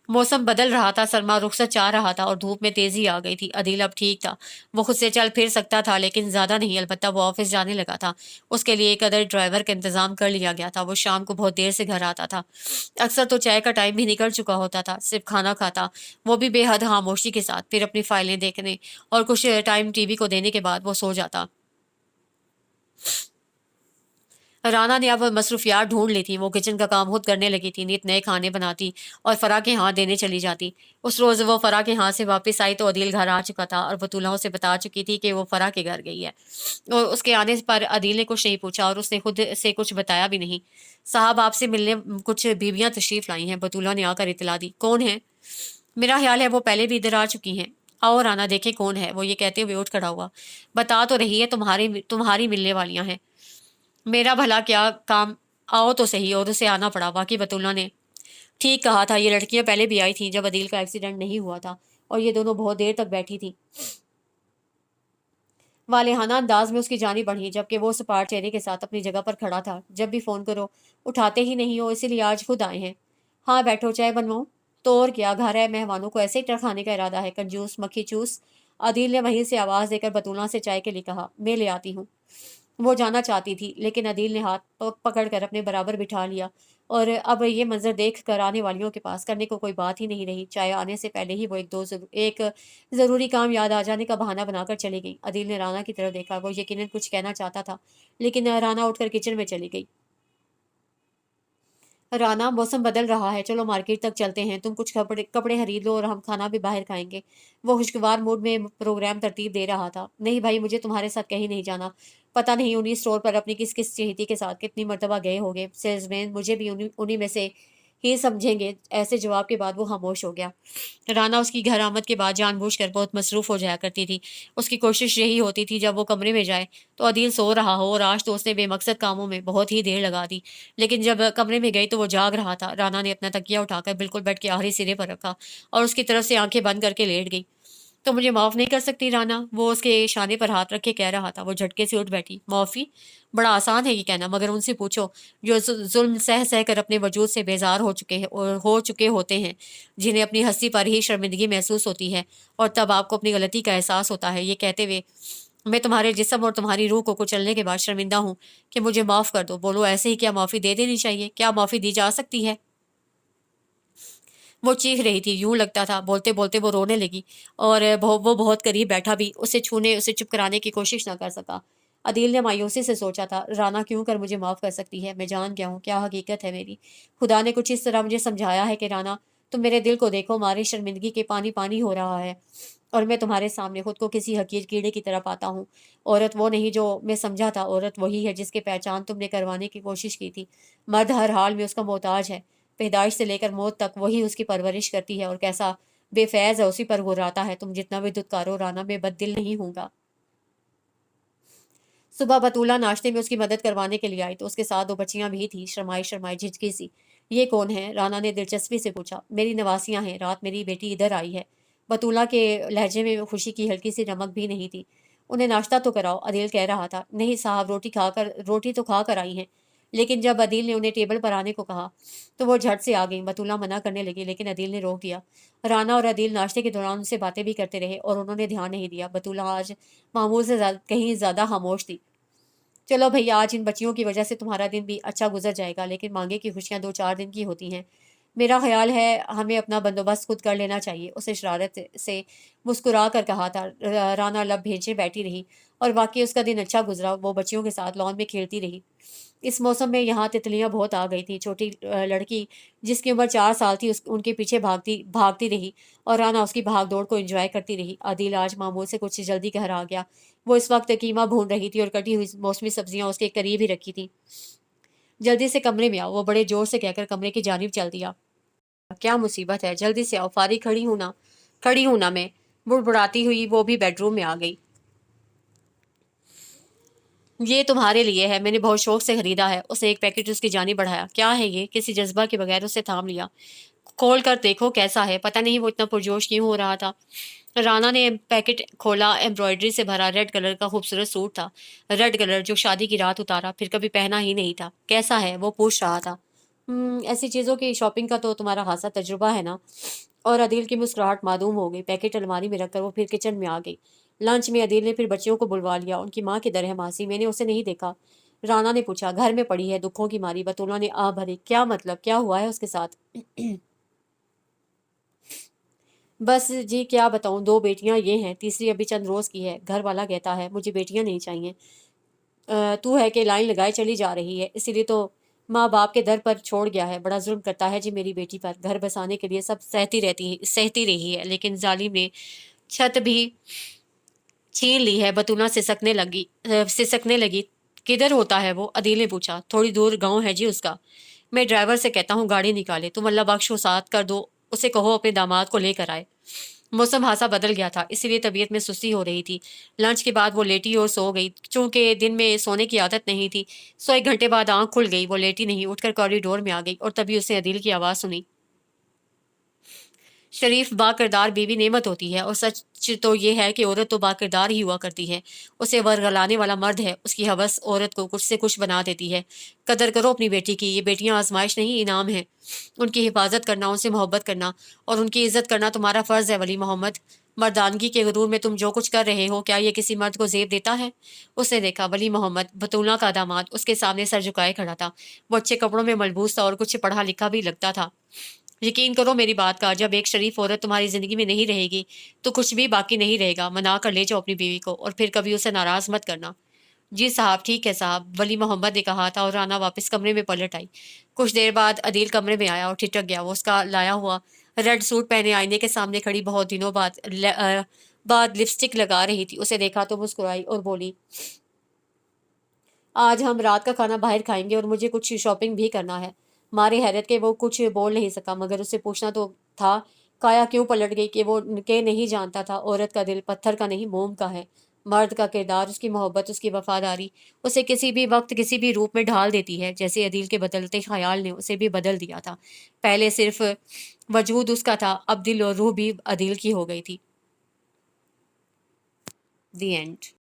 मौसम बदल रहा था, सरमा रुखसत चाह रहा था और धूप में तेजी आ गई थी। अदील अब ठीक था। वो खुद से चल फिर सकता था, लेकिन ज्यादा नहीं। अलबत्ता वो ऑफिस जाने लगा था। उसके लिए एक अदर ड्राइवर का इंतजाम कर लिया गया था। वो शाम को बहुत देर से घर आता था। अक्सर तो चाय का टाइम भी निकल चुका होता था। सिर्फ खाना खाता, वो भी बेहद खामोशी के साथ। फिर अपनी फाइलें देखने और कुछ टाइम टीवी को देने के बाद वो सो जाता। राना ने अब मसरूफियात ढूंढ ली थी। वो किचन का काम खुद करने लगी थी, नित नए खाने बनाती और फरा के हाथ देने चली जाती। उस रोज़ वो फरा के हाथ से वापस आई तो अदील घर आ चुका था और बतूला उसे बता चुकी थी कि वो फरा के घर गई है। और उसके आने पर अदील ने कुछ नहीं पूछा और उसने खुद से कुछ बताया भी नहीं। साहब आपसे मिलने कुछ बीवियां तशरीफ लाई हैं, बतूला ने आकर इतला दी। कौन है? मेरा ख्याल है वो पहले भी इधर आ चुकी हैं। आओ राना, देखे कौन है वो। ये कहते हुए उठ खड़ा हुआ। बता तो रही है, तुम्हारी तुम्हारी मिलने वालियां हैं। मेरा भला क्या काम, आओ तो सही। और उसे आना पड़ा। बाकी बतूला ने ठीक कहा था। ये लड़कियां पहले भी आई थी जब अदील का एक्सीडेंट नहीं हुआ था, और ये दोनों बहुत देर तक बैठी थी। वालेहाना अंदाज में उसकी जानी बढ़ी, जबकि वो सपाट चेहरे के साथ अपनी जगह पर खड़ा था। जब भी फोन करो उठाते ही नहीं हो, इसीलिए आज खुद आए हैं। हाँ बैठो, चाय बनवाऊं? तो और क्या, घर है, मेहमानों को ऐसे ही टरखाने का इरादा है? कंजूस मक्खी चूस। अदील ने वहीं से आवाज देकर बतूला से चाय के लिए कहा। मैं ले आती हूँ। वो जाना चाहती थी, लेकिन अदील ने हाथ पकड़कर अपने बराबर बिठा लिया। और अब ये मंजर देख कर आने वालियों के पास करने को कोई बात ही नहीं रही। चाय आने से पहले ही वो एक ज़रूरी काम याद आ जाने का बहाना बनाकर चली गई। अदील ने राना की तरफ देखा। वो यकीनन कुछ कहना चाहता था, लेकिन राना उठकर किचन में चली गई। राना, मौसम बदल रहा है, चलो मार्केट तक चलते हैं। तुम कुछ कपड़े कपड़े खरीद लो और हम खाना भी बाहर खाएंगे। वो खुशगवार मूड में प्रोग्राम तरतीब दे रहा था। नहीं भाई, मुझे तुम्हारे साथ कहीं नहीं जाना। पता नहीं उन्हीं स्टोर पर अपनी किस किस चहेती के साथ कितनी मरतबा गए होंगे सेल्समैन, मुझे भी उन्हीं उन्हीं में से ही समझेंगे। ऐसे जवाब के बाद वो खामोश हो गया। राना उसकी घर आमद के बाद जानबूझकर बहुत मसरूफ हो जाया करती थी। उसकी कोशिश यही होती थी जब वो कमरे में जाए तो अदील सो रहा हो, और आज तो उसने बेमकसद कामों में बहुत ही देर लगा दी। लेकिन जब कमरे में गई तो वो जाग रहा था। राना ने अपना तकिया उठाकर बिल्कुल बेड के आखिरी सिरे पर रखा और उसकी तरफ से आंखें बंद करके लेट गई। तो मुझे माफ़ नहीं कर सकती राना? वो उसके शाने पर हाथ रख के कह रहा था। वो झटके से उठ बैठी। माफ़ी? बड़ा आसान है ये कहना, मगर उनसे पूछो जो जुल्म सह सह कर अपने वजूद से बेजार हो चुके हैं और हो चुके होते हैं, जिन्हें अपनी हस्ती पर ही शर्मिंदगी महसूस होती है, और तब आपको अपनी गलती का एहसास होता है। ये कहते हुए मैं तुम्हारे जिस्म और तुम्हारी रूह को कुचलने के बाद शर्मिंदा हूँ कि मुझे माफ़ कर दो। बोलो, ऐसे ही क्या माफ़ी दे देनी चाहिए? क्या माफ़ी दी जा सकती है? वो चीख रही थी, यूं लगता था बोलते बोलते वो रोने लगी। और वो बहुत करीब बैठा भी उसे छूने, उसे चुप कराने की कोशिश ना कर सका। अदील ने मायूसी से सोचा था, राना क्यों कर मुझे माफ़ कर सकती है? मैं जान गया हूँ क्या हकीकत है मेरी। खुदा ने कुछ इस तरह मुझे समझाया है कि राना, तुम मेरे दिल को देखो, मारी शर्मिंदगी के पानी पानी हो रहा है, और मैं तुम्हारे सामने खुद को किसी हकीर कीड़े की तरह पाता हूँ। औरत वो नहीं जो मैं समझा था, औरत वही है जिसकी पहचान तुमने करवाने की कोशिश की थी। मर्द हर हाल में उसका मोहताज है। पैदाइश से लेकर मौत तक वही उसकी परवरिश करती है, और कैसा बेफैज़ है उसी पर गुर्राता है। तुम जितना भी दुत्कारो राना, मैं बददिल नहीं हूँगा। सुबह बतूला नाश्ते में उसकी मदद करवाने के लिए आई तो उसके साथ 2 बच्चियां भी थी। शर्माई शर्माई झिझकी सी ये कौन है? राना ने दिलचस्पी से पूछा। मेरी नवासियां हैं, रात मेरी बेटी इधर आई है। बतूला के लहजे में खुशी की हल्की सी नमक भी नहीं थी। उन्हें नाश्ता तो कराओ, अदील कह रहा था। नहीं साहब, रोटी तो खा कर आई हैं। लेकिन जब अदील ने उन्हें टेबल पर आने को कहा तो वो झट से आ गई। बतूला मना करने लगी, लेकिन अदील ने रोक दिया। राना और अदील नाश्ते के दौरान उनसे बातें भी करते रहे और उन्होंने ध्यान नहीं दिया। बतूला आज मामूल से कहीं ज्यादा खामोश थी। चलो भैया, आज इन बच्चियों की वजह से तुम्हारा दिन भी अच्छा गुजर जाएगा, लेकिन मांगे की खुशियां 2-4 दिन की होती हैं। मेरा ख्याल है हमें अपना बंदोबस्त खुद कर लेना चाहिए, उसे शरारत से मुस्कुरा कर कहा था। राना लब भेजे बैठी रही और वाकई उसका दिन अच्छा गुजरा। वो बच्चियों के साथ लॉन में खेलती रही। इस मौसम में यहाँ तितलियां बहुत आ गई थी। छोटी लड़की जिसकी उम्र 4 साल थी उनके पीछे भागती भागती रही और राना उसकी भाग दौड़ को एंजॉय करती रही। आदिल आज मामूल से कुछ जल्दी घर आ गया। वो इस वक्त कीमा भून रही थी और कटी हुई मौसमी सब्जियां उसके करीब ही रखी थी। जल्दी से कमरे में आओ, वो बड़े जोर से कहकर कमरे की जानिब चल दिया। क्या मुसीबत है, जल्दी से आओ, फारी खड़ी हूं ना मैं। बुड़बुड़ाती हुई वो भी बेडरूम में आ गई। ये तुम्हारे लिए है, मैंने बहुत शौक से खरीदा है। उसने एक पैकेट उसकी जानिब बढ़ाया। क्या है ये? किसी जज्बा के बगैर उसे थाम लिया। खोल कर देखो कैसा है। पता नहीं वो इतना पुरजोश क्यों हो रहा था। राना ने पैकेट खोला। एम्ब्रॉयडरी से भरा रेड कलर का खूबसूरत सूट था। रेड कलर जो शादी की रात उतारा फिर कभी पहना ही नहीं था। कैसा है? वो पूछ रहा था। ऐसी चीज़ों की शॉपिंग का तो तुम्हारा खासा तजुर्बा है ना। और अदील की मुस्कुराहट मासूम हो गई। पैकेट अलमारी में रखकर वो फिर किचन में आ गई। लंच में अदील ने फिर बच्चियों को बुलवा लिया। उनकी माँ किधर है मासी? मैंने उसे नहीं देखा। राना ने पूछा। घर में पड़ी है दुखों की मारी। बतूला ने आह भरी। क्या मतलब? क्या हुआ है उसके साथ? बस जी क्या बताऊं, 2 बेटियां ये हैं, तीसरी अभी चंद रोज की है। घर वाला कहता है मुझे बेटियां नहीं चाहिए। तू है कि लाइन लगाए चली जा रही है, इसीलिए तो माँ बाप के दर पर छोड़ गया है। बड़ा जुल्म करता है जी मेरी बेटी पर। घर बसाने के लिए सब सहती रही है, लेकिन जालिम ने छत भी छीन ली है। बतूना सिसकने लगी। किधर होता है वो? अदील ने पूछा। थोड़ी दूर गांव है जी उसका। मैं ड्राइवर से कहता हूँ गाड़ी निकाले। तुम अल्लाह बख्श हो साथ कर दो, उसे कहो अपने दामाद को लेकर आए। मौसम हासा बदल गया था, इसीलिए तबीयत में सुस्ती हो रही थी। लंच के बाद वो लेटी और सो गई। चूंकि दिन में सोने की आदत नहीं थी, सो 1 घंटे बाद आंख खुल गई। वो लेटी नहीं, उठकर कॉरिडोर में आ गई और तभी उसने अदील की आवाज़ सुनी। शरीफ बाकिरदार बीवी नेमत होती है, और सच तो ये है कि औरत तो बाकिरदार ही हुआ करती है। उसे वरगलाने वाला मर्द है, उसकी हवस औरत को कुछ से कुछ बना देती है। कदर करो अपनी बेटी की। ये बेटियां आजमाइश नहीं, इनाम है। उनकी हिफाजत करना, उनसे मोहब्बत करना और उनकी इज्जत करना तुम्हारा फर्ज है वली मोहम्मद। मर्दानगी के गुरूर में तुम जो कुछ कर रहे हो, क्या ये किसी मर्द को जेब देता है? उसने देखा वली मोहम्मद, बतूला का दामाद, उसके सामने सर झुकाए खड़ा था। वो अच्छे कपड़ों में मलबूस था और कुछ पढ़ा लिखा भी लगता था। यकीन करो मेरी बात का, जब एक शरीफ औरत तुम्हारी जिंदगी में नहीं रहेगी तो कुछ भी बाकी नहीं रहेगा। मना कर ले जाओ अपनी बीवी को और फिर कभी उसे नाराज मत करना। जी साहब, ठीक है साहब, वली मोहम्मद ने कहा था और राना वापस कमरे में पलट आई। कुछ देर बाद अदील कमरे में आया और ठिठक गया। वो उसका लाया हुआ रेड सूट पहने आईने के सामने खड़ी बहुत दिनों बाद लिपस्टिक लगा रही थी। उसे देखा तो मुस्कुराई और बोली, आज हम रात का खाना बाहर खाएंगे और मुझे कुछ शॉपिंग भी करना है। मारे हैरत के वो कुछ बोल नहीं सका, मगर उसे पूछना तो था। काया क्यों पलट गई कि वो के नहीं जानता था औरत का दिल पत्थर का नहीं मोम का है। मर्द का किरदार, उसकी मोहब्बत, उसकी वफादारी उसे किसी भी वक्त किसी भी रूप में ढाल देती है, जैसे अदील के बदलते ख्याल ने उसे भी बदल दिया था। पहले सिर्फ वजूद उसका था, अब दिल और रूह भी अदील की हो गई थी। दी एंड।